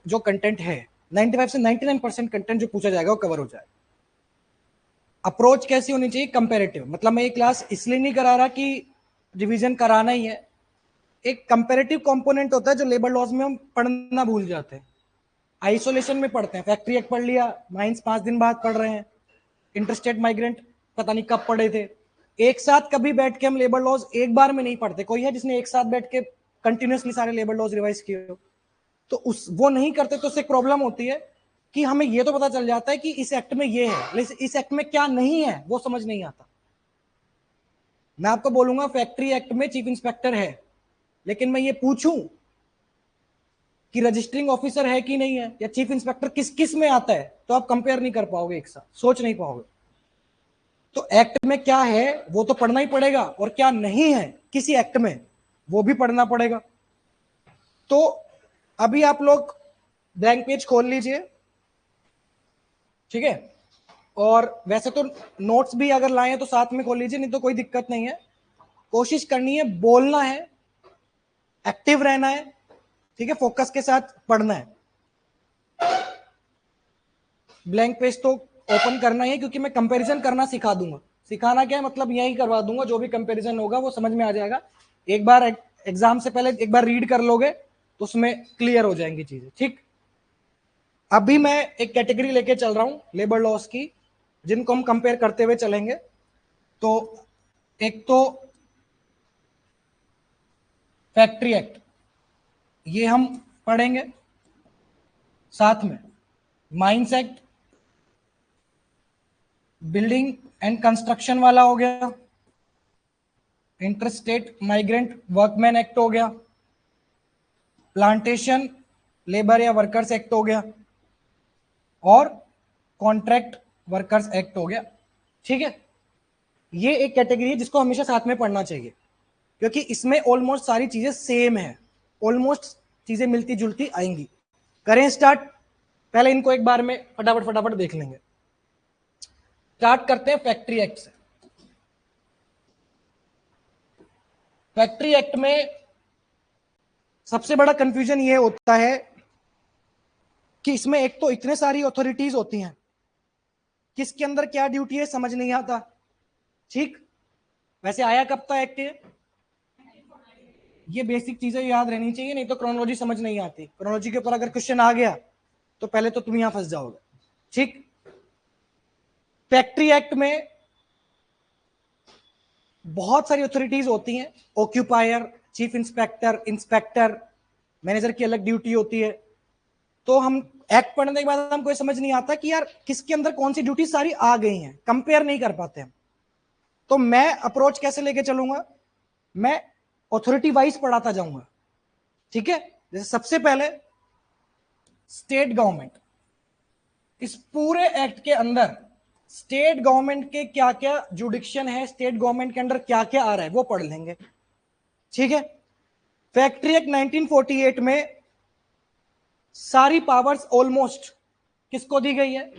जो कंटेंट है 95 से 99% कंटेंट जो पूछा जाएगा वो कवर हो जाएगा। अप्रोच कैसी होनी चाहिए? कंपेरेटिव। मतलब मैं ये क्लास इसलिए नहीं करा रहा कि रिवीजन कराना ही है, एक कंपेरेटिव कंपोनेंट होता है जो लेबर लॉज में हम पढ़ना भूल जाते हैं, आइसोलेशन में पढ़ते हैं। फैक्ट्री एक्ट पढ़ लिया, माइंस 5 दिन बाद पढ़ रहे हैं, इंटरस्टेट माइग्रेंट पता नहीं कब पढ़े थे। एक साथ कभी बैठ के हम लेबर लॉज एक बार में नहीं पढ़ते। कोई है जिसने एक साथ बैठ के कंटिन्यूसली सारे लेबर लॉज रिवाइज किए हो? तो उस वो नहीं करते तो उससे प्रॉब्लम होती है कि हमें ये तो पता चल जाता है कि इस एक्ट में ये है, लेकिन इस एक्ट में क्या नहीं है वो समझ नहीं आता। मैं आपको बोलूंगा फैक्ट्री एक्ट में चीफ इंस्पेक्टर है, लेकिन मैं ये पूछूं कि रजिस्टरिंग ऑफिसर है कि नहीं है, या चीफ इंस्पेक्टर किस किस में आता है, तो आप कंपेयर नहीं कर पाओगे, एक साथ सोच नहीं पाओगे। तो एक्ट में क्या है वो तो पढ़ना ही पड़ेगा, और क्या नहीं है किसी एक्ट में वो भी पढ़ना पड़ेगा। तो अभी आप लोग ब्लैंक पेज खोल लीजिए, ठीक है? और वैसे तो नोट्स भी अगर लाए तो साथ में खोल लीजिए, नहीं तो कोई दिक्कत नहीं है। कोशिश करनी है, बोलना है, एक्टिव रहना है, ठीक है? फोकस के साथ पढ़ना है। ब्लैंक पेज तो ओपन करना ही है, क्योंकि मैं कंपैरिजन करना सिखा दूंगा। सिखाना क्या है, मतलब यही करवा दूंगा, जो भी कंपैरिजन होगा वो समझ में आ जाएगा। एक बार एग्जाम से पहले एक बार रीड कर लोगे तो उसमें क्लियर हो जाएंगी चीजें, ठीक? अभी मैं एक कैटेगरी लेके चल रहा हूं लेबर लॉस की, जिनको हम कंपेयर करते हुए चलेंगे। तो एक तो फैक्ट्री एक्ट, ये हम पढ़ेंगे। साथ में mines act, building and construction वाला हो गया, इंटरस्टेट माइग्रेंट वर्कमैन एक्ट हो गया, प्लांटेशन लेबर या वर्कर्स एक्ट हो गया, और कॉन्ट्रैक्ट वर्कर्स एक्ट हो गया, ठीक है? ये एक कैटेगरी है जिसको हमेशा साथ में पढ़ना चाहिए, क्योंकि इसमें ऑलमोस्ट सारी चीजें सेम है, ऑलमोस्ट चीजें मिलती जुलती आएंगी। करें स्टार्ट? पहले इनको एक बार में फटाफट फटाफट देख लेंगे। स्टार्ट करते हैं फैक्ट्री एक्ट से। फैक्ट्री एक्ट में सबसे बड़ा कंफ्यूजन ये होता है कि इसमें एक तो इतने सारी अथॉरिटीज होती हैं, किसके अंदर क्या ड्यूटी है समझ नहीं आता, ठीक? वैसे आया कब था एक्ट? ये बेसिक चीजें याद रहनी चाहिए, नहीं तो क्रोनोलॉजी समझ नहीं आती। क्रोनोलॉजी के ऊपर अगर क्वेश्चन आ गया तो पहले तो तुम यहां फंस जाओगे, ठीक? फैक्ट्री एक्ट में बहुत सारी अथॉरिटीज होती हैं, occupier, chief inspector, inspector, manager की अलग ड्यूटी होती है। तो हम एक्ट पढ़ने के बाद हमको समझ नहीं आता कि यार किसके अंदर कौन सी ड्यूटी सारी आ गई हैं, कंपेयर नहीं कर पाते हम। तो मैं अप्रोच कैसे लेके चलूंगा? मैं अथॉरिटी वाइज पढ़ाता जाऊंगा, ठीक है? जैसे सबसे पहले स्टेट गवर्नमेंट, इस पूरे एक्ट के अंदर स्टेट गवर्नमेंट के क्या क्या जुडिक्शन है, स्टेट गवर्नमेंट के अंदर क्या क्या आ रहा है वो पढ़ लेंगे, ठीक है? फैक्ट्री एक्ट 1948 में सारी पावर्स ऑलमोस्ट किसको दी गई है?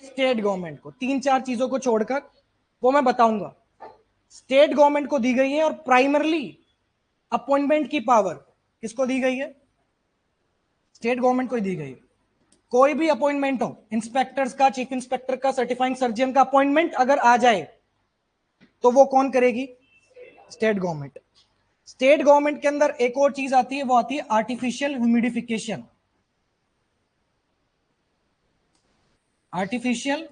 स्टेट गवर्नमेंट को। 3-4 चीजों को छोड़कर वो मैं बताऊंगा, स्टेट गवर्नमेंट को दी गई है। और प्राइमरली अपॉइंटमेंट की पावर किसको दी गई है? स्टेट गवर्नमेंट को दी गई है। कोई भी अपॉइंटमेंट हो, इंस्पेक्टर्स का, चीफ इंस्पेक्टर का, सर्टिफाइंग सर्जन का अपॉइंटमेंट अगर आ जाए तो वो कौन करेगी? State government. स्टेट गवर्नमेंट के अंदर एक और चीज आती है, वो आती है आर्टिफिशियल ह्यूमिडिफिकेशन। आर्टिफिशियल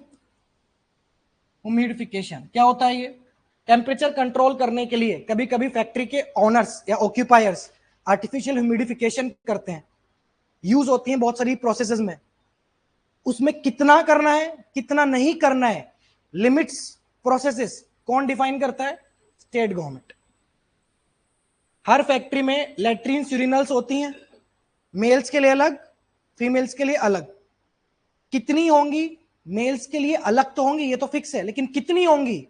ह्यूमिडिफिकेशन क्या होता है? ये टेम्परेचर कंट्रोल करने के लिए कभी कभी फैक्ट्री के ओनर्स या ऑक्यूपायर्स आर्टिफिशियल ह्यूमिडिफिकेशन करते हैं, यूज होती है बहुत सारी प्रोसेसेस में। उसमें कितना करना है कितना नहीं करना है, लिमिट्स, प्रोसेसेस कौन डिफाइन करता है? State government. हर फैक्ट्री में लेट्रिन यूरिनल्स होती हैं, मेल्स के लिए अलग, फीमेल्स के लिए अलग। कितनी होंगी? मेल्स के लिए अलग तो होंगी, ये तो फिक्स है, लेकिन कितनी होंगी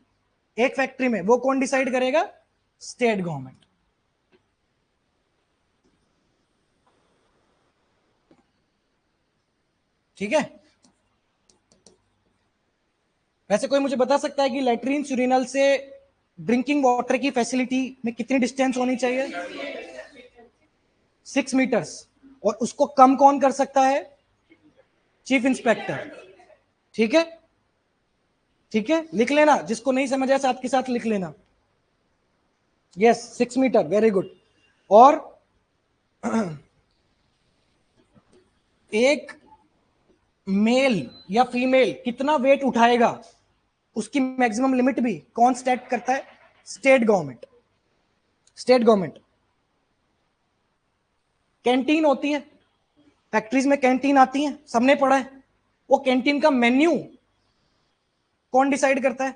एक फैक्ट्री में वो कौन डिसाइड करेगा? State government. ठीक है? वैसे कोई मुझे बता सकता है कि लेट्रिन यूरिनल से ड्रिंकिंग वाटर की फैसिलिटी में कितनी डिस्टेंस होनी चाहिए? 6 मीटर्स। और उसको कम कौन कर सकता है? Chief inspector. ठीक है, ठीक है, लिख लेना, जिसको नहीं समझ आया साथ के साथ लिख लेना। Yes, 6 metre, very good. और एक मेल या फीमेल कितना वेट उठाएगा उसकी मैक्सिमम लिमिट भी कौन सेट करता है? State government. State government. Canteen होती है, फैक्ट्रीज में कैंटीन आती है, सबने पढ़ा है। वो कैंटीन का मेन्यू कौन डिसाइड करता है?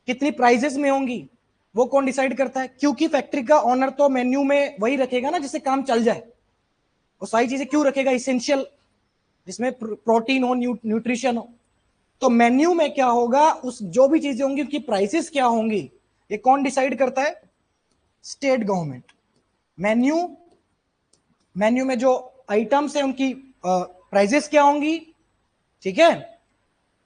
कितनी प्राइजेस में होंगी वो कौन डिसाइड करता है? क्योंकि फैक्ट्री का ऑनर तो मेन्यू में वही रखेगा ना जिससे काम चल जाए। वो सारी चीजें क्यों रखेगा? इसेंशियल, जिसमें प्रोटीन हो, न्यूट्रिशन हो। तो मेन्यू में क्या होगा, उस जो भी चीजें होंगी उनकी प्राइसेस क्या होंगी, ये कौन डिसाइड करता है? State government. मेन्यू, मेन्यू में जो आइटम्स है उनकी प्राइसेस क्या होंगी, ठीक है।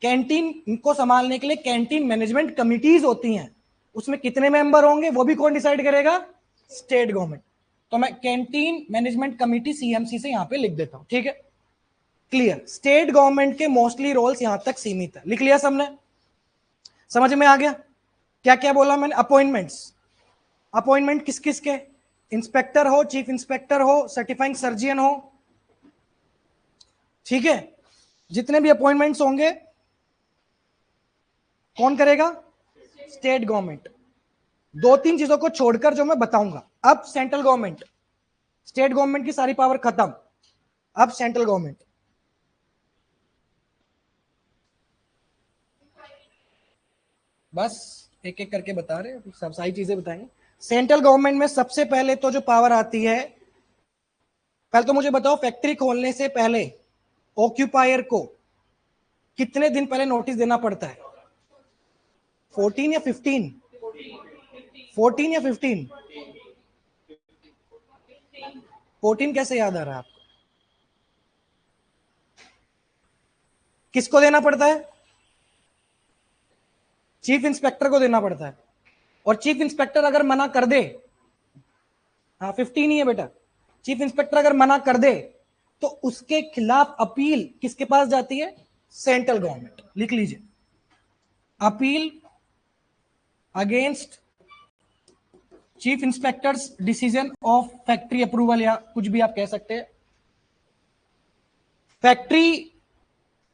कैंटीन को संभालने के लिए कैंटीन मैनेजमेंट कमिटीज होती हैं, उसमें कितने मेंबर होंगे वो भी कौन डिसाइड करेगा? State government. तो मैं कैंटीन मैनेजमेंट कमिटी सीएमसी से यहां पे लिख देता हूं, ठीक है। क्लियर? स्टेट गवर्नमेंट के मोस्टली रोल्स यहां तक सीमित है, लिख लिया सबने? समझ में आ गया क्या क्या बोला मैंने? अपॉइंटमेंट्स, अपॉइंटमेंट किस किस के? इंस्पेक्टर हो, चीफ इंस्पेक्टर हो, सर्टिफाइंग सर्जियन हो, ठीक है। जितने भी अपॉइंटमेंट्स होंगे कौन करेगा? State government. दो तीन चीजों को छोड़कर जो मैं बताऊंगा। अब सेंट्रल गवर्नमेंट, स्टेट गवर्नमेंट की सारी पावर खत्म, अब सेंट्रल गवर्नमेंट। बस एक एक करके बता रहे हैं, सब सारी चीजें बताएंगे। सेंट्रल गवर्नमेंट में सबसे पहले तो जो पावर आती है, पहले तो मुझे बताओ फैक्ट्री खोलने से पहले ऑक्यूपायर को कितने दिन पहले नोटिस देना पड़ता है? 14 या 15? 14 या 15? 14 कैसे याद आ रहा है आपको? किसको देना पड़ता है? चीफ इंस्पेक्टर को देना पड़ता है। और चीफ इंस्पेक्टर अगर मना कर दे, हाँ 15 ही है बेटा, चीफ इंस्पेक्टर अगर मना कर दे तो उसके खिलाफ अपील किसके पास जाती है? Central government. लिख लीजिए, appeal against chief inspectors decision of factory approval, या कुछ भी आप कह सकते हैं। फैक्ट्री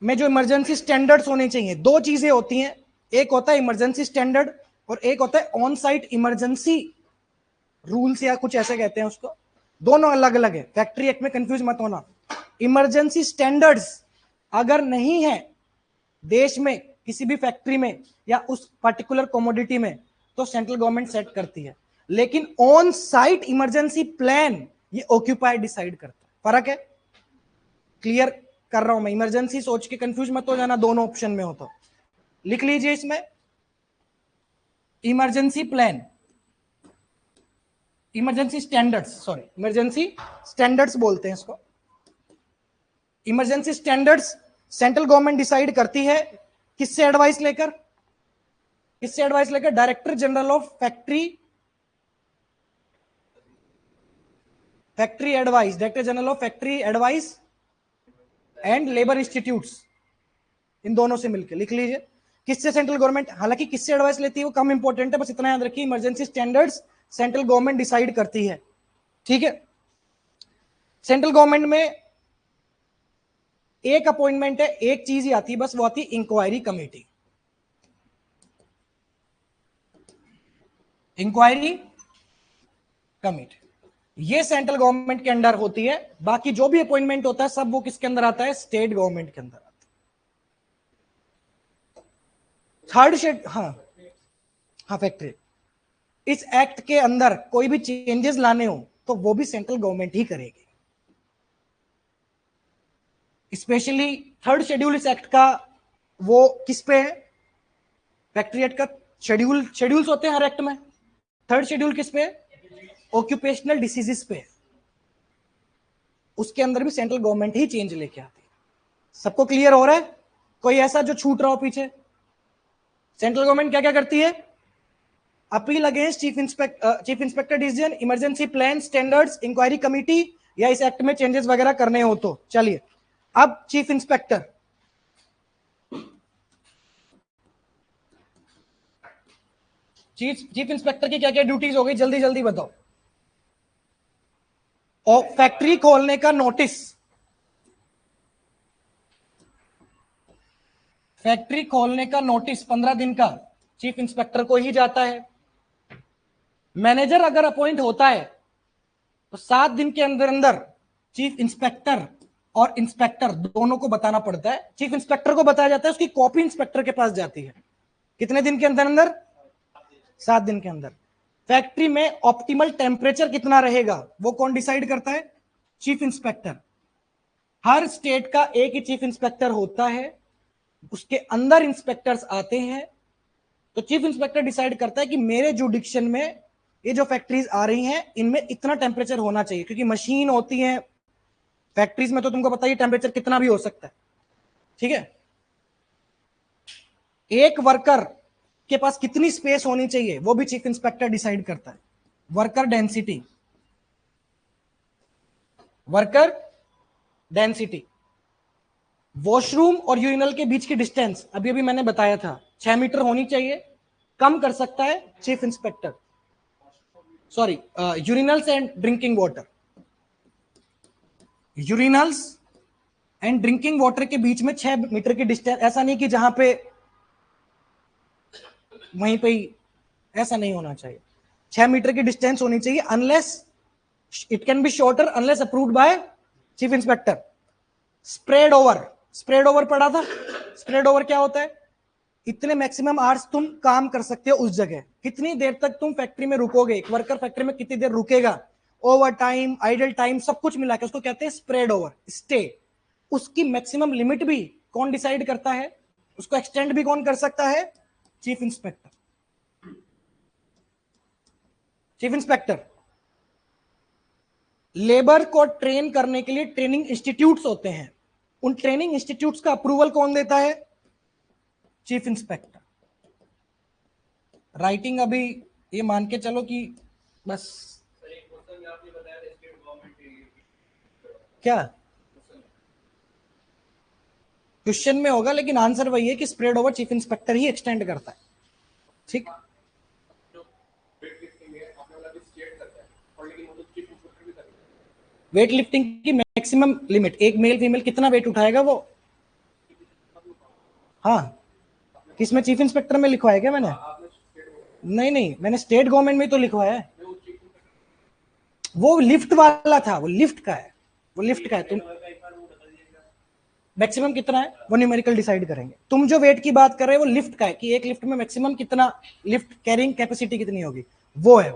में जो इमरजेंसी स्टैंडर्ड्स होने चाहिए, दो चीजें होती हैं, एक होता है इमरजेंसी स्टैंडर्ड और एक होता है ऑन साइट इमरजेंसी रूल्स, या कुछ ऐसे कहते हैं उसको। दोनों अलग अलग है, फैक्ट्री एक्ट में कंफ्यूज मत होना। इमरजेंसी स्टैंडर्ड्स अगर नहीं है देश में किसी भी फैक्ट्री में या उस पर्टिकुलर कमोडिटी में, तो सेंट्रल गवर्नमेंट सेट करती है। लेकिन ऑन साइट इमरजेंसी प्लान ये ऑक्यूपाई डिसाइड करता है। फर्क है? क्लियर कर रहा हूं मैं, इमरजेंसी सोच के कंफ्यूज मत हो जाना, दोनों ऑप्शन में हो तो। लिख लीजिए इसमें, emergency plan, emergency standards, sorry emergency standards बोलते हैं इसको। Emergency standards central government decide करती है, किससे एडवाइस लेकर? किससे एडवाइस लेकर? Director general of factory, factory advice, director general of factory advice and labour institutes, इन दोनों से मिलकर। लिख लीजिए किससे सेंट्रल गवर्नमेंट, हालांकि किससे एडवाइस लेती है वो कम इंपॉर्टेंट है, बस इतना याद रखिए emergency standards central government decide करती है, ठीक है। सेंट्रल गवर्नमेंट में एक अपॉइंटमेंट है, एक चीज ही आती है बस, वो आती है इंक्वायरी कमेटी। इंक्वायरी कमेटी ये सेंट्रल गवर्नमेंट के अंडर होती है। बाकी जो भी अपॉइंटमेंट होता है सब वो किसके अंदर आता है? स्टेट गवर्नमेंट के अंदर आता है। थर्ड शेड, हाँ हाँ फैक्ट्री, इस एक्ट के अंदर कोई भी चेंजेस लाने हो तो वो भी सेंट्रल गवर्नमेंट ही करेगी। स्पेशली थर्ड शेड्यूल इस एक्ट का वो किस पे है? फैक्ट्री एक्ट का शेड्यूल्स होते हैं हर एक्ट में। थर्ड शेड्यूल किस पे है? ऑक्यूपेशनल डिसीजेस पे। उसके अंदर भी सेंट्रल गवर्नमेंट ही चेंज लेके आती है। सबको क्लियर हो रहा है? कोई ऐसा जो छूट रहा हो पीछे? सेंट्रल गवर्नमेंट क्या क्या करती है? Appeal against chief inspector decision, emergency plan, standards, inquiry committee, या इस एक्ट में चेंजेस वगैरह करने हो तो। चलिए अब चीफ इंस्पेक्टर, चीफ इंस्पेक्टर की क्या क्या ड्यूटीज हो गई, जल्दी जल्दी बताओ। और फैक्ट्री खोलने का नोटिस, फैक्ट्री खोलने का नोटिस 15 दिन का चीफ इंस्पेक्टर को ही जाता है। मैनेजर अगर अपॉइंट होता है तो 7 दिन के अंदर अंदर चीफ इंस्पेक्टर और इंस्पेक्टर दोनों को बताना पड़ता है। चीफ इंस्पेक्टर को बताया जाता है, उसकी कॉपी इंस्पेक्टर के पास जाती है। कितने दिन के अंदर अंदर? 7 दिन के अंदर। फैक्ट्री में ऑप्टिमल टेम्परेचर कितना रहेगा वो कौन डिसाइड करता है? Chief inspector. हर स्टेट का एक ही चीफ इंस्पेक्टर होता है, उसके अंदर इंस्पेक्टर्स आते हैं। तो चीफ इंस्पेक्टर डिसाइड करता है कि मेरे जुडिक्शन में ये जो फैक्ट्रीज आ रही हैं इनमें इतना टेम्परेचर होना चाहिए, क्योंकि मशीन होती है फैक्ट्रीज में, तो तुमको पता ही टेम्परेचर कितना भी हो सकता है। ठीक है, एक वर्कर के पास कितनी स्पेस होनी चाहिए वो भी चीफ इंस्पेक्टर डिसाइड करता है। Worker density, worker density. Washroom और यूरिनल के बीच की डिस्टेंस अभी अभी मैंने बताया था 6 मीटर होनी चाहिए, कम कर सकता है chief inspector. Sorry, urinals and drinking water, urinals and drinking water के बीच में 6 मीटर की डिस्टेंस। ऐसा नहीं कि जहां पे वहीं पे ही, ऐसा नहीं होना चाहिए। 6 मीटर की डिस्टेंस होनी चाहिए, unless it can B shorter unless approved by chief inspector. Spread over, spread over पढ़ा था। स्प्रेड ओवर क्या होता है? इतने मैक्सिमम आवर्स तुम काम कर सकते हो उस जगह, कितनी देर तक तुम फैक्ट्री में रुकोगे, एक वर्कर फैक्ट्री में कितनी देर रुकेगा, ओवर टाइम, आइडल टाइम, सब कुछ मिला के उसको कहते हैं स्प्रेड ओवर, स्टे। उसकी मैक्सिमम लिमिट भी कौन डिसाइड करता है? उसको एक्सटेंड भी कौन कर सकता है? Chief inspector. Chief inspector. Labour को ट्रेन करने के लिए ट्रेनिंग इंस्टीट्यूट्स होते हैं, उन ट्रेनिंग इंस्टीट्यूट्स का अप्रूवल कौन देता है? Chief inspector. राइटिंग अभी ये मान के चलो कि बस, क्या क्वेश्चन में होगा, लेकिन आंसर वही है कि स्प्रेड ओवर चीफ इंस्पेक्टर ही एक्सटेंड करता है। ठीक, वेट लिफ्टिंग की मैक्सिमम लिमिट, एक मेल फीमेल कितना वेट उठाएगा वो? हाँ, किसमें? चीफ इंस्पेक्टर में लिखवाया क्या मैंने? नहीं नहीं, मैंने स्टेट गवर्नमेंट में तो लिखवाया है। वो लिफ्ट वाला था, वो लिफ्ट का है, वो लिफ्ट का है। तुम मैक्सिमम कितना है वो न्यूमेरिकल डिसाइड करेंगे। तुम जो वेट की बात कर रहे हो वो लिफ्ट का है, कि एक लिफ्ट में मैक्सिमम कितना लिफ्ट कैरिंग कैपेसिटी कितनी होगी, वो है।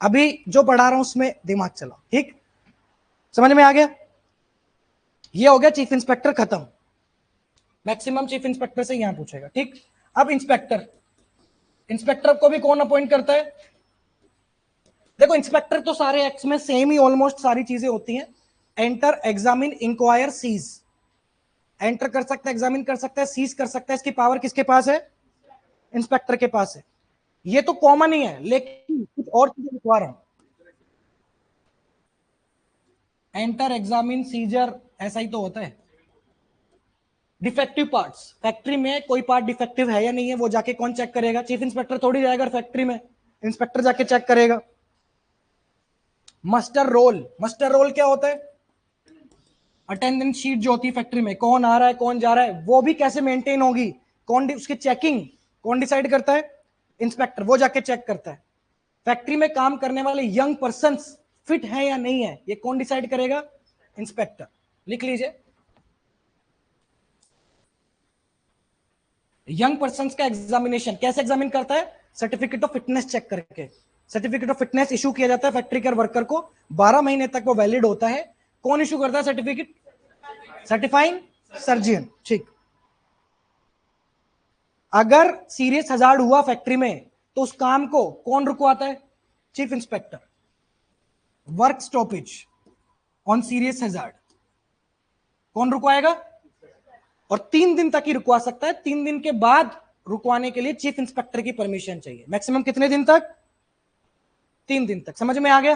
अभी जो पढ़ा रहा हूं उसमें दिमाग चलाओ। ठीक, समझ में आ गया? ये हो गया चीफ इंस्पेक्टर खत्म। मैक्सिमम चीफ इंस्पेक्टर से यहां पूछेगा। ठीक, अब इंस्पेक्टर, इंस्पेक्टर को भी कौन अपॉइंट करता है? देखो इंस्पेक्टर तो सारे एक्ट्स में सेम ही ऑलमोस्ट सारी चीजें होती हैं। Enter, examine, inquire, seize. Enter कर सकता है, एग्जामिन कर सकता है, सीज कर सकता है। इसकी पावर किसके पास है? इंस्पेक्टर के पास है। ये तो कॉमन ही है, लेकिन कुछ और चीजें लिखवा रहा हूं। एंटर, एग्जामिन, सीजर, ऐसा ही तो होता है। डिफेक्टिव पार्ट्स, फैक्ट्री में कोई पार्ट डिफेक्टिव है या नहीं है वो जाके कौन चेक करेगा? चीफ इंस्पेक्टर थोड़ी जाएगा फैक्ट्री में, इंस्पेक्टर जाके चेक करेगा। मस्टर रोल, मस्टर रोल क्या होता है? अटेंडेंस शीट जो होती है फैक्ट्री में, कौन आ रहा है कौन जा रहा है, वो भी कैसे मेंटेन होगी, कौन उसकी चेकिंग कौन डिसाइड करता है? इंस्पेक्टर, वो जाके चेक करता है। फैक्ट्री में काम करने वाले यंग पर्संस फिट है या नहीं है, ये कौन डिसाइड करेगा? इंस्पेक्टर। लिख लीजिए, यंग पर्संस का एग्जामिनेशन कैसे एग्जामिन करता है? सर्टिफिकेट ऑफ फिटनेस चेक करके। सर्टिफिकेट ऑफ फिटनेस इशू किया जाता है फैक्ट्री के वर्कर को, 12 महीने तक वो वैलिड होता है। कौन इशू करता है सर्टिफिकेट? Certifying surgeon. ठीक, अगर सीरियस हजार्ड हुआ फैक्ट्री में तो उस काम को कौन रुकवाता है? Chief inspector. Work stoppage on serious hazard कौन रुकवाएगा? और 3 दिन तक ही रुकवा सकता है, 3 दिन के बाद रुकवाने के लिए चीफ इंस्पेक्टर की परमिशन चाहिए। मैक्सिमम कितने दिन तक? 3 दिन तक। समझ में आ गया?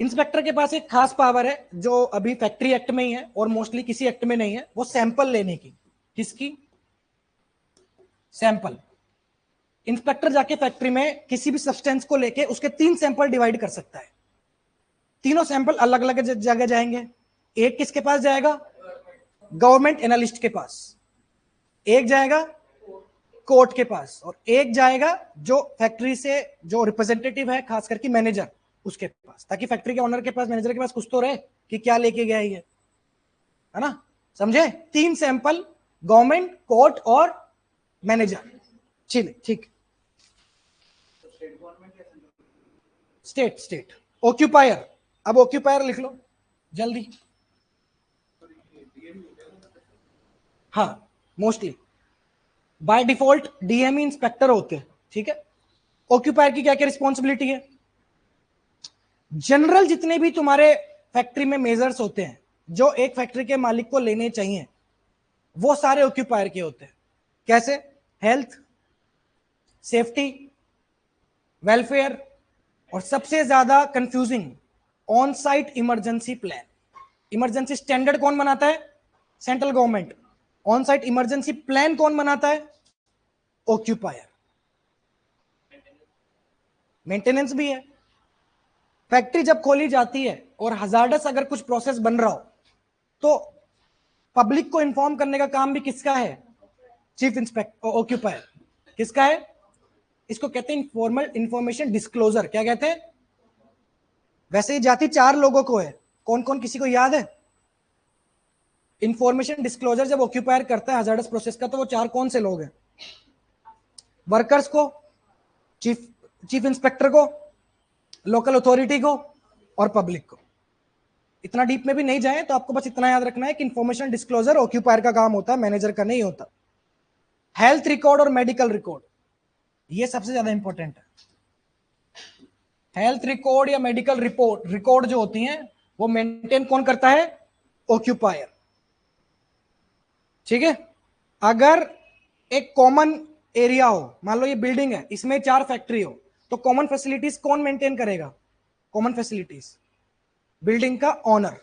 इंस्पेक्टर के पास एक खास पावर है जो अभी फैक्ट्री एक्ट में ही है और मोस्टली किसी एक्ट में नहीं है, वो सैंपल लेने की। किसकी? सैंपल। इंस्पेक्टर जाके फैक्ट्री में किसी भी सब्सटेंस को लेके उसके 3 सैंपल डिवाइड कर सकता है। तीनों सैंपल अलग अलग जगह जाएंगे। एक किसके पास जाएगा? गवर्नमेंट एनालिस्ट के पास। एक जाएगा कोर्ट के पास, और एक जाएगा जो फैक्ट्री से जो रिप्रेजेंटेटिव है, खास करके मैनेजर, उसके पास, ताकि फैक्ट्री के ओनर के पास, मैनेजर के पास कुछ तो रहे कि क्या लेके गया है ना। समझे? 3 सैंपल, गवर्नमेंट, कोर्ट और मैनेजर। ठीक। स्टेट। ऑक्यूपायर। अब ऑक्यूपायर लिख लो जल्दी। हाँ, mostly by default DME inspector होते हैं, ठीक है। ऑक्यूपायर की क्या क्या रिस्पॉन्सिबिलिटी है? जनरल जितने भी तुम्हारे फैक्ट्री में मेजर्स होते हैं जो एक फैक्ट्री के मालिक को लेने चाहिए, वो सारे ऑक्यूपायर के होते हैं। कैसे? हेल्थ, सेफ्टी, वेलफेयर, और सबसे ज्यादा confusing, on site emergency plan. Emergency standard कौन बनाता है? Central government. On site emergency plan कौन बनाता है? ऑक्यूपायर। मेंटेनेंस भी है। फैक्ट्री जब खोली जाती है और हजार्डस अगर कुछ प्रोसेस बन रहा हो तो पब्लिक को इन्फॉर्म करने का काम भी किसका है? Chief inspector, occupier. किसका है? इसको कहते हैं इनफॉर्मल इंफॉर्मेशन डिस्क्लोजर। क्या कहते हैं? वैसे ही जाति 4 लोगों को है। कौन कौन, किसी को याद है? इंफॉर्मेशन डिस्क्लोजर जब ऑक्यूपायर करता है हजार्डस प्रोसेस का, तो वो 4 कौन से लोग हैं? वर्कर्स को, चीफ इंस्पेक्टर को, लोकल अथॉरिटी को, और पब्लिक को। इतना डीप में भी नहीं जाए तो आपको बस इतना याद रखना है कि इंफॉर्मेशन डिस्क्लोजर ऑक्यूपायर का काम होता है, मैनेजर का नहीं होता। हेल्थ रिकॉर्ड और मेडिकल रिकॉर्ड, ये सबसे ज्यादा इंपॉर्टेंट है। हेल्थ रिकॉर्ड या मेडिकल रिकॉर्ड जो होती हैं वो मेंटेन कौन करता है? ऑक्यूपायर। ठीक है। अगर एक कॉमन एरिया हो, मान लो ये बिल्डिंग है, इसमें 4 फैक्ट्री हो, तो कॉमन फैसिलिटीज कौन मेंटेन करेगा? कॉमन फैसिलिटीज बिल्डिंग का ओनर,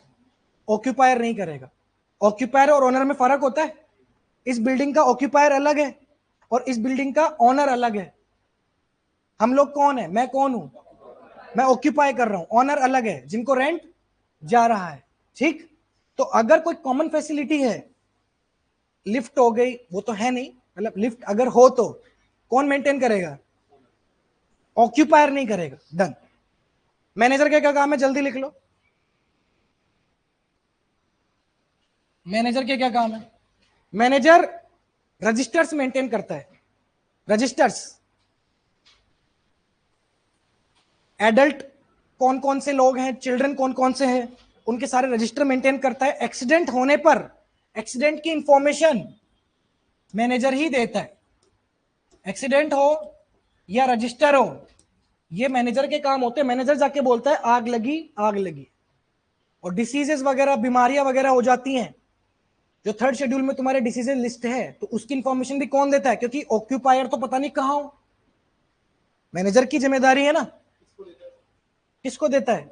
ऑक्यूपायर नहीं करेगा। ऑक्यूपायर और ओनर में फर्क होता है। इस बिल्डिंग का ऑक्यूपायर अलग है और इस बिल्डिंग का ओनर अलग है। हम लोग कौन है? मैं कौन हूं? मैं ऑक्यूपाई कर रहा हूं। ओनर अलग है, जिनको रेंट जा रहा है। ठीक। तो अगर कोई कॉमन फैसिलिटी है, लिफ्ट हो गई, वो तो है नहीं, मतलब लिफ्ट अगर हो तो कौन मेंटेन करेगा? ऑक्यूपायर नहीं करेगा। डन। मैनेजर का क्या काम है? जल्दी लिख लो। मैनेजर के क्या काम है? मैनेजर रजिस्टर्स मेंटेन करता है। रजिस्टर्स, एडल्ट कौन कौन से लोग हैं, चिल्ड्रन कौन कौन से हैं, उनके सारे रजिस्टर मेंटेन करता है। एक्सीडेंट होने पर एक्सीडेंट की इंफॉर्मेशन मैनेजर ही देता है। एक्सीडेंट हो या रजिस्टर हो, ये मैनेजर के काम होते हैं। मैनेजर जाके बोलता है आग लगी, आग लगी। और डिसीजेस वगैरह, बीमारियां वगैरह हो जाती हैं, जो 3rd शेड्यूल में तुम्हारे डिसीजेस लिस्ट है, तो उसकी इंफॉर्मेशन भी कौन देता है? क्योंकि ऑक्यूपायर तो पता नहीं कहां हो, मैनेजर की जिम्मेदारी है ना। किसको देता है?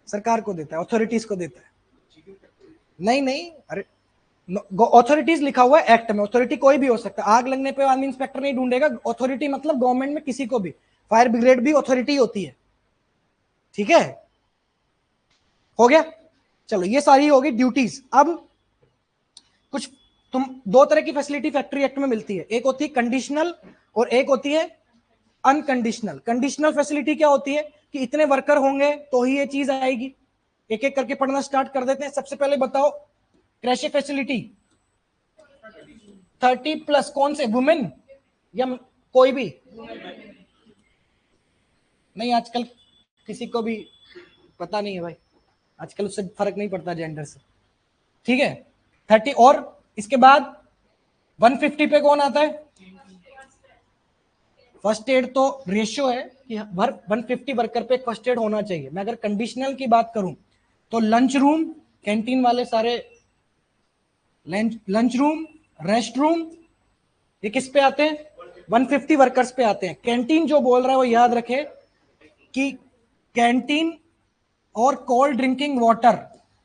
सरकार को देता है, अथॉरिटीज को देता है। नहीं, अरे अथॉरिटीज लिखा हुआ है एक्ट में, अथॉरिटी कोई भी हो सकता है। आग लगने पे आदमी इंस्पेक्टर नहीं ढूंढेगा। अथॉरिटी मतलब गवर्नमेंट में किसी को भी, फायर ब्रिगेड भी अथॉरिटी होती है। ठीक है, हो गया। चलो, ये सारी होगी ड्यूटीज। अब कुछ तुम 2 तरह की फैसिलिटी फैक्ट्री एक्ट में मिलती है, एक होती है कंडीशनल और एक होती है अनकंडीशनल। कंडीशनल फैसिलिटी क्या होती है कि इतने वर्कर होंगे तो ही ये चीज आएगी। एक एक करके पढ़ना स्टार्ट कर देते हैं। सबसे पहले बताओ, क्रैशे फैसिलिटी 30+ कौन से? वुमेन या कोई भी? नहीं, आजकल किसी को भी पता नहीं है भाई, आजकल उससे फर्क नहीं पड़ता जेंडर से। ठीक है, 30। और इसके बाद 150 पे कौन आता है? फर्स्ट एड तो रेशियो है कि हर 150 वर्कर पे फर्स्ट एड होना चाहिए। मैं अगर कंडीशनल की बात करूं तो लंच रूम, कैंटीन वाले सारे, लंच रूम, रेस्ट रूम, ये किस पे आते हैं? 150 वर्कर्स पे आते हैं। कैंटीन जो बोल रहा है वो याद रखे कि कैंटीन और कोल्ड ड्रिंकिंग वाटर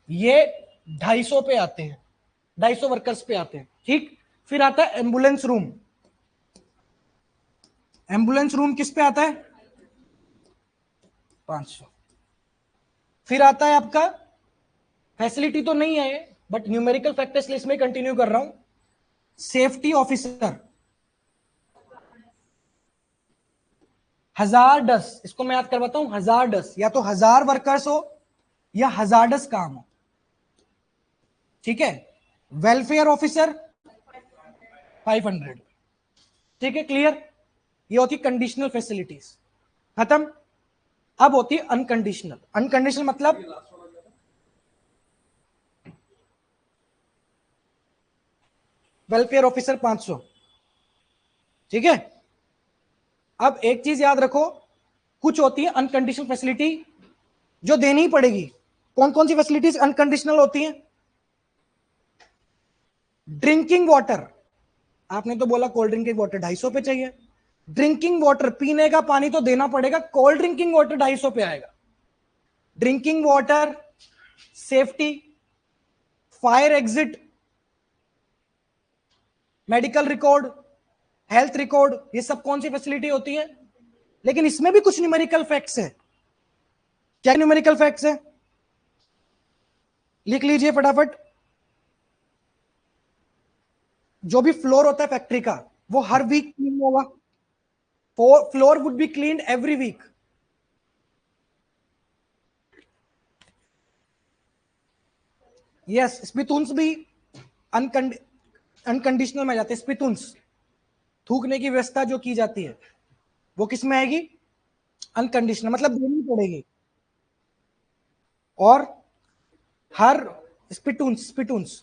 ये 250 पे आते हैं, 250 वर्कर्स पे आते हैं, ठीक। फिर आता है एम्बुलेंस रूम। एम्बुलेंस रूम किस पे आता है? 500। फिर आता है आपका, फैसिलिटी तो नहीं है बट न्यूमेरिकल फैक्टर्स लिस्ट में कंटिन्यू कर रहा हूं, सेफ्टी ऑफिसर 1000, इसको मैं याद करवाता हूं, 1000, या तो 1000 वर्कर्स हो या 1000 काम हो, ठीक है। वेलफेयर ऑफिसर 500, ठीक है, क्लियर। ये होती कंडीशनल फैसिलिटीज, खत्म। अब होती है अनकंडीशनल। अनकंडीशनल मतलब वेलफेयर ऑफिसर 500, ठीक है। अब एक चीज याद रखो, कुछ होती है अनकंडीशनल फैसिलिटी जो देनी ही पड़ेगी। कौन कौन सी फैसिलिटीज अनकंडीशनल होती हैं? ड्रिंकिंग वाटर, आपने तो बोला कोल्ड ड्रिंकिंग वाटर 250 पे चाहिए। ड्रिंकिंग वाटर, पीने का पानी तो देना पड़ेगा, कोल्ड ड्रिंकिंग वाटर 250 पे आएगा। Drinking water, safety, fire exit, medical record, health record, ये सब कौन सी फैसिलिटी होती है? लेकिन इसमें भी कुछ न्यूमेरिकल फैक्ट्स है। क्या न्यूमेरिकल फैक्ट्स है? लिख लीजिए फटाफट। जो भी फ्लोर होता है फैक्ट्री का वो हर वीक क्लीन होगा। Floor would be cleaned every week. Yes, spittoons भी अनकंडीशनल में जाते हैं। स्पितून्स, थूकने की व्यवस्था जो की जाती है वो किस में आएगी? अनकंडीशनल, मतलब देनी पड़ेगी। और हर स्पिटून्स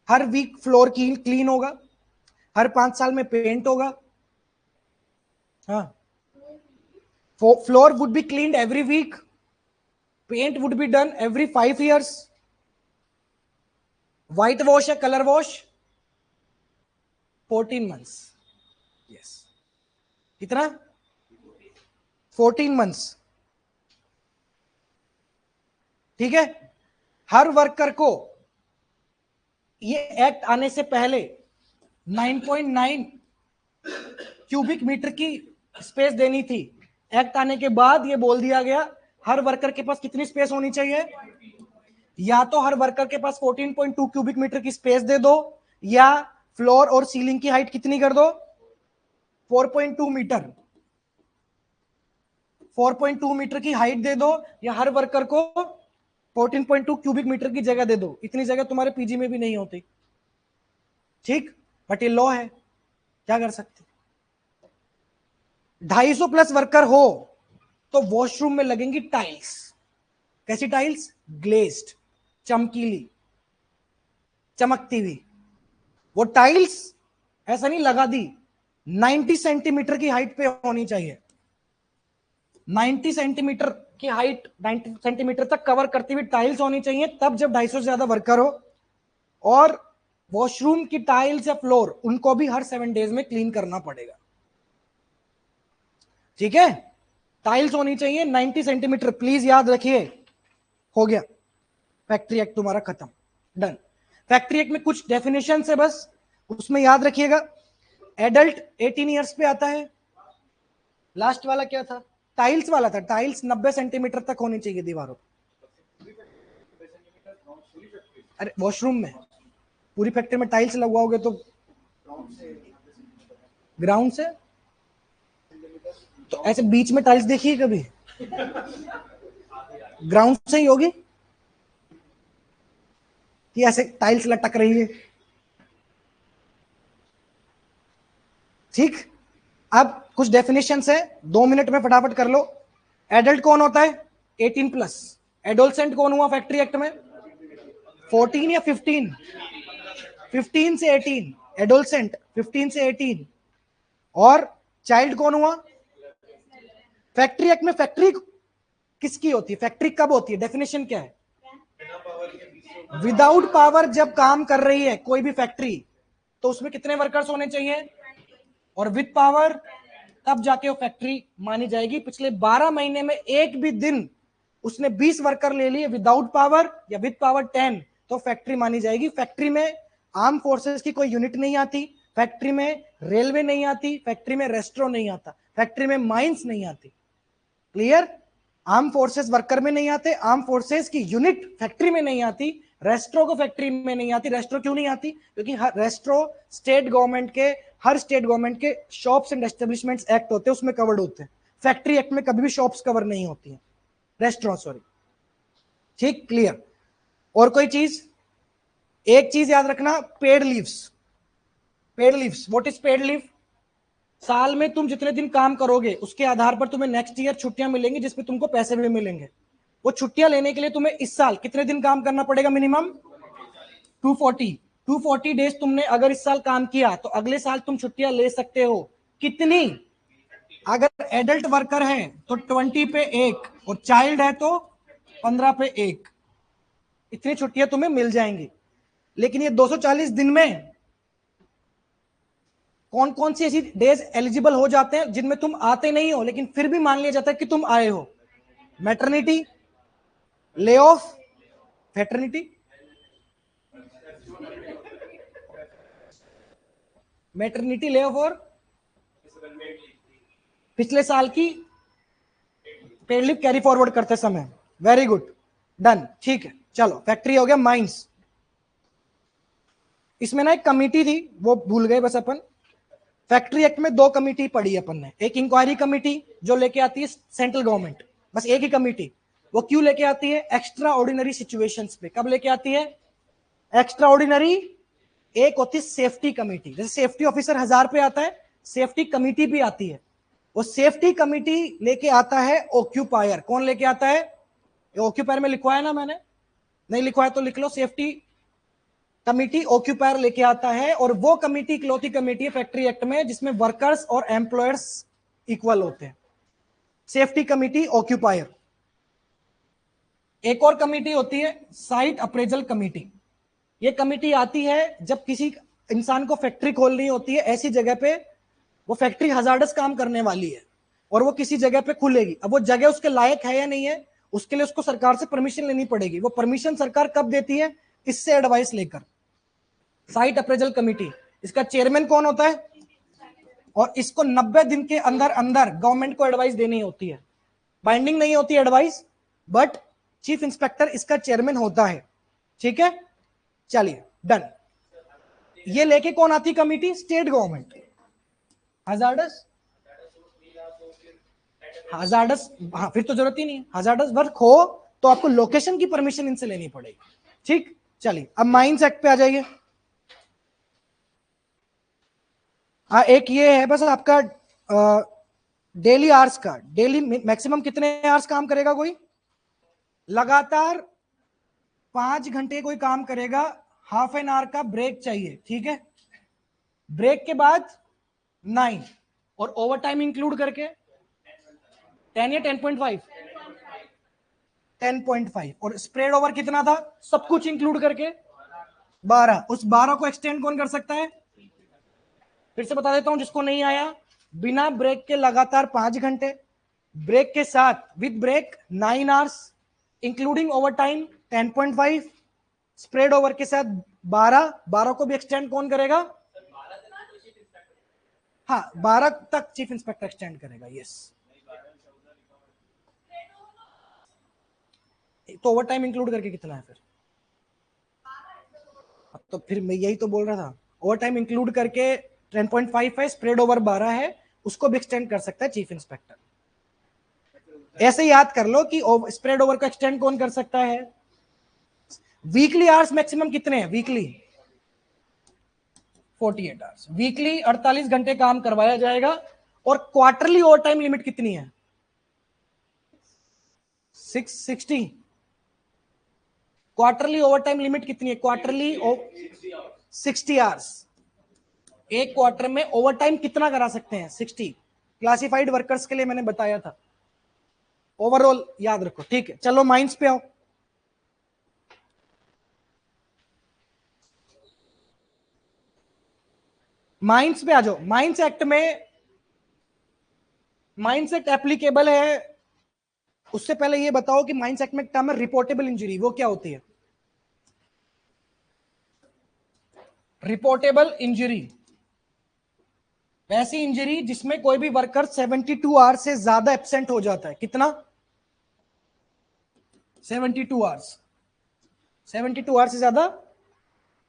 हर वीक फ्लोर क्लीन होगा, हर 5 साल में पेंट होगा। हाँ, floor would be cleaned every week, paint would be done every 5 years, white wash या कलर वॉश 14 months। यस, कितना? 14 months, ठीक है। हर वर्कर को ये एक्ट आने से पहले 9.9 क्यूबिक मीटर की स्पेस देनी थी। एक्ट आने के बाद ये बोल दिया गया हर वर्कर के पास कितनी स्पेस होनी चाहिए? या तो हर वर्कर के पास 14.2 क्यूबिक मीटर की स्पेस दे दो, या फ्लोर और सीलिंग की हाइट कितनी कर दो? 4.2 मीटर। 4.2 मीटर की हाइट दे दो, या हर वर्कर को 14.2 क्यूबिक मीटर की जगह दे दो। इतनी जगह तुम्हारे पीजी में भी नहीं होती, ठीक, बट ये लॉ है, क्या कर सकते। 250 प्लस वर्कर हो तो वॉशरूम में लगेंगी टाइल्स। कैसी टाइल्स? ग्लेज्ड, चमकीली, चमकती हुई। वो टाइल्स ऐसा नहीं लगा दी, 90 सेंटीमीटर की हाइट पे होनी चाहिए। 90 सेंटीमीटर की हाइट, 90 सेंटीमीटर तक कवर करती हुई टाइल्स होनी चाहिए, तब जब 250 से ज्यादा वर्कर हो। और वॉशरूम की टाइल्स या फ्लोर उनको भी हर 7 डेज में क्लीन करना पड़ेगा, ठीक है। टाइल्स होनी चाहिए 90 सेंटीमीटर, प्लीज याद रखिए। हो गया, फैक्ट्री एक्ट तुम्हारा खत्म, डन। फैक्ट्री एक्ट में कुछ डेफिनेशन है बस, उसमें याद रखिएगा। एडल्ट 18 ईयर्स पे आता है। लास्ट वाला क्या था? टाइल्स वाला था। टाइल्स 90 सेंटीमीटर तक होनी चाहिए दीवारों। अरे वॉशरूम में, पूरी फैक्ट्री में टाइल्स लगवाओगे तो ग्राउंड से तो ऐसे बीच में टाइल्स देखिए कभी? ग्राउंड से ही होगी कि ऐसे टाइल्स लटक रही है, ठीक। अब कुछ डेफिनेशन है, 2 मिनट में फटाफट कर लो। एडल्ट कौन होता है? 18 प्लस। एडोलसेंट कौन हुआ फैक्ट्री एक्ट में? 14 या 15? 15 से 18 एडोलसेंट, 15 से 18। और चाइल्ड कौन हुआ? फैक्ट्री एक्ट में फैक्ट्री किसकी होती है? फैक्ट्री कब होती है? डेफिनेशन क्या है? विदाउट पावर जब काम कर रही है कोई भी फैक्ट्री तो उसमें कितने वर्कर्स होने चाहिए? और विद पावर तब जाके वो फैक्ट्री मानी जाएगी। पिछले 12 महीने में एक भी दिन उसने 20 वर्कर ले लिए विदाउट पावर या विद पावर 10, तो फैक्ट्री मानी जाएगी। फैक्ट्री में आर्म फोर्सेस की कोई यूनिट नहीं आती, फैक्ट्री में रेलवे नहीं आती, फैक्ट्री में रेस्टोरेंट नहीं आता, फैक्ट्री में माइंस नहीं आती। क्लियर? आर्म फोर्सेस वर्कर में नहीं आते, आर्म फोर्सेस की यूनिट फैक्ट्री में नहीं आती, रेस्ट्रो को फैक्ट्री में नहीं आती। रेस्ट्रो क्यों नहीं आती? क्योंकि रेस्ट्रो स्टेट गवर्नमेंट के, हर स्टेट गवर्नमेंट के शॉप्स एंड एस्टेब्लिशमेंट्स एक्ट होते हैं, उसमें कवर्ड होते हैं। फैक्ट्री एक्ट में कभी भी शॉप्स कवर नहीं होती हैं, रेस्टोरेंट, सॉरी। ठीक, क्लियर? और कोई चीज? एक चीज याद रखना, paid leaves. Paid leaves, what is paid leave? साल में तुम जितने दिन काम करोगे उसके आधार पर तुम्हें नेक्स्ट ईयर छुट्टियां मिलेंगी, जिसमें तुमको पैसे भी मिलेंगे। वो छुट्टियां लेने के लिए तुम्हें इस साल कितने दिन काम करना पड़ेगा? मिनिमम 240 डेज तुमने अगर इस साल काम किया तो अगले साल तुम छुट्टियां ले सकते हो। कितनी? अगर एडल्ट वर्कर है तो 20 पे 1, और चाइल्ड है तो 15 पे 1। इतनी छुट्टियां तुम्हें मिल जाएंगी। लेकिन ये 240 दिन में कौन कौन सी ऐसी डेज एलिजिबल हो जाते हैं जिनमें तुम आते नहीं हो लेकिन फिर भी मान लिया जाता है कि तुम आए हो? Maternity, lay off, fraternity, maternity, lay off, और पिछले साल की पेड लीव कैरी फॉरवर्ड करते समय। वेरी गुड, डन, ठीक है। चलो, फैक्ट्री हो गया। माइंस, इसमें ना एक कमिटी थी, वो भूल गए बस अपन। फैक्ट्री एक्ट में 2 कमिटी पढ़ी अपन ने। एक इंक्वायरी कमिटी जो लेके आती है सेंट्रल गवर्नमेंट, बस एक ही कमिटी। वो क्यों लेके आती है? एक्स्ट्रा ऑर्डिनरी सिचुएशंस पे। कब लेके आती है? Extra ordinary. एक होती है सेफ्टी कमिटी, जैसे सेफ्टी ऑफिसर 1000 पे आता है, सेफ्टी कमिटी भी आती है। वो सेफ्टी कमिटी लेके आता है ऑक्यूपायर। कौन लेके आता है? ऑक्यूपायर में लिखवाया ना मैंने? नहीं लिखवाया तो लिख लो। सेफ्टी कमिटी ऑक्यूपायर लेके आता है, और वो कमिटी इकलौती कमिटी है फैक्ट्री एक्ट में जिसमें वर्कर्स और एम्प्लॉयर्स इक्वल होते हैं। Safety committee, occupier. एक और कमिटी होती है साइट अप्रेजल कमिटी। ये कमिटी आती है जब किसी इंसान को फैक्ट्री खोलनी होती है ऐसी जगह पे, वो फैक्ट्री हजार्डस काम करने वाली है और वो किसी जगह पे खुलेगी। अब वो जगह उसके लायक है या नहीं है, उसके लिए उसको सरकार से परमिशन लेनी पड़ेगी। वो परमिशन सरकार कब देती है? इससे एडवाइस लेकर। साइट अप्रेजल कमिटी, इसका चेयरमैन कौन होता है? और इसको 90 दिन के अंदर अंदर गवर्नमेंट को एडवाइस देनी होती है। बाइंडिंग नहीं होती एडवाइस, बट चीफ इंस्पेक्टर इसका चेयरमैन होता है। ठीक है, चलिए, डन। ये लेके कौन आती committee? State government. Hazardous, hazardous, हाँ फिर तो जरूरत ही नहीं है। हजार्डस वर्क हो तो आपको लोकेशन की परमिशन इनसे लेनी पड़ेगी। ठीक, चलिए अब माइंस एक्ट पे आ जाइए। हाँ, एक ये है बस आपका डेली आवर्स का। डेली मैक्सिमम कितने आवर्स काम करेगा कोई? लगातार 5 घंटे कोई काम करेगा, हाफ एन आवर का ब्रेक चाहिए। ठीक है, ब्रेक के बाद 9, और ओवर टाइम इंक्लूड करके 10 या 10.5, 10.5, और स्प्रेड ओवर कितना था सब कुछ इंक्लूड करके? 12। उस 12 को एक्सटेंड कौन कर सकता है? फिर से बता देता हूं जिसको नहीं आया। बिना ब्रेक के लगातार 5 घंटे, ब्रेक के साथ with break 9 hours, including overtime 10.5, spread over के साथ 12 को भी एक्सटेंड कौन करेगा? हाँ, 12 तक चीफ इंस्पेक्टर एक्सटेंड करेगा। यस, तो ओवर टाइम इंक्लूड करके कितना है फिर? तो फिर मैं यही तो बोल रहा था, ओवर टाइम इंक्लूड करके 10.5 है, स्प्रेड ओवर 12 है, उसको भी एक्सटेंड कर सकता है चीफ इंस्पेक्टर। ऐसे याद कर लो कि स्प्रेड ओवर को एक्सटेंड कौन कर सकता है? वीकली आवर्स मैक्सिमम कितने हैं? वीकली 48 आवर्स, वीकली 48 घंटे काम करवाया जाएगा। और क्वार्टरली ओवर टाइम लिमिट कितनी है? 660। क्वार्टरली ओवर टाइम लिमिट कितनी है? Quarterly 60 hours. एक क्वार्टर में ओवर टाइम कितना करा सकते हैं? 60। क्लासिफाइड वर्कर्स के लिए मैंने बताया था। ओवरऑल याद रखो। ठीक है, चलो माइंस पे आओ। माइंस पे आ जाओ। माइंस एक्ट एप्लीकेबल है उससे पहले ये बताओ कि माइंस एक्ट में टर्म है रिपोर्टेबल इंजरी, वो क्या होती है? रिपोर्टेबल इंजरी वैसी इंजरी जिसमें कोई भी वर्कर 72 आवर्स से ज्यादा एब्सेंट हो जाता है। कितना? 72 आवर्स। 72 आवर्स से ज्यादा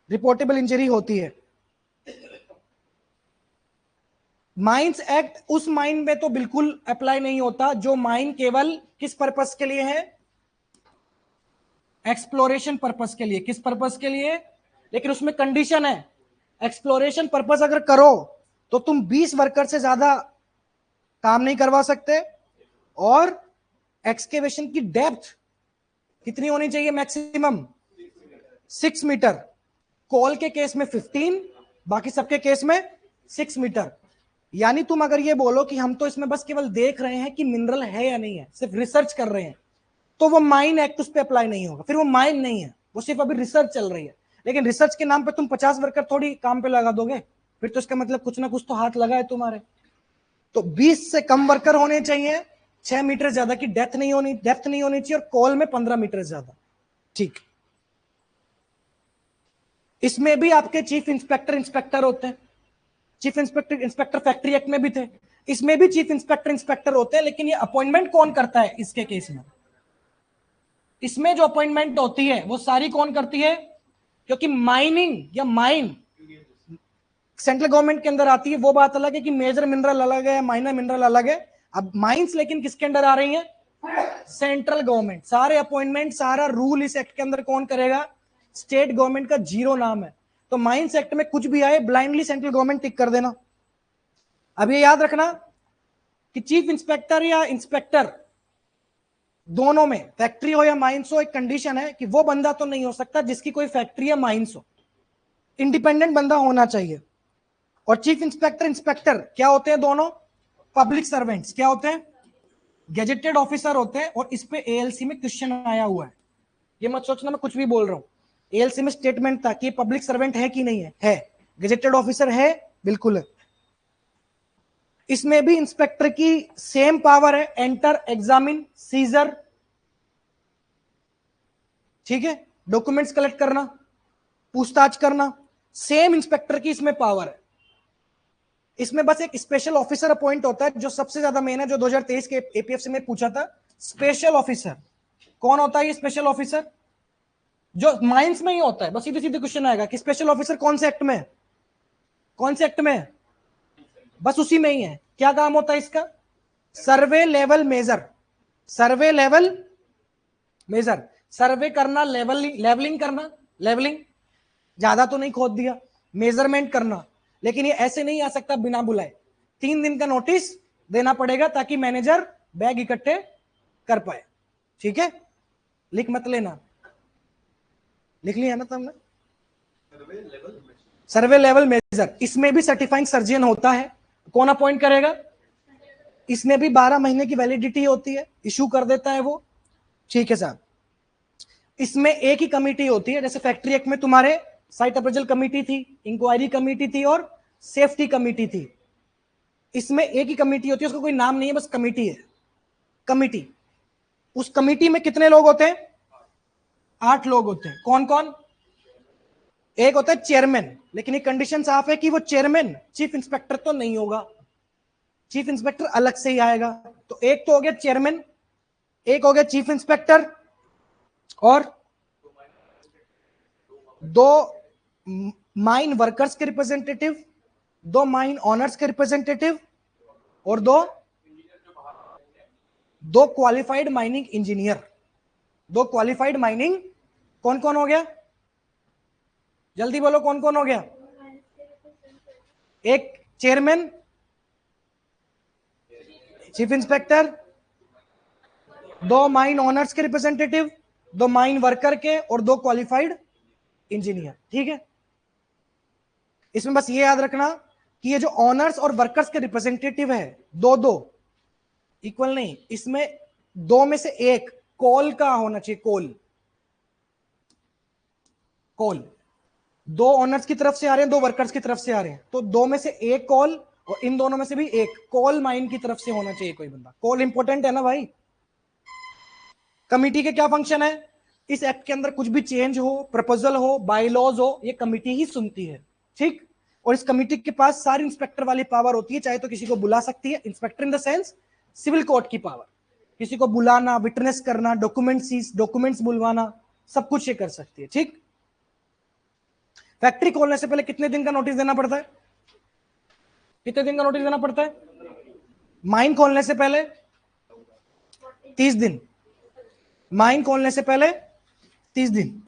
रिपोर्टेबल इंजरी होती है। माइंस एक्ट उस माइन में तो बिल्कुल अप्लाई नहीं होता जो माइन केवल किस पर्पस के लिए है? एक्सप्लोरेशन पर्पस के लिए। किस पर्पस के लिए? लेकिन उसमें कंडीशन है, एक्सप्लोरेशन पर्पस अगर करो तो तुम 20 वर्कर से ज्यादा काम नहीं करवा सकते, और एक्सकेवेशन की डेप्थ कितनी होनी चाहिए? Maximum 6 metre. कोल के केस में 15, बाकी सबके केस में 6 मीटर। यानी तुम अगर ये बोलो कि हम तो इसमें बस केवल देख रहे हैं कि मिनरल है या नहीं है, सिर्फ रिसर्च कर रहे हैं, तो वो माइन एक्ट उस पर अप्लाई नहीं होगा, फिर वो माइन नहीं है, वो सिर्फ अभी रिसर्च चल रही है। लेकिन रिसर्च के नाम पे तुम 50 वर्कर थोड़ी काम पे लगा दोगे, फिर तो इसका मतलब कुछ ना कुछ तो हाथ लगा है तुम्हारे। तो 20 से कम वर्कर होने चाहिए, 6 मीटर ज्यादा की डेप्थ नहीं होनी चाहिए, और कॉल में 15 मीटर ज्यादा। ठीक, इसमें भी आपके चीफ इंस्पेक्टर होते हैं। चीफ इंस्पेक्टर फैक्ट्री एक्ट में भी थे, इसमें भी चीफ इंस्पेक्टर होते हैं। लेकिन ये अपॉइंटमेंट कौन करता है इसके केस में? इसमें जो अपॉइंटमेंट होती है वो सारी कौन करती है? क्योंकि माइनिंग या माइन सेंट्रल गवर्नमेंट के अंदर आती है, वो बात अलग है कि मेजर मिनरल अलग है, माइनर मिनरल अलग है। अब माइंस लेकिन किसके अंदर आ रही है? Central government. सारे अपॉइंटमेंट, सारा रूल इस एक्ट के अंदर कौन करेगा? स्टेट गवर्नमेंट का जीरो नाम है। तो माइंस एक्ट में कुछ भी आए ब्लाइंडली सेंट्रल गवर्नमेंट टिक कर देना। अब ये याद रखना कि चीफ इंस्पेक्टर या इंस्पेक्टर दोनों में, फैक्ट्री हो या माइंस हो, एक कंडीशन है कि वो बंदा तो नहीं हो सकता जिसकी कोई फैक्ट्री या माइंस हो, इंडिपेंडेंट बंदा होना चाहिए। और चीफ इंस्पेक्टर क्या होते हैं? दोनों पब्लिक सर्वेंट्स। क्या होते हैं? गेजेटेड ऑफिसर होते हैं। और इस पे एएलसी में क्वेश्चन आया हुआ है, ये मत सोचना मैं कुछ भी बोल रहा हूं। एएलसी में स्टेटमेंट था कि पब्लिक सर्वेंट है कि नहीं है? है। गेजेटेड ऑफिसर है? बिल्कुल है। इसमें भी इंस्पेक्टर की सेम पावर है, एंटर, एग्जामिन, सीजर, ठीक है, डॉक्यूमेंट्स कलेक्ट करना, पूछताछ करना, सेम इंस्पेक्टर की इसमें पावर है। इसमें बस एक स्पेशल ऑफिसर अपॉइंट होता है जो सबसे ज्यादा मेन है, जो 2023 के एपीएफसी में पूछा था। स्पेशल ऑफिसर कौन होता है? ये स्पेशल ऑफिसर जो माइंस में ही होता है। बस सीधे सीधे क्वेश्चन आएगा कि स्पेशल ऑफिसर कौन से एक्ट में है? कौन से एक्ट में है? बस उसी में ही है। क्या काम होता है इसका? सर्वे लेवल मेजर। सर्वे लेवल मेजर, सर्वे करना, लेवलिंग करना, लेवलिंग ज्यादा तो नहीं खोद दिया, मेजरमेंट करना। लेकिन ये ऐसे नहीं आ सकता बिना बुलाए, 3 दिन का नोटिस देना पड़ेगा ताकि मैनेजर बैग इकट्ठे कर पाए। ठीक है, लिख मत लेना, लिख लिया ना तुमने? सर्वे लेवल मेजर। इसमें भी सर्टिफाइंग सर्जन होता है। कौन अपॉइंट करेगा? इसमें भी 12 महीने की वैलिडिटी होती है, इशू कर देता है वो। ठीक है साहब, इसमें एक ही कमिटी होती है। जैसे फैक्ट्री एक्ट में तुम्हारे साइट अप्रेजल कमिटी थी, इंक्वायरी कमिटी थी और सेफ्टी कमिटी थी। इसमें एक ही कमिटी होती है, उसका कोई नाम नहीं है, बस कमिटी है। कमिटी, उस कमिटी में कितने लोग होते हैं? 8 लोग होते हैं। कौन कौन? एक होता है चेयरमैन, लेकिन ये कंडीशन साफ है कि वो चेयरमैन चीफ इंस्पेक्टर तो नहीं होगा, चीफ इंस्पेक्टर अलग से ही आएगा। तो एक तो हो गया चेयरमैन, एक हो गया चीफ इंस्पेक्टर, और 2 माइन वर्कर्स के रिप्रेजेंटेटिव, 2 माइन ऑनर्स के रिप्रेजेंटेटिव, और 2 qualified mining engineer. 2 qualified mining, कौन कौन हो गया? जल्दी बोलो कौन कौन हो गया? एक chairman, chief inspector, 2 mine honours के रिप्रेजेंटेटिव, 2 माइन वर्कर के, और 2 क्वालिफाइड इंजीनियर। ठीक है, इसमें बस ये याद रखना कि ये जो ऑनर्स और वर्कर्स के रिप्रेजेंटेटिव है, 2-2 इक्वल नहीं, इसमें 2 में से एक कॉल का होना चाहिए। कॉल 2 ऑनर्स की तरफ से आ रहे हैं, 2 वर्कर्स की तरफ से आ रहे हैं, तो 2 में से एक कॉल, और इन दोनों में से भी एक कॉल माइन की तरफ से होना चाहिए कोई बंदा। कॉल इंपॉर्टेंट है ना भाई? कमिटी के क्या फंक्शन है, इस एक्ट के अंदर कुछ भी चेंज हो, प्रपोजल हो, बायलॉज हो, ये कमिटी ही सुनती है, ठीक। और इस कमिटी के पास सारी इंस्पेक्टर वाली पावर होती है, चाहे तो किसी को बुला सकती है, inspector in the sense civil court की पावर, किसी को बुलाना, विटनेस करना, डॉक्यूमेंट्स बुलवाना, सब कुछ ये कर सकती है, ठीक। फैक्ट्री खोलने से पहले कितने दिन का नोटिस देना पड़ता है, कितने दिन का नोटिस देना पड़ता है? माइन खोलने से पहले 30 दिन, माइन खोलने से पहले 30 दिन।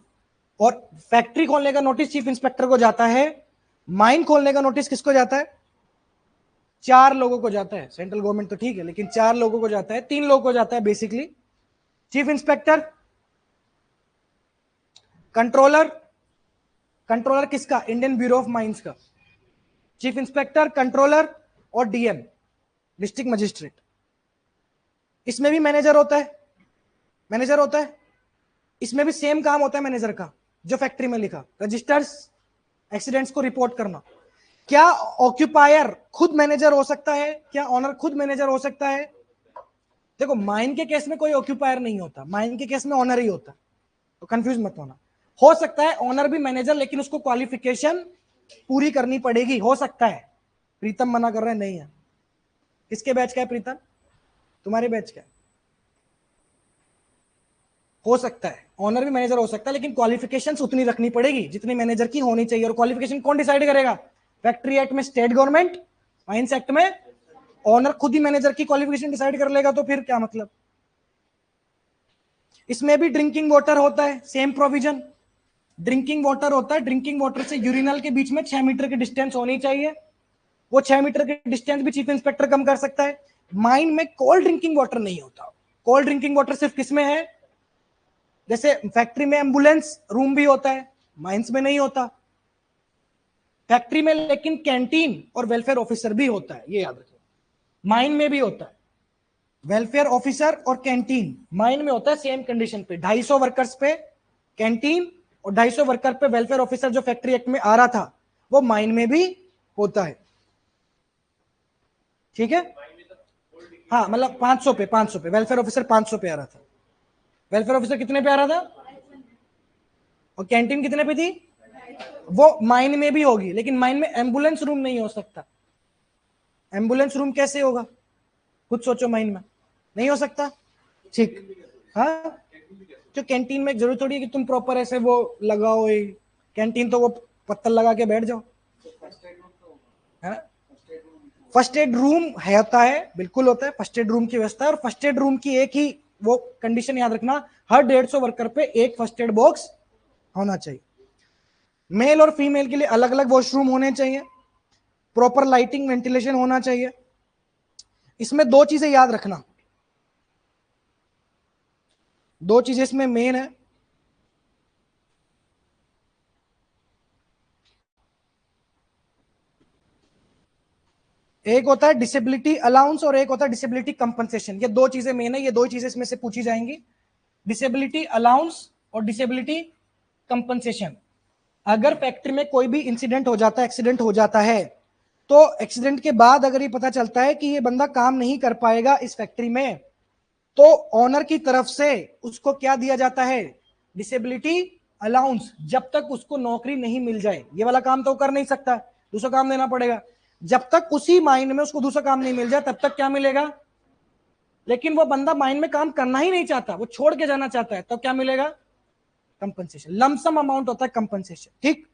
और फैक्ट्री खोलने का नोटिस चीफ इंस्पेक्टर को जाता है, माइन खोलने का नोटिस किसको जाता है? 4 लोगों को जाता है। सेंट्रल गवर्नमेंट तो ठीक है, लेकिन 4 लोगों को जाता है, 3 लोगों को जाता है basically, chief inspector, controller, controller किसका? इंडियन ब्यूरो ऑफ माइंस का, चीफ इंस्पेक्टर, कंट्रोलर और डीएम, डिस्ट्रिक्ट मजिस्ट्रेट। इसमें भी मैनेजर होता है, मैनेजर होता है, इसमें भी सेम काम होता है मैनेजर का जो फैक्ट्री में लिखा, रजिस्टर्स, एक्सीडेंट्स को रिपोर्ट करना। क्या ऑक्यूपायर खुद मैनेजर हो सकता है? क्या ऑनर खुद मैनेजर हो सकता है? देखो, माइन के केस में कोई ऑक्यूपायर नहीं होता, माइन के केस में ऑनर ही होता, तो कंफ्यूज मत होना। हो सकता है ऑनर भी मैनेजर, लेकिन उसको क्वालिफिकेशन पूरी करनी पड़ेगी, हो सकता है। प्रीतम मना कर रहे हैं, नहीं है। किसके बैच का है प्रीतम? तुम्हारे बैच का है। हो सकता है ऑनर भी मैनेजर हो सकता है, लेकिन क्वालिफिकेशंस उतनी रखनी पड़ेगी जितनी मैनेजर की होनी चाहिए। और क्वालिफिकेशन कौन डिसाइड करेगा? फैक्ट्री एक्ट में स्टेट गवर्नमेंट, माइंस एक्ट में ऑनर खुद ही मैनेजर की क्वालिफिकेशन डिसाइड कर लेगा, तो फिर क्या मतलब। इसमें भी ड्रिंकिंग वाटर होता है, सेम प्रोविजन, ड्रिंकिंग वाटर होता है। ड्रिंकिंग वाटर से यूरिनल के बीच में 6 मीटर की डिस्टेंस होनी चाहिए, वो 6 मीटर की डिस्टेंस भी चीफ इंस्पेक्टर कम कर सकता है। माइन में कोल्ड ड्रिंकिंग वाटर नहीं होता। कोल्ड ड्रिंकिंग वाटर सिर्फ किसमें है? जैसे फैक्ट्री में एम्बुलेंस रूम भी होता है, माइंस में नहीं होता। फैक्ट्री में लेकिन कैंटीन और वेलफेयर ऑफिसर भी होता है, ये याद रखिए। माइन में भी होता है वेलफेयर ऑफिसर और कैंटीन, माइन में होता है सेम कंडीशन पे, 250 वर्कर्स पे कैंटीन और 250 वर्कर पे वेलफेयर ऑफिसर, जो फैक्ट्री एक्ट में आ रहा था, वो माइन में भी होता है, ठीक है। हाँ, मतलब 500 पे वेलफेयर ऑफिसर 500 पे आ रहा था। वेलफेयर ऑफिसर कितने पे आ रहा था? और कैंटीन कितने पे थी? वो माइन में भी होगी, लेकिन माइन में एम्बुलेंस रूम नहीं हो सकता। एम्बुलेंस रूम कैसे होगा? खुद सोचो, माइन में नहीं हो सकता, ठीक। हाँ, जो कैंटीन में जरूरत थोड़ी है कि तुम प्रॉपर ऐसे वो लगाओ, कैंटीन तो वो पत्थर लगा के बैठ जाओ, है ना। फर्स्ट एड रूम है, होता है, बिल्कुल होता है, फर्स्ट एड रूम की व्यवस्था है। और फर्स्ट एड रूम की एक ही वो कंडीशन याद रखना, हर 150 वर्कर पे एक फर्स्ट एड बॉक्स होना चाहिए। मेल और फीमेल के लिए अलग अलग वॉशरूम होने चाहिए, प्रॉपर लाइटिंग, वेंटिलेशन होना चाहिए। इसमें 2 चीजें याद रखना, 2 चीजें इसमें मेन है। एक होता है डिसेबिलिटी अलाउंस और एक होता है डिसेबिलिटी कंपनसेशन। ये 2 चीजें मेन है, ये 2 चीजें इसमें से पूछी जाएंगी, डिसेबिलिटी अलाउंस और डिसेबिलिटी कंपनसेशन। अगर फैक्ट्री में कोई भी इंसिडेंट हो जाता है, एक्सीडेंट हो जाता है, तो एक्सीडेंट के बाद अगर ये पता चलता है कि ये बंदा काम नहीं कर पाएगा इस फैक्ट्री में, तो ऑनर की तरफ से उसको क्या दिया जाता है? डिसेबिलिटी अलाउंस, जब तक उसको नौकरी नहीं मिल जाए। ये वाला काम तो कर नहीं सकता, दूसरा काम देना पड़ेगा। जब तक उसी माइन में उसको दूसरा काम नहीं मिल जाए, तब तक क्या मिलेगा? लेकिन वो बंदा माइन में काम करना ही नहीं चाहता, वो छोड़ के जाना चाहता है, तब क्या मिलेगा? कंपनसेशन, लमसम अमाउंट होता है कंपनसेशन, ठीक।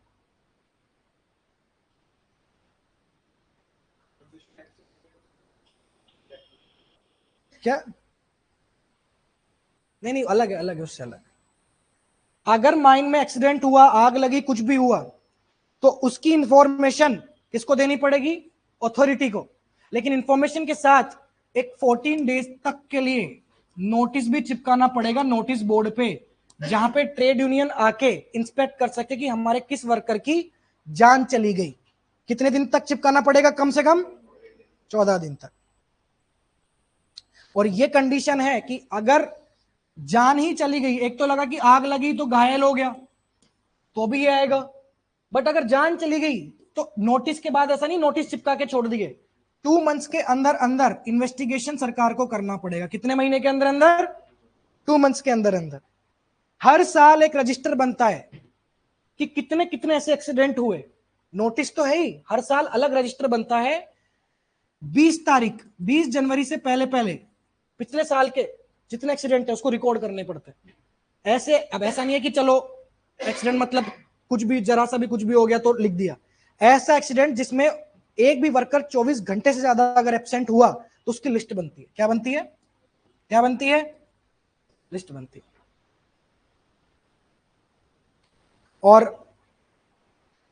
क्या? नहीं नहीं, अलग है, अलग है, उससे अलग। अगर माइन में एक्सीडेंट हुआ, आग लगी, कुछ भी हुआ, तो उसकी इंफॉर्मेशन किसको देनी पड़ेगी? अथॉरिटी को। लेकिन इंफॉर्मेशन के साथ एक 14 डेज तक के लिए नोटिस भी चिपकाना पड़ेगा, नोटिस बोर्ड पे, जहां पे ट्रेड यूनियन आके इंस्पेक्ट कर सके कि हमारे किस वर्कर की जान चली गई। कितने दिन तक चिपकाना पड़ेगा? कम से कम 14 दिन तक। और ये कंडीशन है कि अगर जान ही चली गई, एक तो लगा कि आग लगी तो घायल हो गया, तो भी ये आएगा। बट अगर जान चली गई तो नोटिस के बाद ऐसा नहीं नोटिस चिपका के छोड़ दिए, 2 मंथ्स के अंदर अंदर इन्वेस्टिगेशन सरकार को करना पड़ेगा। कितने महीने के अंदर अंदर? 2 मंथ्स के अंदर अंदर। हर साल एक रजिस्टर बनता है कि कितने कितने ऐसे एक्सीडेंट हुए, नोटिस तो है ही, हर साल अलग रजिस्टर बनता है। 20 जनवरी से पहले पहले पिछले साल के जितने एक्सीडेंट है उसको रिकॉर्ड करने पड़ते हैं। ऐसे, अब ऐसा नहीं है कि चलो एक्सीडेंट मतलब कुछ भी, जरा सा भी कुछ भी हो गया तो लिख दिया। ऐसा एक्सीडेंट जिसमें एक भी वर्कर 24 घंटे से ज्यादा अगर एब्सेंट हुआ तो उसकी लिस्ट बनती है। क्या बनती है? क्या बनती है? लिस्ट बनती है। और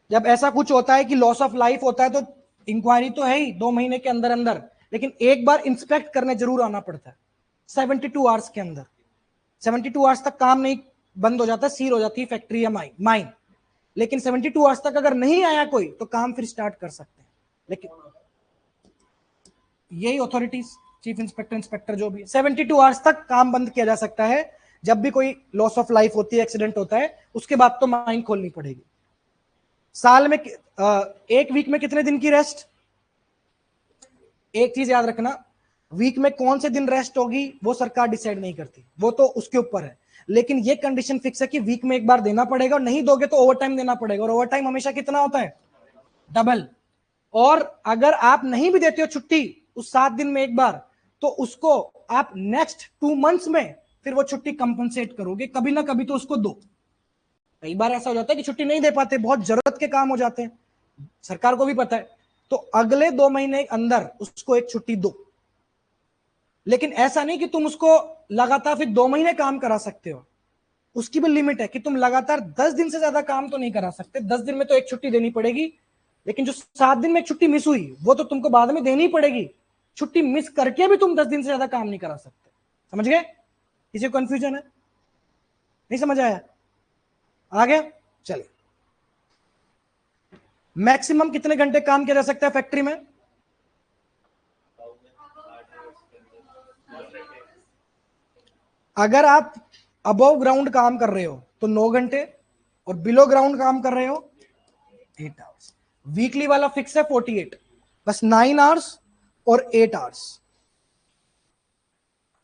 जब ऐसा कुछ होता है कि लॉस ऑफ लाइफ होता है तो इंक्वायरी तो है ही 2 महीने के अंदर अंदर, लेकिन एक बार इंस्पेक्ट करने जरूर आना पड़ता है 72 आवर्स के अंदर। 72 आवर्स तक काम नहीं, बंद हो जाता, सील हो जाती है फैक्ट्री या माइन। लेकिन 72 आवर्स तक अगर नहीं आया कोई तो काम फिर स्टार्ट कर सकते हैं। लेकिन यही अथॉरिटीज, चीफ इंस्पेक्टर, इंस्पेक्टर जो भी, 72 आवर्स तक काम बंद किया जा सकता है। जब भी कोई लॉस ऑफ लाइफ होती है, एक्सीडेंट होता है, उसके बाद तो माइन खोलनी पड़ेगी। साल में एक वीक में कितने दिन की रेस्ट? एक चीज याद रखना, वीक में कौन से दिन रेस्ट होगी वो सरकार डिसाइड नहीं करती, वो तो उसके ऊपर है। लेकिन ये कंडीशन फिक्स है कि वीक में एक बार देना पड़ेगा, और नहीं दोगे तो ओवर टाइम देना पड़ेगा। और ओवर टाइम हमेशा कितना होता है? डबल। और अगर आप नहीं भी देते हो छुट्टी उस 7 दिन में एक बार, तो उसको आप नेक्स्ट 2 मंथ्स में फिर वो छुट्टी कंपनसेट करोगे, कभी ना कभी तो उसको दो। कई बार ऐसा हो जाता है कि छुट्टी नहीं दे पाते, बहुत जरूरत के काम हो जाते हैं, सरकार को भी पता है, तो अगले 2 महीने अंदर उसको एक छुट्टी दो। लेकिन ऐसा नहीं कि तुम उसको लगातार फिर 2 महीने काम करा सकते हो, उसकी भी लिमिट है कि तुम लगातार 10 दिन से ज्यादा काम तो नहीं करा सकते। 10 दिन में तो एक छुट्टी देनी पड़ेगी, लेकिन जो 7 दिन में एक छुट्टी मिस हुई वो तो तुमको बाद में देनी पड़ेगी। छुट्टी मिस करके भी तुम 10 दिन से ज्यादा काम नहीं करा सकते। समझ गए? किसी को कंफ्यूजन है? नहीं समझ आया? आ गया? चलिए, मैक्सिमम कितने घंटे काम किया जा सकता है फैक्ट्री में? अगर आप अबव ग्राउंड काम कर रहे हो तो 9 घंटे, और बिलो ग्राउंड काम कर रहे हो 8 आवर्स। वीकली वाला फिक्स है 48, बस 9 आवर्स और 8 आवर्स।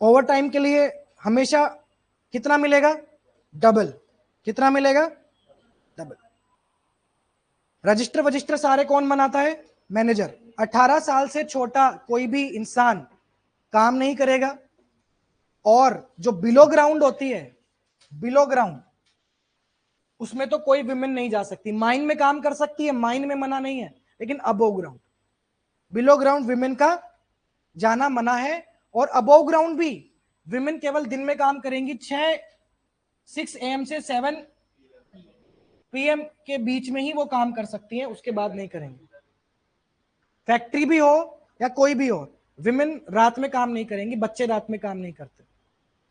ओवर टाइम के लिए हमेशा कितना मिलेगा? डबल। कितना मिलेगा? डबल। रजिस्टर वजिस्टर सारे कौन बनाता है? मैनेजर। 18 साल से छोटा कोई भी इंसान काम नहीं करेगा। और जो बिलो ग्राउंड होती है, बिलो ग्राउंड, उसमें तो कोई विमेन नहीं जा सकती। माइन में काम कर सकती है, माइन में मना नहीं है, लेकिन above ground, below ground women का जाना मना है। और अबोव ग्राउंड भी विमेन केवल दिन में काम करेंगी, 6 AM से 7 PM के बीच में ही वो काम कर सकती हैं, उसके बाद नहीं करेंगे। फैक्ट्री भी हो या कोई भी हो, विमेन रात में काम नहीं करेंगी, बच्चे रात में काम नहीं करते,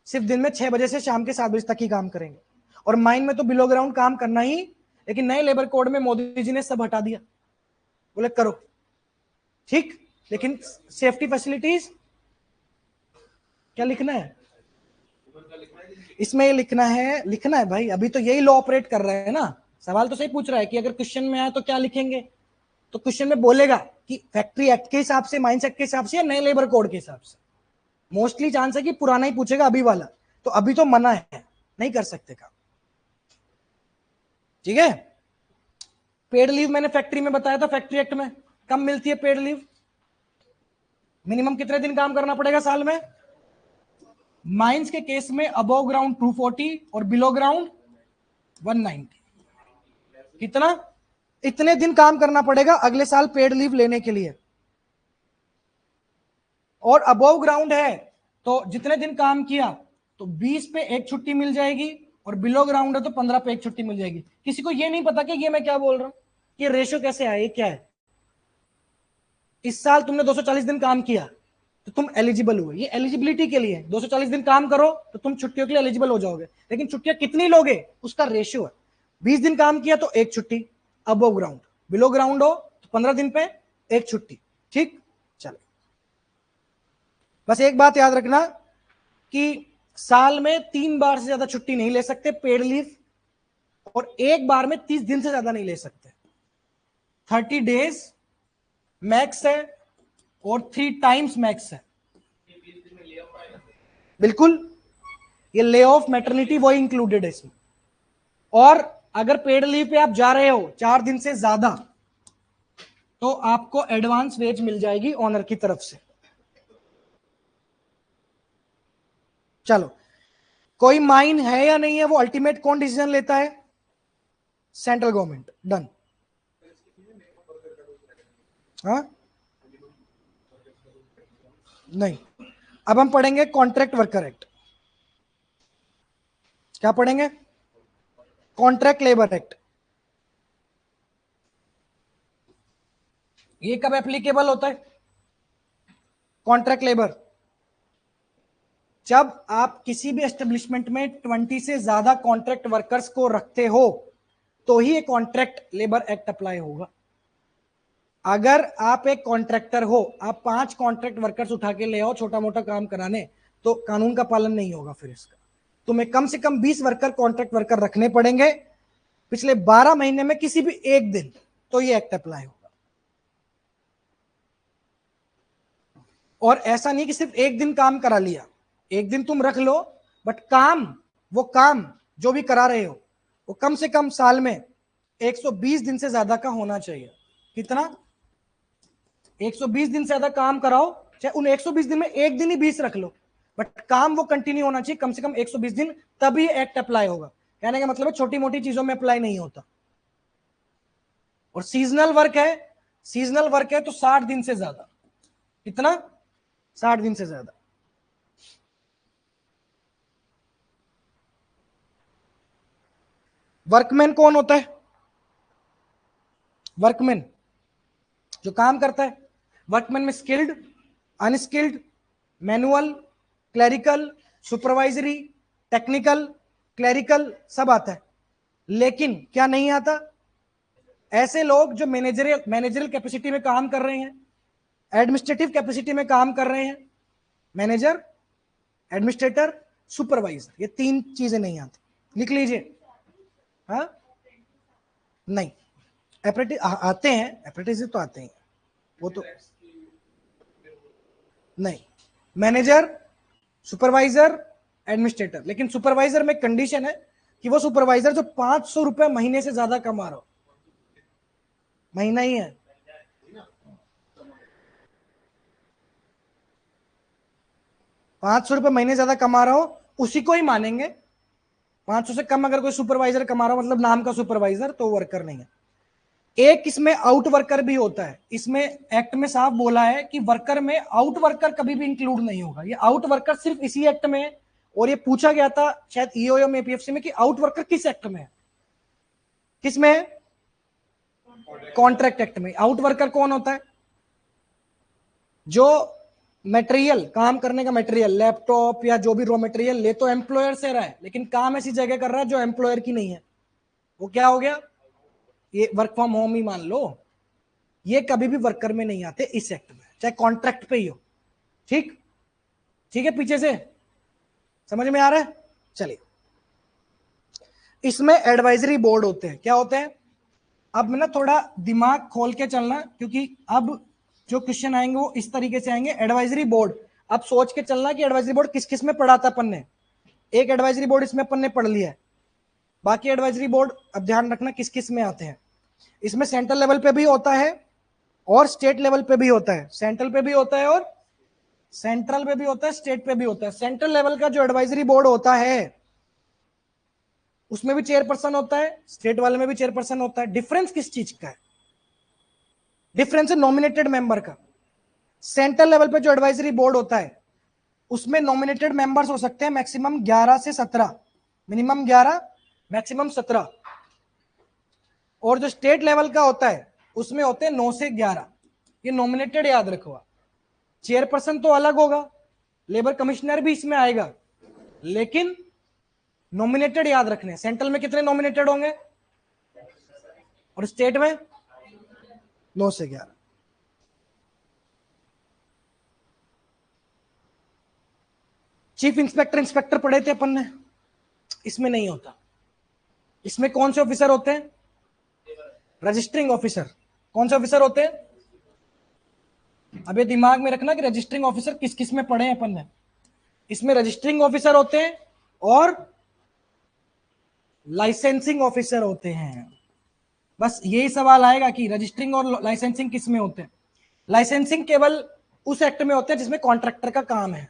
सिर्फ दिन में 6 बजे से शाम के 7 बजे तक ही काम करेंगे। और माइन में तो बिलो ग्राउंड काम करना ही, लेकिन नए लेबर कोड में मोदी जी ने सब हटा दिया, बोले करो ठीक, लेकिन सेफ्टी फैसिलिटीज क्या लिखना है इसमें? ये लिखना है भाई, अभी तो यही लॉ ऑपरेट कर रहे हैं ना। सवाल तो सही पूछ रहा है कि अगर क्वेश्चन में आए तो क्या लिखेंगे, तो क्वेश्चन में बोलेगा कि फैक्ट्री एक्ट के हिसाब से, माइंस एक्ट के हिसाब से, या नए लेबर कोड के हिसाब से। मोस्टली चांस है कि पुराना ही पूछेगा, अभी वाला तो अभी तो मना है, नहीं कर सकते काम। ठीक है? पेड लीव मैंने फैक्ट्री में बताया था, फैक्ट्री एक्ट में कम मिलती है पेड लीव। मिनिमम कितने दिन काम करना पड़ेगा साल में? माइंस के केस में अबव ग्राउंड 240 और बिलो ग्राउंड 190। कितना? इतने दिन काम करना पड़ेगा अगले साल पेड लीव लेने के लिए। और अबव ग्राउंड है तो जितने दिन काम किया तो 20 पे एक छुट्टी मिल जाएगी, और बिलो ग्राउंड है तो 15 पे एक छुट्टी मिल जाएगी। किसी को ये नहीं पता कि ये मैं क्या बोल रहा हूं, ये रेशियो कैसे आया, ये क्या है? इस साल तुमने 240 दिन काम किया तो तुम एलिजिबल हुए, ये एलिजिबिलिटी के लिए। 240 दिन काम करो तो तुम छुट्टियों के लिए एलिजिबल हो जाओगे, लेकिन छुट्टियां कितनी लोगे उसका रेशियो है। 20 दिन काम किया तो एक छुट्टी अबव ग्राउंड, बिलो ग्राउंड हो तो 15 दिन पे एक छुट्टी। ठीक, चलो बस एक बात याद रखना कि साल में 3 बार से ज्यादा छुट्टी नहीं ले सकते पेड लीव, और एक बार में 30 दिन से ज्यादा नहीं ले सकते। 30 डेज मैक्स है और 3 टाइम्स मैक्स है। बिल्कुल, ये ले ऑफ, मैटरनिटी, वही इंक्लूडेड है इसमें। और अगर पेड लीव पे आप जा रहे हो 4 दिन से ज्यादा, तो आपको एडवांस वेज मिल जाएगी ऑनर की तरफ से। चलो, कोई माइन है या नहीं है, वो अल्टीमेट कौन डिसीजन लेता है? Central government. डन। हाँ, नहीं। अब हम पढ़ेंगे कॉन्ट्रैक्ट वर्कर एक्ट। क्या पढ़ेंगे? Contract labour act. ये कब एप्लीकेबल होता है? कॉन्ट्रैक्ट लेबर, जब आप किसी भी एस्टेब्लिशमेंट में 20 से ज्यादा कॉन्ट्रैक्ट वर्कर्स को रखते हो, तो ही ये कॉन्ट्रैक्ट लेबर एक्ट अप्लाई होगा। अगर आप एक कॉन्ट्रैक्टर हो, आप 5 कॉन्ट्रैक्ट वर्कर्स उठा के ले आओ छोटा मोटा काम कराने, तो कानून का पालन नहीं होगा। फिर इसका तुम्हें कम से कम 20 वर्कर, कॉन्ट्रैक्ट वर्कर रखने पड़ेंगे पिछले 12 महीने में किसी भी एक दिन, तो ये एक्ट अप्लाई होगा। और ऐसा नहीं कि सिर्फ एक दिन काम करा लिया, एक दिन तुम रख लो, बट काम, वो काम जो भी करा रहे हो, वो कम से कम साल में 120 दिन से ज्यादा का होना चाहिए। कितना? 120 दिन से ज्यादा काम कराओ, चाहे उन 120 दिन में एक दिन ही 20 रख लो, बट काम वो कंटिन्यू होना चाहिए कम से कम 120 दिन, तभी एक्ट अप्लाई होगा। कहने का मतलब है छोटी मोटी चीजों में अप्लाई नहीं होता। और सीजनल वर्क है, सीजनल वर्क है तो 60 दिन से ज्यादा। कितना? 60 दिन से ज्यादा। वर्कमैन कौन होता है? वर्कमैन जो काम करता है। वर्कमैन में skilled, unskilled, manual, clerical, supervisory, technical, clerical सब आता है। लेकिन क्या नहीं आता? ऐसे लोग जो मैनेजरियल कैपेसिटी में काम कर रहे हैं, एडमिनिस्ट्रेटिव कैपेसिटी में काम कर रहे हैं, मैनेजर, एडमिनिस्ट्रेटर, सुपरवाइजर, ये 3 चीजें नहीं आती। लिख लीजिए। हाँ, नहीं, अप्रेंटिस आते हैं, अप्रेंटिस तो आते हैं, वो तो नहीं। Manager, supervisor, administrator. लेकिन सुपरवाइजर में कंडीशन है कि वो सुपरवाइजर जो 500 रुपए महीने से ज्यादा कमा रहा हो, महीना ही है, 500 रुपए महीने ज्यादा कमा रहा हो, उसी को ही मानेंगे। 500 से कम अगर कोई सुपरवाइजर कमा रहा हो, मतलब नाम का सुपरवाइजर, तो वर्कर नहीं है। एक इसमें आउट वर्कर भी होता है। इसमें एक्ट में साफ बोला है कि वर्कर में आउट वर्कर कभी भी इंक्लूड नहीं होगा। ये आउट वर्कर सिर्फ इसी एक्ट में है। और ये पूछा गया था शायद ईओ में, एपीएफसी में, कि आउट वर्कर किस एक्ट में है? किस में है? कॉन्ट्रैक्ट एक्ट में। आउट वर्कर कौन होता है? जो मटेरियल, काम करने का मटेरियल, लैपटॉप या जो भी रॉ मटेरियल ले तो एम्प्लॉयर से रहा है, लेकिन काम ऐसी जगह कर रहा है जो एम्प्लॉयर की नहीं है, वो क्या हो गया? ये वर्क फ्रॉम होम ही मान लो। ये कभी भी वर्कर में नहीं आते इस एक्ट में, चाहे कॉन्ट्रैक्ट पे ही हो। ठीक? ठीक है, पीछे से समझ में आ रहा है? चलिए, इसमें एडवाइजरी बोर्ड होते हैं। क्या होते हैं? अब ना थोड़ा दिमाग खोल के चलना, क्योंकि अब जो क्वेश्चन आएंगे वो इस तरीके से आएंगे। एडवाइजरी बोर्ड, अब सोच के चलना कि एडवाइजरी बोर्ड किस किस में पढ़ा था अपन ने। एक एडवाइजरी बोर्ड इसमें अपन ने पढ़ लिया है, बाकी एडवाइजरी बोर्ड अब ध्यान रखना किस किस में आते हैं। इसमें सेंट्रल लेवल पे भी होता है और स्टेट लेवल पे भी होता है। सेंट्रल पे भी होता है और सेंट्रल पे भी होता है, स्टेट पे भी होता है। सेंट्रल लेवल का जो एडवाइजरी बोर्ड होता है उसमें भी चेयरपर्सन होता है, स्टेट वाले में भी चेयरपर्सन होता है। डिफरेंस किस चीज का है? डिफरेंस है नॉमिनेटेड मेंबर का। सेंट्रल लेवल पे जो एडवाइजरी बोर्ड होता है उसमें नॉमिनेटेड मेंबर्स हो सकते हैं मैक्सिमम 11 से 17, मिनिमम 11, मैक्सिमम 17। और जो स्टेट लेवल का होता है उसमें होते हैं 9 से 11। ये नॉमिनेटेड याद रखो। चेयरपर्सन तो अलग होगा, लेबर कमिश्नर भी इसमें आएगा, लेकिन नॉमिनेटेड याद रखने। सेंट्रल में कितने नॉमिनेटेड होंगे और स्टेट में 9 से 11। चीफ इंस्पेक्टर, इंस्पेक्टर पढ़े थे अपन ने, इसमें नहीं होता। इसमें कौन से ऑफिसर होते हैं? Registering officer. कौन से ऑफिसर होते हैं? अब ये दिमाग में रखना कि रजिस्टरिंग ऑफिसर किस किस में पढ़े हैं अपन ने। इसमें रजिस्टरिंग ऑफिसर होते हैं और लाइसेंसिंग ऑफिसर होते हैं। बस यही सवाल आएगा कि रजिस्टरिंग और लाइसेंसिंग किस में होते हैं। लाइसेंसिंग केवल उस एक्ट में होते हैं जिसमें कॉन्ट्रैक्टर का काम है,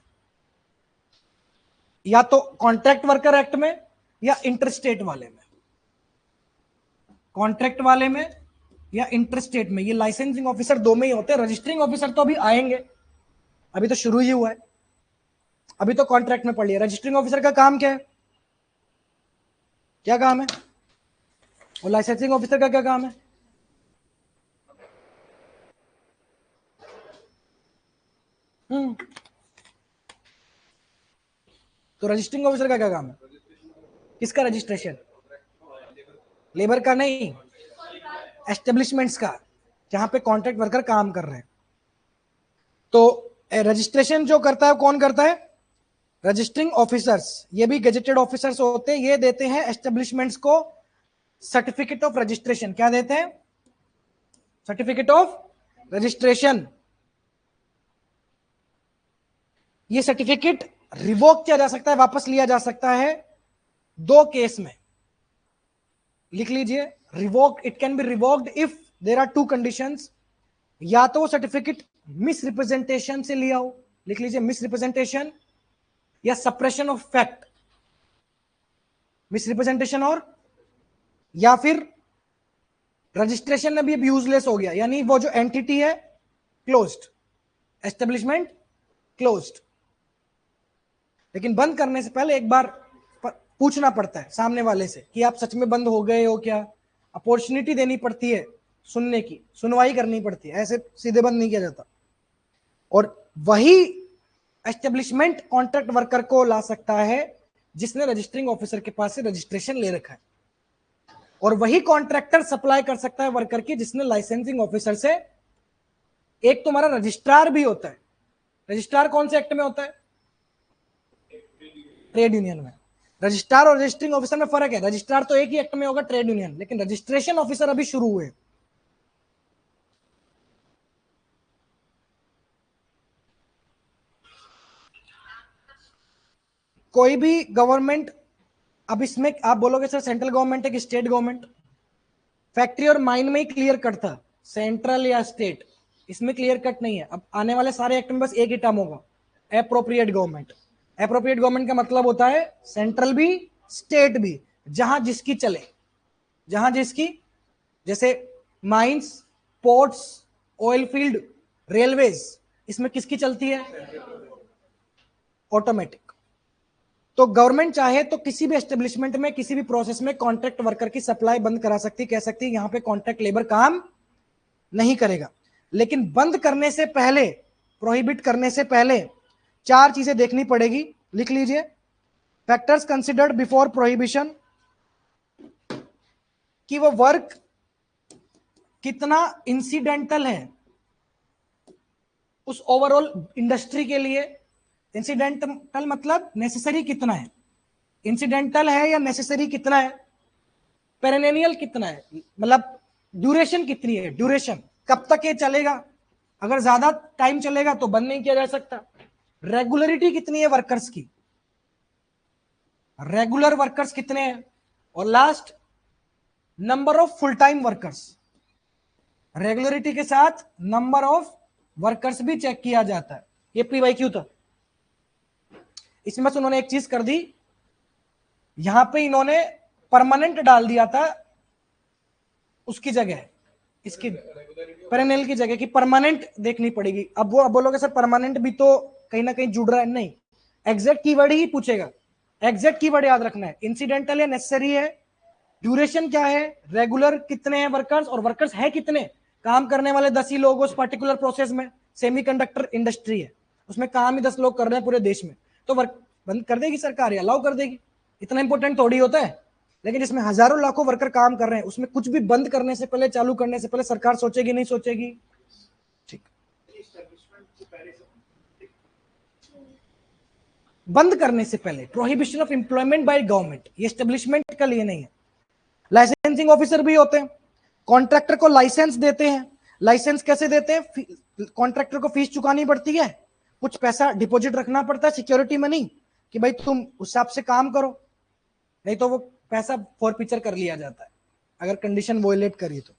या तो कॉन्ट्रैक्ट वर्कर एक्ट में या इंटरस्टेट वाले में, कॉन्ट्रैक्ट वाले में या इंटरस्टेट में। ये लाइसेंसिंग ऑफिसर दो में ही होते हैं। रजिस्टरिंग ऑफिसर तो अभी आएंगे, अभी तो शुरू ही हुआ है, अभी तो कॉन्ट्रैक्ट में पड़ लिया। रजिस्टरिंग ऑफिसर का काम क्या है, क्या काम है, और लाइसेंसिंग ऑफिसर का क्या काम है? तो रजिस्टरिंग ऑफिसर का क्या काम है? किसका रजिस्ट्रेशन? लेबर का नहीं, एस्टेब्लिशमेंट्स का, जहां पे कॉन्ट्रैक्ट वर्कर काम कर रहे हैं। तो रजिस्ट्रेशन जो करता है कौन करता है? Registering officers. ये भी गेजेटेड ऑफिसर्स होते हैं, ये देते हैं एस्टेब्लिशमेंट्स को सर्टिफिकेट ऑफ रजिस्ट्रेशन। क्या देते हैं? Certificate of registration. ये सर्टिफिकेट रिवोक किया जा सकता है, वापस लिया जा सकता है दो केस में। लिख लीजिए, revoke, it can be revoked if there are two conditions. या तो वो सर्टिफिकेट मिस रिप्रेजेंटेशन से लिया हो, लिख लीजिए मिस रिप्रेजेंटेशन, या suppression of fact, miss representation, और या फिर रजिस्ट्रेशन में भी यूजलेस हो गया, यानी वो जो एंटिटी है क्लोज्ड, एस्टेब्लिशमेंट क्लोज्ड। लेकिन बंद करने से पहले एक बार पूछना पड़ता है सामने वाले से कि आप सच में बंद हो गए हो क्या। अपॉर्चुनिटी देनी पड़ती है सुनने की, सुनवाई करनी पड़ती है, ऐसे सीधे बंद नहीं किया जाता। और वही एस्टेब्लिशमेंट कॉन्ट्रैक्ट वर्कर को ला सकता है जिसने रजिस्टरिंग ऑफिसर के पास से रजिस्ट्रेशन ले रखा है, और वही कॉन्ट्रैक्टर सप्लाई कर सकता है वर्कर की जिसने लाइसेंसिंग ऑफिसर से। एक तुम्हारा रजिस्ट्रार भी होता है। रजिस्ट्रार कौन से एक्ट में होता है? ट्रेड यूनियन में। रजिस्ट्रार और रजिस्टरिंग ऑफिसर में फर्क है, रजिस्ट्रार तो एक ही एक्ट में होगा, ट्रेड यूनियन, लेकिन रजिस्ट्रेशन ऑफिसर अभी शुरू हुए। कोई भी गवर्नमेंट, अब इसमें आप बोलोगे सर सेंट्रल गवर्नमेंट है कि स्टेट गवर्नमेंट? फैक्ट्री और माइन में ही क्लियर कट था, सेंट्रल या स्टेट, इसमें क्लियर कट नहीं है। अब आने वाले सारे एक्ट में बस एक ही टर्म होगा, एप्रोप्रिएट गवर्नमेंट। एप्रोप्रिएट गवर्नमेंट का मतलब होता है सेंट्रल भी स्टेट भी, जहां जिसकी चले, जहां जिसकी। जैसे mines, ports, oil field, railways, इसमें किसकी चलती है? ऑटोमेटिक। तो गवर्नमेंट चाहे तो किसी भी एस्टेब्लिशमेंट में, किसी भी प्रोसेस में कॉन्ट्रैक्ट वर्कर की सप्लाई बंद करा सकती, कह सकती है यहां पे कॉन्ट्रैक्ट लेबर काम नहीं करेगा। लेकिन बंद करने से पहले, प्रोहिबिट करने से पहले चार चीजें देखनी पड़ेगी, लिख लीजिए। फैक्टर्स कंसिडर्ड बिफोर प्रोहिबिशन, कि वो वर्क कितना इंसिडेंटल है उस ओवरऑल इंडस्ट्री के लिए। इंसिडेंटल मतलब नेसेसरी कितना है, इंसिडेंटल है या नेसेसरी कितना है, पेरेनियल कितना है, मतलब ड्यूरेशन कितनी है, ड्यूरेशन कब तक ये चलेगा, अगर ज्यादा टाइम चलेगा तो बंद नहीं किया जा सकता। रेगुलरिटी कितनी है वर्कर्स की, रेगुलर वर्कर्स कितने हैं, और last number of full time workers. Regularity के साथ नंबर ऑफ वर्कर्स भी चेक किया जाता है। ये पीवाईक्यू था। इसमें बस उन्होंने एक चीज कर दी, यहां पे इन्होंने परमानेंट डाल दिया था उसकी जगह, इसकी पेरेनियल की जगह की परमानेंट देखनी पड़ेगी। अब वो अब बोलोगे सर परमानेंट भी तो कहीं ना कहीं जुड़ रहा है, नहीं, एग्जैक्ट कीवर्ड ही पूछेगा। एग्जैक्ट कीवर्ड याद रखना है, इंसिडेंटल है, नेसेसरी है, ड्यूरेशन क्या है, रेगुलर कितने हैं वर्कर्स, और वर्कर्स है कितने, काम करने वाले 10 ही लोग उस पर्टिकुलर प्रोसेस में। सेमीकंडक्टर इंडस्ट्री है, उसमें काम ही 10 लोग कर रहे हैं पूरे देश में, तो वर्क बंद कर देगी सरकार या अलाउ कर देगी? इतना इंपॉर्टेंट थोड़ी होता है। लेकिन जिसमें हजारों लाखों वर्कर काम कर रहे हैं, उसमें कुछ भी बंद करने से पहले, चालू करने से पहले सरकार सोचेगी नहीं सोचेगी? ठीक, बंद करने से पहले prohibition of employment by government, ये एस्टेब्लिशमेंट का लिए नहीं है। लाइसेंसिंग ऑफिसर भी होते हैं, कॉन्ट्रैक्टर को लाइसेंस देते हैं। लाइसेंस कैसे देते हैं? कॉन्ट्रैक्टर को फीस चुकानी पड़ती है, कुछ पैसा डिपॉजिट रखना पड़ता है, सिक्योरिटी मनी, कि भाई तुम उस हिसाब से काम करो, नहीं तो वो पैसा फॉरफीचर कर लिया जाता है अगर कंडीशन वोलेट करी तो।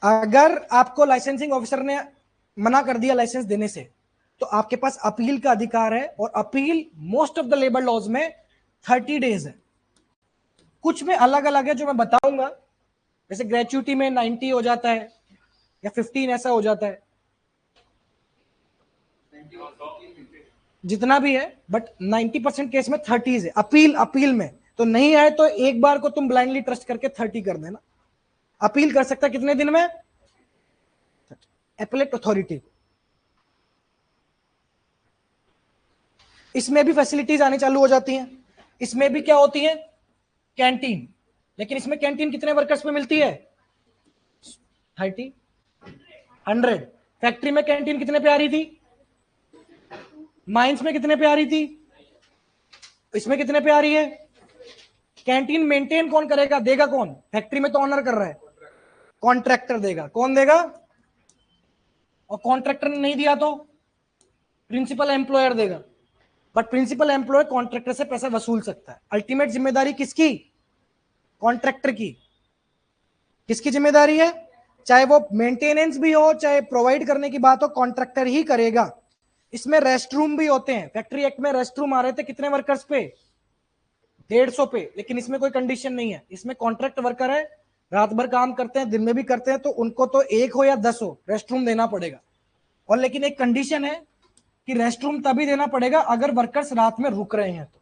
अगर आपको लाइसेंसिंग ऑफिसर ने मना कर दिया लाइसेंस देने से, तो आपके पास अपील का अधिकार है, और appeal most of the labour laws में 30 डेज है। कुछ में अलग अलग है जो मैं बताऊंगा, जैसे ग्रेचुइटी में 90 हो जाता है या 15 ऐसा हो जाता है, जितना भी है, बट 90% केस में 30 है। अपील में तो नहीं आए तो एक बार को तुम ब्लाइंडली ट्रस्ट करके 30 कर देना। अपील कर सकता है कितने दिन में? Appellate authority. इसमें भी फैसिलिटीज आनी चालू हो जाती हैं। इसमें भी क्या होती है? कैंटीन। लेकिन इसमें कैंटीन कितने वर्कर्स में मिलती है? 30, 100। फैक्ट्री में कैंटीन कितने पे आ रही थी? माइंस में कितने पे आ रही थी? इसमें कितने पे आ रही है? कैंटीन मेंटेन कौन करेगा, देगा कौन? फैक्ट्री में तो ऑनर कर रहा है, कॉन्ट्रैक्टर देगा। कौन देगा? और कॉन्ट्रैक्टर ने नहीं दिया तो प्रिंसिपल एम्प्लॉयर देगा। बट प्रिंसिपल एम्प्लॉयर कॉन्ट्रैक्टर से पैसा वसूल सकता है। अल्टीमेट जिम्मेदारी किसकी? कॉन्ट्रैक्टर की। किसकी जिम्मेदारी है? चाहे वो मेंटेनेंस भी हो, चाहे प्रोवाइड करने की बात हो, कॉन्ट्रैक्टर ही करेगा। इसमें रेस्ट रूम भी होते हैं। फैक्ट्री एक्ट में रेस्ट रूम आ रहे थे कितने वर्कर्स पे? 150 पे। लेकिन इसमें कोई कंडीशन नहीं है। इसमें कॉन्ट्रैक्ट वर्कर है, रात भर काम करते हैं, दिन में भी करते हैं, तो उनको तो 1 हो या 10 हो रेस्ट रूम देना पड़ेगा। और लेकिन एक कंडीशन है कि रेस्ट रूम तभी देना पड़ेगा अगर वर्कर्स रात में रुक रहे हैं तो।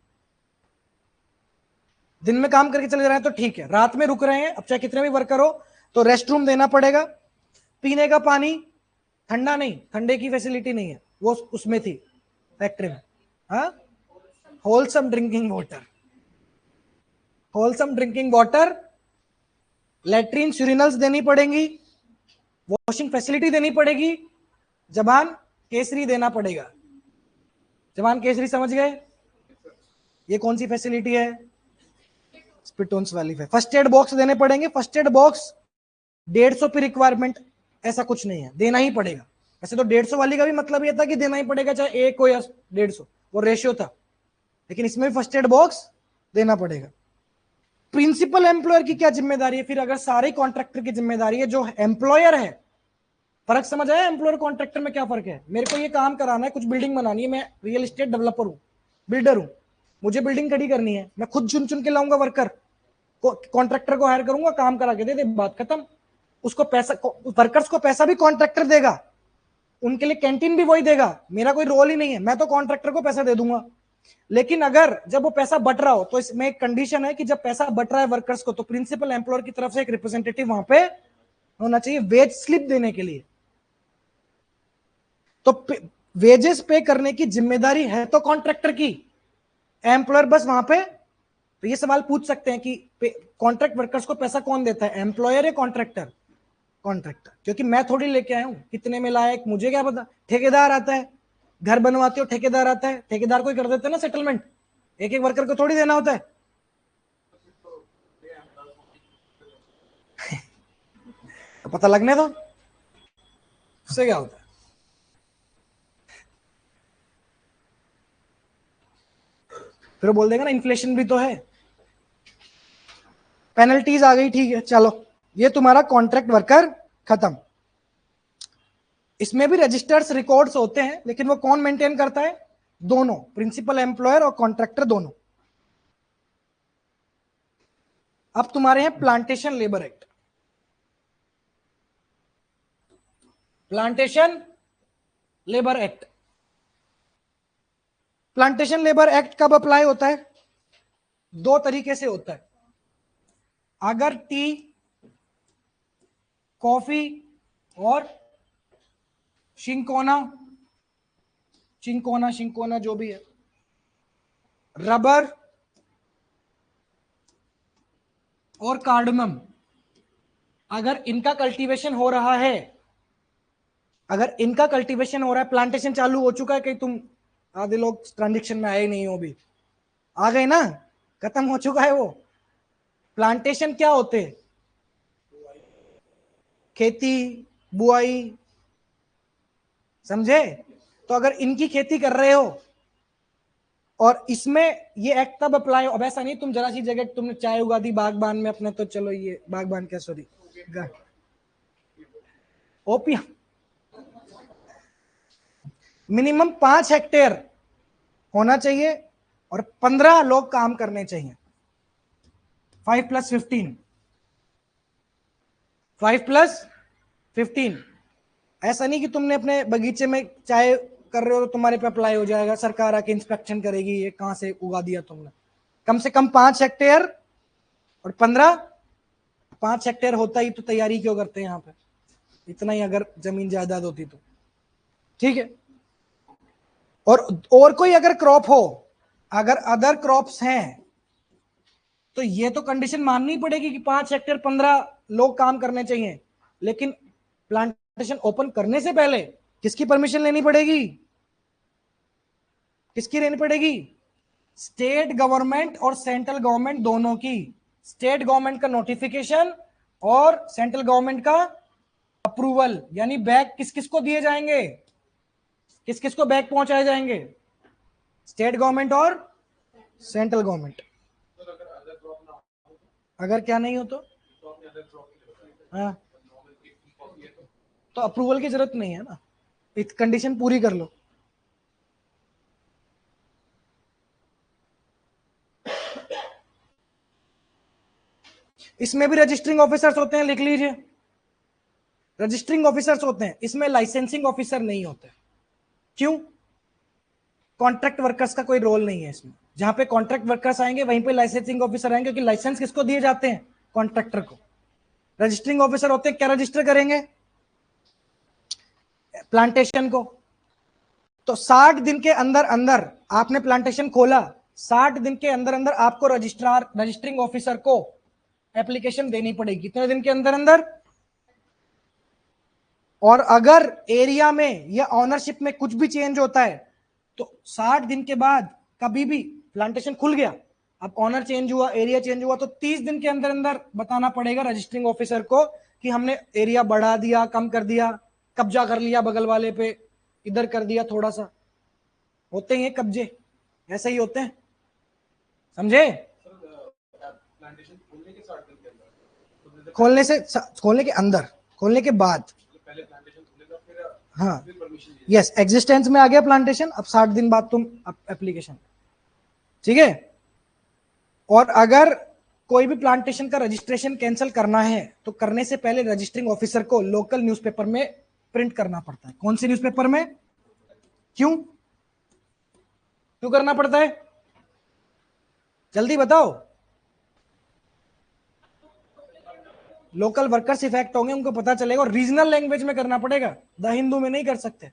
दिन में काम करके चले जा रहे हैं तो ठीक है, रात में रुक रहे हैं, अब चाहे कितने भी वर्कर हो, तो रेस्ट रूम देना पड़ेगा। पीने का पानी ठंडा नहीं, ठंडे की फैसिलिटी नहीं है, वो उसमें थी फैक्ट्री में। हाँ, wholesome drinking water. Wholesome drinking water, latrine urinals देनी पड़ेंगी, वॉशिंग फैसिलिटी देनी पड़ेगी, जबान केसरी देना पड़ेगा। जबान केसरी समझ गए? ये कौन सी फैसिलिटी है? स्पिटोन्स वाली है। फर्स्ट एड बॉक्स देने पड़ेंगे। फर्स्ट एड बॉक्स 150 पे रिक्वायरमेंट ऐसा कुछ नहीं है, देना ही पड़ेगा। वैसे तो 150 वाली का भी मतलब ये था कि देना ही पड़ेगा, चाहे 1 हो या 150, वो रेशियो था। लेकिन इसमें भी फर्स्ट एड बॉक्स देना पड़ेगा। प्रिंसिपल एम्प्लॉयर की क्या जिम्मेदारी है फिर? अगर सारे कॉन्ट्रैक्टर की जिम्मेदारी है, जो एम्प्लॉयर है। फर्क समझ आया? एम्प्लॉयर कॉन्ट्रैक्टर में क्या फर्क है? मेरे को ये काम कराना है, कुछ बिल्डिंग बनानी है, मैं रियल एस्टेट डेवलपर हूं, बिल्डर हूं, मुझे बिल्डिंग खड़ी करनी है, मैं खुद चुन चुन के लाऊंगा वर्कर, कॉन्ट्रैक्टर को हायर करूंगा, काम करा के दे दे, बात खत्म। उसको पैसा, वर्कर्स को पैसा भी कॉन्ट्रैक्टर देगा, उनके लिए कैंटीन भी वही देगा, मेरा कोई रोल ही नहीं है, मैं तो कॉन्ट्रैक्टर को पैसा दे दूंगा। लेकिन अगर जब वो पैसा बट रहा हो, तो इसमें एक कंडीशन है कि जब पैसा बट रहा है वर्कर्स को, तो प्रिंसिपल एम्प्लॉयर की तरफ से एक रिप्रेजेंटेटिव वहां पे होना चाहिए वेज स्लिप देने के लिए। तो वेजेस पे करने की जिम्मेदारी है तो कॉन्ट्रैक्टर की, एम्प्लॉयर बस वहां पे। तो ये सवाल पूछ सकते हैं कि कॉन्ट्रैक्ट वर्कर्स को पैसा कौन देता है, एम्प्लॉयर या कॉन्ट्रैक्टर? कॉन्ट्रैक्टर। क्योंकि मैं थोड़ी लेके आया हूं, कितने में लायक मुझे क्या पता। ठेकेदार आता है, घर बनवाते हो, ठेकेदार आता है, ठेकेदार को ही कर देते हैं ना सेटलमेंट, एक एक वर्कर को थोड़ी देना होता है। तो पता लगने दो उससे क्या होता है। फिर बोल देगा ना इन्फ्लेशन भी तो है, पेनल्टीज आ गई, ठीक है चलो, ये तुम्हारा कॉन्ट्रैक्ट वर्कर खत्म। इसमें भी रजिस्टर्स रिकॉर्ड्स होते हैं, लेकिन वो कौन मेंटेन करता है? दोनों, प्रिंसिपल एम्प्लॉयर और कॉन्ट्रैक्टर दोनों। अब तुम्हारे हैं plantation labour act. Plantation labour act. Plantation labour act कब अप्लाई होता है? 2 तरीके से होता है। अगर टी, कॉफी और शिंकोना, चिंकोना शिंकोना जो भी है, रबर और कार्डमम, अगर इनका कल्टीवेशन हो रहा है, अगर इनका कल्टीवेशन हो रहा है, प्लांटेशन चालू हो चुका है, कहीं तुम आधे लोग ट्रांजेक्शन में आए ही नहीं हो, भी आ गए ना, खत्म हो चुका है वो। प्लांटेशन क्या होते? खेती, बुआई, समझे? तो अगर इनकी खेती कर रहे हो और इसमें ये एक्ट तब अप्लाई हो, अब ऐसा नहीं तुम जरा सी जगह तुमने चाय उगा दी बागबान में अपने, तो चलो ये बागबान क्या, सॉरी ओपियम, मिनिमम 5 हेक्टेयर होना चाहिए और 15 लोग काम करने चाहिए। 5+15, 5+15। ऐसा नहीं कि तुमने अपने बगीचे में चाय कर रहे हो तो तुम्हारे पे अप्लाई हो जाएगा, सरकार आके इंस्पेक्शन करेगी ये कहां से उगा दिया तुमने। कम से कम 5 हेक्टेयर और 15, 5 हेक्टेयर होता ही तो तैयारी क्यों करते हैं यहाँ पे, इतना ही अगर जमीन जायदाद होती तो ठीक है। और कोई अगर क्रॉप हो, अगर अदर क्रॉप्स हैं तो ये तो कंडीशन माननी पड़ेगी कि 5 हेक्टेयर 15 लोग काम करने चाहिए, लेकिन प्लांटेशन ओपन करने से पहले किसकी परमिशन लेनी पड़ेगी? किसकी लेनी पड़ेगी? स्टेट गवर्नमेंट और सेंट्रल गवर्नमेंट दोनों की। स्टेट गवर्नमेंट का नोटिफिकेशन और सेंट्रल गवर्नमेंट का अप्रूवल, यानी बैग किस किस को दिए जाएंगे, किस किस को बैग पहुंचाए जाएंगे? स्टेट गवर्नमेंट और सेंट्रल गवर्नमेंट। अगर क्या नहीं हो तो हाँ, तो अप्रूवल की जरूरत नहीं है ना, कंडीशन पूरी कर लो। इसमें भी रजिस्टरिंग ऑफिसर्स होते हैं, लिख लीजिए, रजिस्टरिंग ऑफिसर्स होते हैं, इसमें लाइसेंसिंग ऑफिसर नहीं होते। क्यों? कॉन्ट्रैक्ट वर्कर्स का कोई रोल नहीं है इसमें। जहां पे कॉन्ट्रैक्ट वर्कर्स आएंगे वहीं पे लाइसेंसिंग ऑफिसर आएंगे, क्योंकि लाइसेंस किसको दिए जाते हैं? कॉन्ट्रैक्टर को। रजिस्टरिंग ऑफिसर होते हैं, क्या रजिस्टर करेंगे? प्लांटेशन को। तो 60 दिन के अंदर अंदर आपने प्लांटेशन खोला, 60 दिन के अंदर अंदर आपको रजिस्ट्रार रजिस्टरिंग ऑफिसर को एप्लीकेशन देनी पड़ेगी। कितने दिन के अंदर अंदर? और अगर एरिया में या ऑनरशिप में कुछ भी चेंज होता है तो 60 दिन के बाद कभी भी प्लांटेशन खुल गया, अब ऑनर चेंज हुआ, एरिया चेंज हुआ, तो 30 दिन के अंदर अंदर बताना पड़ेगा रजिस्टरिंग ऑफिसर को कि हमने एरिया बढ़ा दिया, कम कर दिया, कब्जा कर लिया बगल वाले पे, इधर कर दिया थोड़ा सा। होते हैं कब्जे, ऐसे ही होते हैं, समझे? खोलने से, खोलने के अंदर, खोलने के बाद, हाँ यस, एग्जिस्टेंस में आ गया प्लांटेशन, अब 60 दिन बाद तुम एप्लीकेशन, ठीक है। और अगर कोई भी प्लांटेशन का रजिस्ट्रेशन कैंसिल करना है तो करने से पहले रजिस्टरिंग ऑफिसर को लोकल न्यूज़पेपर में प्रिंट करना पड़ता है। कौन से न्यूज़पेपर में? क्यों क्यों करना पड़ता है? जल्दी बताओ। लोकल वर्कर्स इफेक्ट होंगे, उनको पता चलेगा, और रीजनल लैंग्वेज में करना पड़ेगा, द हिंदू में नहीं कर सकते।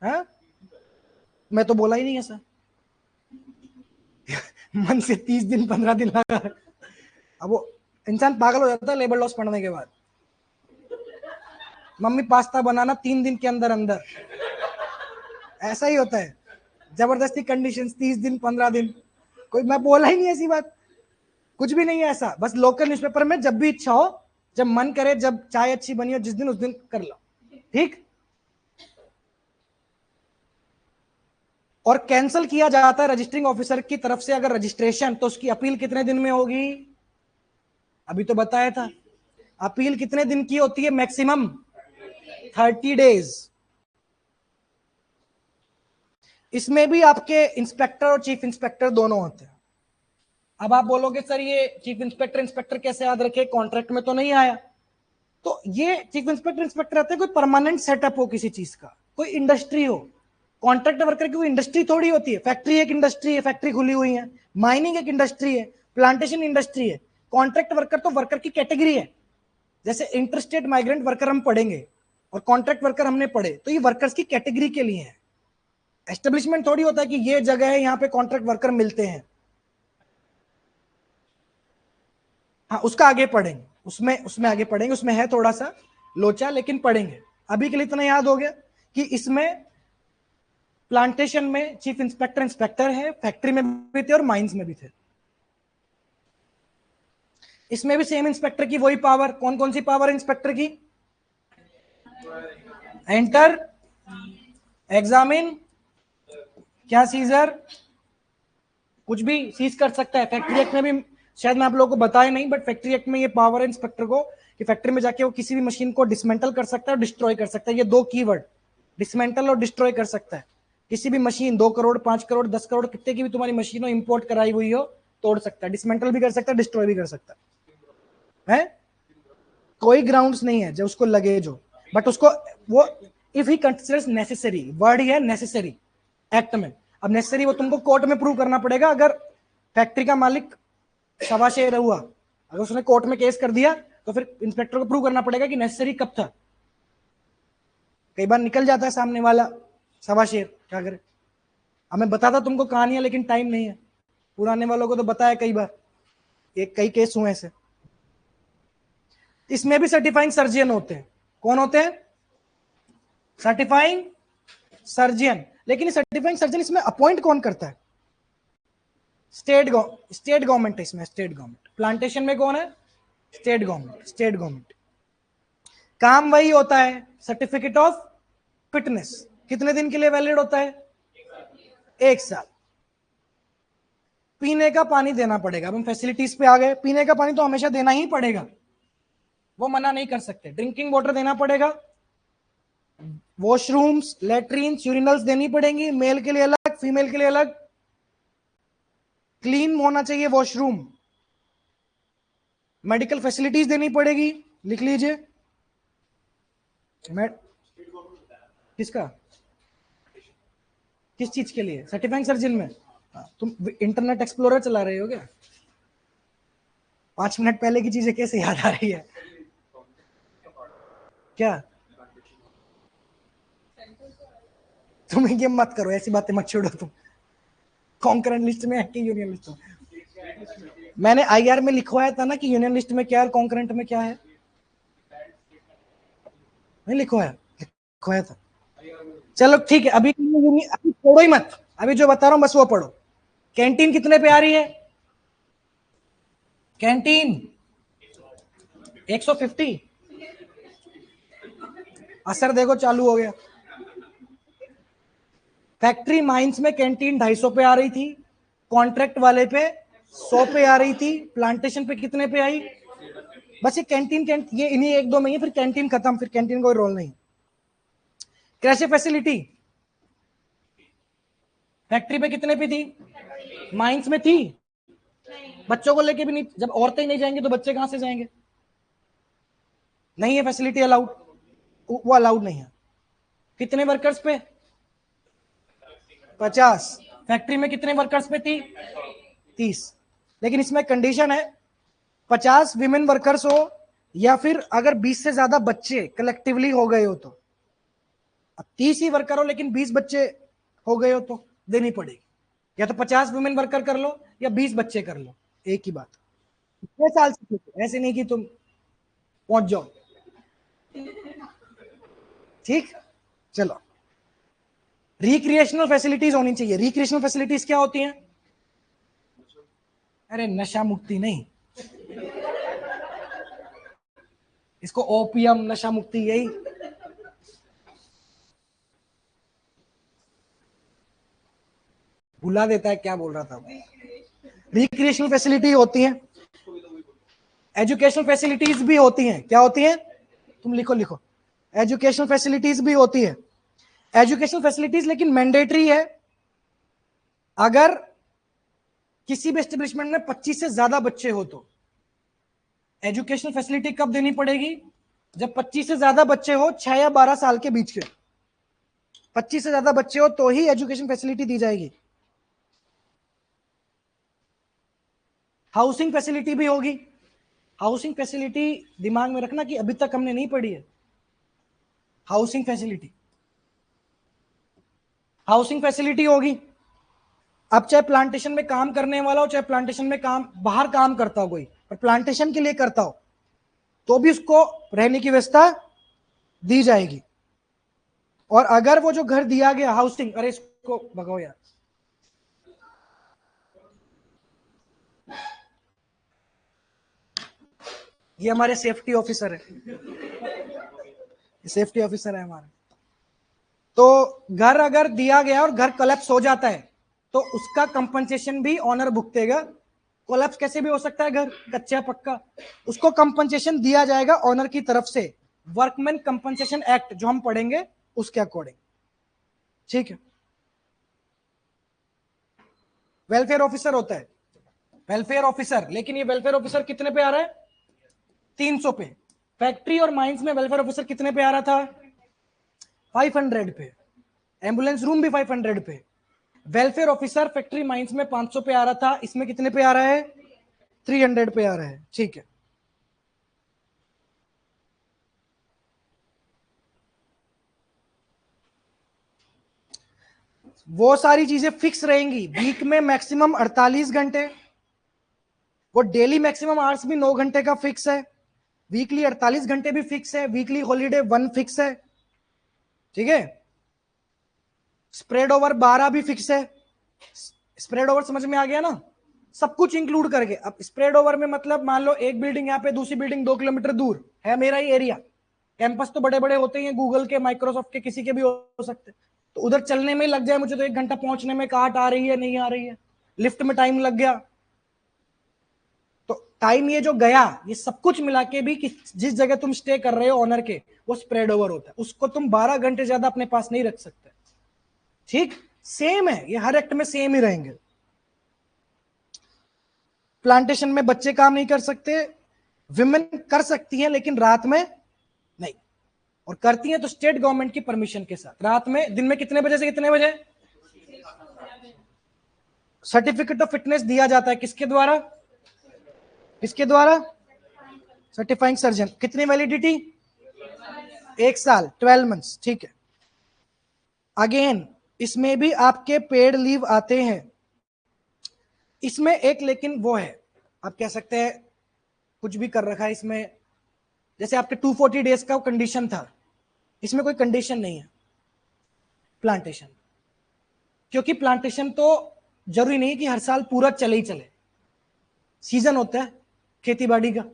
हाँ, मैं तो बोला ही नहीं ऐसा। मन से 30 दिन 15 दिन लगा। अब वो इंसान पागल हो जाता है लेबर लॉस पढ़ने के बाद। मम्मी पास्ता बनाना 3 दिन के अंदर अंदर, ऐसा ही होता है। जबरदस्ती कंडीशंस 30 दिन 15 दिन, कोई, मैं बोला ही नहीं ऐसी बात, कुछ भी नहीं है ऐसा। बस लोकल न्यूज़पेपर में जब भी इच्छा हो, जब मन करे, जब चाय अच्छी बनी हो जिस दिन, उस दिन कर लो, ठीक। और कैंसिल किया जाता है रजिस्टरिंग ऑफिसर की तरफ से अगर रजिस्ट्रेशन, तो उसकी अपील कितने दिन में होगी? अभी तो बताया था, अपील कितने दिन की होती है? Maximum 30 days. इसमें भी आपके इंस्पेक्टर और चीफ इंस्पेक्टर दोनों होते हैं। अब आप बोलोगे सर ये चीफ इंस्पेक्टर इंस्पेक्टर कैसे याद रखे, कॉन्ट्रैक्ट में तो नहीं आया। तो ये चीफ इंस्पेक्टर इंस्पेक्टर आते हैं, कोई परमानेंट सेटअप हो किसी चीज का, कोई इंडस्ट्री हो। कॉन्ट्रैक्ट वर्कर की कोई इंडस्ट्री थोड़ी होती है। फैक्ट्री एक इंडस्ट्री है, फैक्ट्री खुली हुई है। माइनिंग एक इंडस्ट्री है, प्लांटेशन इंडस्ट्री है। कॉन्ट्रैक्ट वर्कर तो वर्कर की कैटेगरी है। जैसे इंटरस्टेट माइग्रेंट वर्कर हम पढ़ेंगे और कॉन्ट्रैक्ट वर्कर हमने पढ़े, तो ये वर्कर्स की कैटेगरी के लिए है। एस्टेब्लिशमेंट थोड़ी होता है कि ये जगह है यहाँ पे कॉन्ट्रैक्ट वर्कर मिलते हैं। हाँ, उसका आगे पढ़ेंगे, उसमें उसमें आगे पढ़ेंगे, उसमें है थोड़ा सा लोचा, लेकिन पढ़ेंगे। अभी के लिए इतना याद हो गया कि इसमें प्लांटेशन में चीफ इंस्पेक्टर इंस्पेक्टर है, फैक्ट्री में भी थे और माइंस में भी थे। इसमें भी सेम इंस्पेक्टर की वही पावर। कौन कौन सी पावर है इंस्पेक्टर की? एंटर, एग्जामिन, क्या सीजर, कुछ भी सीज कर सकता है। फैक्ट्री एक्ट में भी शायद मैं आप लोगों को बताया नहीं, बट फैक्ट्री एक्ट में ये पावर है इंस्पेक्टर को कि फैक्ट्री में जाके वो किसी भी मशीन को डिसमेंटल कर सकता है और डिस्ट्रॉय कर सकता है। ये दो कीवर्ड, डिसमेंटल और डिस्ट्रॉय कर सकता है। किसी भी मशीन 2 करोड़ 5 करोड़ 10 करोड़ कितने की भी तुम्हारी मशीन हो, इंपोर्ट कराई हुई हो, तोड़ सकता है, डिसमेंटल भी कर सकता है, डिस्ट्रॉय भी कर सकता है। कोई ग्राउंड्स नहीं है जो उसको लगे जो, बट उसको वो if he considers necessary, word ही है नेसेसरी एक्ट में। अब नेसेसरी वो तुमको कोर्ट में प्रूव करना पड़ेगा। अगर फैक्ट्री का मालिक सवाशेर हुआ, अगर उसने कोर्ट में केस कर दिया तो फिर इंस्पेक्टर को प्रूव करना पड़ेगा कि नेसेसरी कब था। कई बार निकल जाता है सामने वाला सवाशेर, क्या करे। अब मैं बताता तुमको कहानियां, लेकिन टाइम नहीं है। पुराने वालों को तो बताया कई बार, एक कई केस हुए ऐसे। इसमें भी सर्टिफाइंग सर्जियन होते हैं। कौन होते हैं? Certifying surgeon. लेकिन सर्टिफाइंग सर्जन इसमें अपॉइंट कौन करता है? स्टेट गवर्नमेंट है इसमें, स्टेट गवर्नमेंट। प्लांटेशन में कौन है? State government. स्टेट गवर्नमेंट काम वही होता है। सर्टिफिकेट ऑफ फिटनेस कितने दिन के लिए वैलिड होता है? 1 साल। पीने का पानी देना पड़ेगा। अब हम फैसिलिटीज पे आ गए। पीने का पानी तो हमेशा देना ही पड़ेगा, वो मना नहीं कर सकते। ड्रिंकिंग वाटर देना पड़ेगा। वॉशरूम्स, लेट्रीन्स, यूरिनल्स देनी पड़ेंगी, मेल के लिए अलग, फीमेल के लिए अलग। क्लीन होना चाहिए वॉशरूम। मेडिकल फैसिलिटीज देनी पड़ेगी, लिख लीजिए। किसका? किस चीज के लिए? सर्टिफाइंग सर्जन में। तुम इंटरनेट एक्सप्लोरर चला रहे हो क्या? 5 मिनट पहले की चीजें कैसे याद आ रही है? क्या? तुम ये मत करो, ऐसी बातें मत छोड़ो तुम। कॉन्करेंट लिस्ट में है कि यूनियन लिस्ट में? मैंने आईआर में लिखवाया था ना कि यूनियन लिस्ट में क्या है और कॉन्करेंट में क्या है। नहीं लिखवाया? लिखवाया था। चलो ठीक है, अभी छोड़ो ही मत। अभी जो बता रहा हूं बस वो पढ़ो। कैंटीन कितने पे आ रही है? कैंटीन 150। असर देखो चालू हो गया। फैक्ट्री माइंस में कैंटीन 250 पे आ रही थी, कॉन्ट्रैक्ट वाले पे 100 पे आ रही थी, प्लांटेशन पे कितने पे आई? बस ये कैंटीन ये इन्हीं 1-2 महीने, फिर कैंटीन खत्म, फिर कैंटीन कोई रोल नहीं। कैसे फैसिलिटी फैक्ट्री पे कितने पे थी? माइंस में थी। बच्चों को लेके भी नहीं, जब औरतें नहीं जाएंगे तो बच्चे कहां से जाएंगे? नहीं है फैसिलिटी अलाउड, वो अलाउड नहीं है। कितने वर्कर्स पे? 50। फैक्ट्री में कितने वर्कर्स पे थी? 30। लेकिन इसमें कंडीशन है, 50 विमेन वर्कर्स हो या फिर अगर 20 से ज्यादा बच्चे कलेक्टिवली हो गए हो तो। अब 30 ही वर्कर हो लेकिन 20 बच्चे हो गए हो तो देनी पड़ेगी। या तो 50 वुमेन वर्कर कर लो या 20 बच्चे कर लो, एक ही बात। 6 साल से ऐसे नहीं कि तुम पहुंच जाओ। ठीक, चलो। रिक्रिएशनल फैसिलिटीज होनी चाहिए। रिक्रिएशनल फैसिलिटीज क्या होती हैं? अरे नशा मुक्ति नहीं, इसको ओपियम नशा मुक्ति यही। भुला देता है क्या बोल रहा था। रिक्रिएशनल फैसिलिटी होती हैं, एजुकेशनल फैसिलिटीज भी होती हैं। क्या होती हैं? तुम लिखो लिखो। एजुकेशनल फैसिलिटीज भी होती है। एजुकेशनल फैसिलिटीज लेकिन मैंडेटरी है। अगर किसी भी एस्टेब्लिशमेंट में 25 से ज्यादा बच्चे हो तो एजुकेशनल फैसिलिटी कब देनी पड़ेगी? जब 25 से ज्यादा बच्चे हो, 6 या 12 साल के बीच के। 25 से ज्यादा बच्चे हो तो ही एजुकेशन फैसिलिटी दी जाएगी। हाउसिंग फैसिलिटी भी होगी। हाउसिंग फैसिलिटी दिमाग में रखना कि अभी तक हमने नहीं पढ़ी है। हाउसिंग फैसिलिटी, हाउसिंग फैसिलिटी होगी। अब चाहे प्लांटेशन में काम करने वाला हो, चाहे प्लांटेशन में काम बाहर काम करता हो कोई, पर प्लांटेशन के लिए करता हो तो भी उसको रहने की व्यवस्था दी जाएगी। और अगर वो जो घर दिया गया हाउसिंग, अरे इसको भगाओ यार, ये हमारे सेफ्टी ऑफिसर है, सेफ्टी ऑफिसर है हमारे। तो घर अगर दिया गया और घर कोलैप्स हो जाता है तो उसका कंपनसेशन भी ऑनर भुगतेगा। कोलैप्स कैसे भी हो सकता है, घर कच्चा पक्का, उसको कंपनसेशन दिया जाएगा ऑनर की तरफ से, वर्कमैन कंपनसेशन एक्ट जो हम पढ़ेंगे उसके अकॉर्डिंग। ठीक है। वेलफेयर ऑफिसर होता है, वेलफेयर ऑफिसर, लेकिन ये वेलफेयर ऑफिसर कितने पे आ रहा है? 300 पे। फैक्ट्री और माइंस में वेलफेयर ऑफिसर कितने पे आ रहा था? 500 पे। एम्बुलेंस रूम भी 500 पे। वेलफेयर ऑफिसर फैक्ट्री माइंस में 500 पे आ रहा था, इसमें कितने पे आ रहा है? 300 पे आ रहा है। ठीक है। वो सारी चीजें फिक्स रहेंगी। वीक में मैक्सिमम 48 घंटे, वो डेली मैक्सिमम आवर्स भी 9 घंटे का फिक्स है, वीकली 48 घंटे भी फिक्स है, वीकली हॉलीडे 1 फिक्स है। ठीक है। स्प्रेड ओवर 12 भी फिक्स है। स्प्रेड ओवर समझ में आ गया ना, सब कुछ इंक्लूड करके। अब स्प्रेड ओवर में मतलब मान लो एक बिल्डिंग यहाँ पे, दूसरी बिल्डिंग 2 किलोमीटर दूर है, मेरा ही एरिया। कैंपस तो बड़े बड़े होते ही हैं, गूगल के, माइक्रोसॉफ्ट के, किसी के भी हो सकते हैं। तो उधर चलने में लग जाए मुझे तो 1 घंटा पहुंचने में, काट आ रही है नहीं आ रही है, लिफ्ट में टाइम लग गया, तो टाइम ये जो गया, ये सब कुछ मिला के भी जिस जगह तुम स्टे कर रहे हो ऑनर के, वो स्प्रेड ओवर होता है। उसको तुम 12 घंटे ज्यादा अपने पास नहीं रख सकते। ठीक, सेम है ये, हर एक्ट में सेम ही रहेंगे। प्लांटेशन में बच्चे काम नहीं कर सकते, विमेन कर सकती हैं लेकिन रात में नहीं, और करती हैं तो स्टेट गवर्नमेंट की परमिशन के साथ। रात में, दिन में कितने बजे से कितने बजे? सर्टिफिकेट ऑफ फिटनेस दिया जाता है किसके द्वारा? किसके द्वारा? Certifying surgeon. कितनी वैलिडिटी? 1 साल, 12 मंथ्स। ठीक है। अगेन इसमें भी आपके पेड लीव आते हैं। इसमें एक लेकिन वो है, आप कह सकते हैं कुछ भी कर रखा है इसमें, जैसे आपके 240 डेज का कंडीशन था, इसमें कोई कंडीशन नहीं है प्लांटेशन, क्योंकि प्लांटेशन तो जरूरी नहीं कि हर साल पूरा चले ही चले, सीजन होता है खेती बाड़ी का।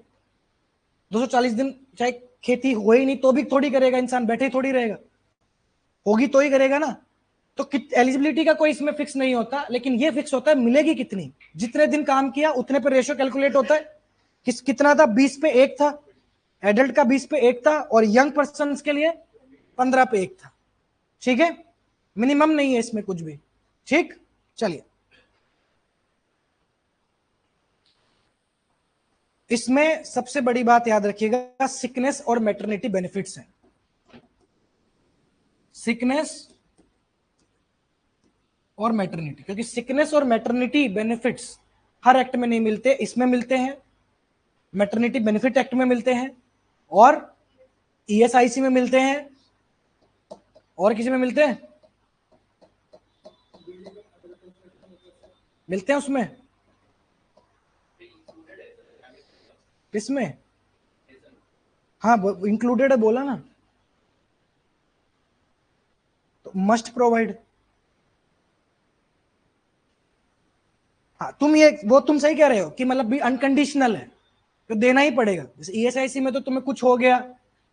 240 दिन चाहे खेती हो ही नहीं तो भी थोड़ी करेगा इंसान, बैठे ही थोड़ी रहेगा, होगी तो ही करेगा ना। तो एलिजिबिलिटी का कोई इसमें फिक्स नहीं होता, लेकिन ये फिक्स होता है मिलेगी कितनी, जितने दिन काम किया उतने पर रेशियो कैलकुलेट होता है। कितना था? 20 पे 1 था, एडल्ट का 20 पे 1 था, और यंग पर्सन के लिए 15 पे 1 था। ठीक है, मिनिमम नहीं है इसमें कुछ भी। ठीक, चलिए। इसमें सबसे बड़ी बात याद रखिएगा, सिकनेस और मैटरनिटी बेनिफिट्स हैं। सिकनेस और मैटरनिटी, क्योंकि सिकनेस और मैटरनिटी बेनिफिट्स हर एक्ट में नहीं मिलते, इसमें मिलते हैं, मैटरनिटी बेनिफिट एक्ट में मिलते हैं, और ईएसआईसी में मिलते हैं, और किसी में मिलते हैं? मिलते हैं उसमें, किसमें? हाँ, इंक्लूडेड है बोला ना, तो मस्ट प्रोवाइड। हाँ, तुम ये, वो तुम सही कह रहे हो कि मतलब भी अनकंडीशनल है, तो देना ही पड़ेगा। जैसे ईएसआईसी में तो तुम्हें कुछ हो गया,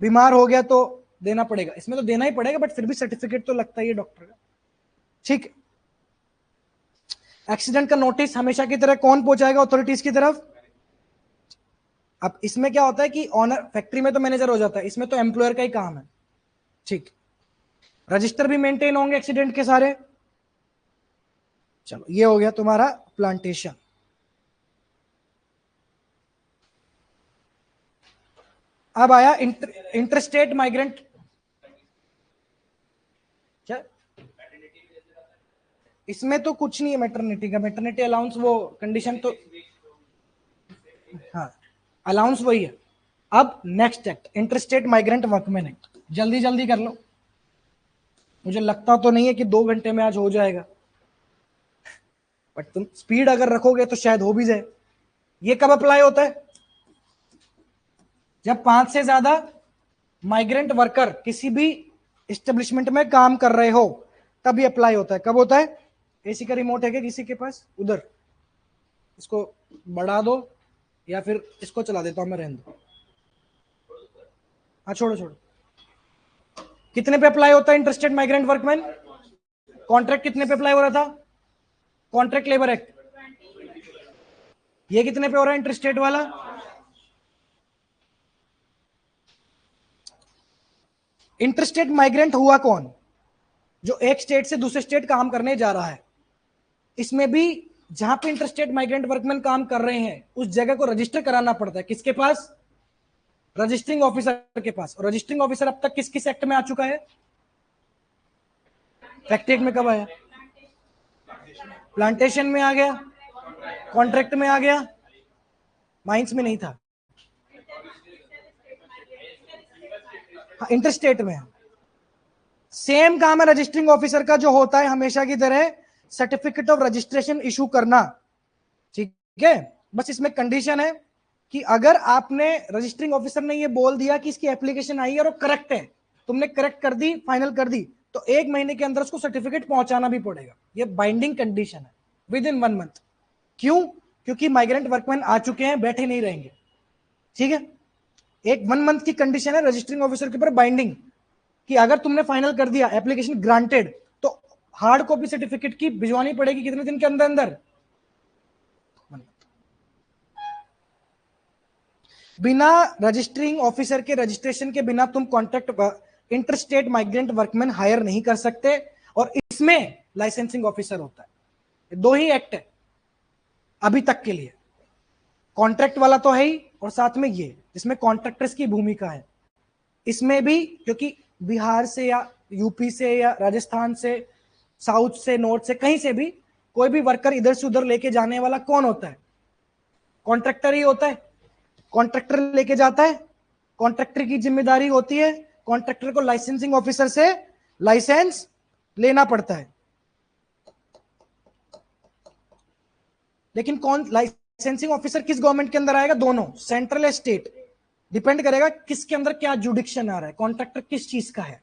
बीमार हो गया तो देना पड़ेगा, इसमें तो देना ही पड़ेगा, बट फिर भी सर्टिफिकेट तो लगता ही है डॉक्टर का। ठीक। एक्सीडेंट का नोटिस हमेशा की तरह कौन पहुंचाएगा? अथॉरिटीज की तरफ। अब इसमें क्या होता है कि ऑनर, फैक्ट्री में तो मैनेजर हो जाता है, इसमें तो एम्प्लॉयर का ही काम है। ठीक। रजिस्टर भी मेंटेन होंगे एक्सीडेंट के सारे। चलो, ये हो गया तुम्हारा प्लांटेशन। अब आया इंटरस्टेट माइग्रेंट। क्या? इसमें तो कुछ नहीं है मैटरनिटी का, मैटरनिटी अलाउंस वो कंडीशन तो, हाँ, अलाउंस वही है। अब next act, interstate migrant workman act, जल्दी जल्दी कर लो, मुझे लगता तो नहीं है कि 2 घंटे में आज हो जाएगा, बट तुम स्पीड अगर रखोगे तो शायद हो भी जाए। ये कब अप्लाई होता है? जब 5 से ज्यादा माइग्रेंट वर्कर किसी भी एस्टेब्लिशमेंट में काम कर रहे हो, तभी अप्लाई होता है। कब होता है? एसी का रिमोट है क्या किसी के पास उधर? इसको बढ़ा दो, या फिर इसको चला देता हूं मैं, रहने दो। हाँ, छोड़ो छोड़ो। कितने पे अप्लाई होता है इंटरेस्टेड माइग्रेंट वर्कमैन? कॉन्ट्रैक्ट कितने पे अप्लाई हो रहा था? Contract labour act. ये कितने पे हो रहा है इंटरेस्टेड वाला? इंटरेस्टेड माइग्रेंट हुआ कौन? जो एक स्टेट से दूसरे स्टेट काम करने जा रहा है। इसमें भी जहां पे इंटरेस्टेड माइग्रेंट वर्कमैन काम कर रहे हैं उस जगह को रजिस्टर कराना पड़ता है। किसके पास? रजिस्टरिंग ऑफिसर के पास। और रजिस्टरिंग ऑफिसर अब तक किस किस एक्ट में आ चुका है? फैक्ट्री एक्ट में कब आया? प्लांटेशन में आ गया, कॉन्ट्रैक्ट में आ गया, माइंस में नहीं था, इंटरस्टेट में। सेम काम है रजिस्टरिंग ऑफिसर का, जो होता है हमेशा की तरह सर्टिफिकेट ऑफ रजिस्ट्रेशन इशू करना। ठीक है, बस इसमें कंडीशन है कि अगर आपने रजिस्टरिंग ऑफिसर ने ये बोल दिया कि इसकी एप्लीकेशन आई है और करेक्ट है, तुमने करेक्ट कर दी, फाइनल कर दी, तो 1 महीने के अंदर उसको सर्टिफिकेट पहुंचाना भी पड़ेगा। ये बाइंडिंग कंडीशन है, विद इन 1 मंथ। क्यों? क्योंकि माइग्रेंट वर्कमैन आ चुके हैं, बैठे नहीं रहेंगे। ठीक है, एक 1 मंथ की कंडीशन है रजिस्टरिंग ऑफिसर के ऊपर बाइंडिंग, कि अगर तुमने फाइनल कर दिया, एप्लीकेशन ग्रांटेड, तो हार्ड कॉपी सर्टिफिकेट की भिजवानी पड़ेगी कितने दिन के अंदर अंदर? बिना रजिस्टरिंग ऑफिसर के रजिस्ट्रेशन के बिना तुम contract interstate migrant workman hire नहीं कर सकते। और इसमें लाइसेंसिंग ऑफिसर होता है। 2 ही एक्ट है अभी तक के लिए, कॉन्ट्रैक्ट वाला तो है ही, और साथ में ये जिसमें कॉन्ट्रैक्टर्स की भूमिका है। इसमें भी क्योंकि बिहार से या यूपी से या राजस्थान से, साउथ से, नॉर्थ से, कहीं से भी कोई भी वर्कर इधर से उधर लेके जाने वाला कौन होता है? कॉन्ट्रैक्टर ही होता है। कॉन्ट्रैक्टर लेके जाता है, कॉन्ट्रैक्टर की जिम्मेदारी होती है, कॉन्ट्रैक्टर को लाइसेंसिंग ऑफिसर से लाइसेंस लेना पड़ता है। लेकिन कौन लाइसेंसिंग ऑफिसर किस गवर्नमेंट के अंदर आएगा? दोनों, सेंट्रल या स्टेट, डिपेंड करेगा किसके अंदर क्या जुडिक्शन आ रहा है, कॉन्ट्रैक्टर किस चीज का है,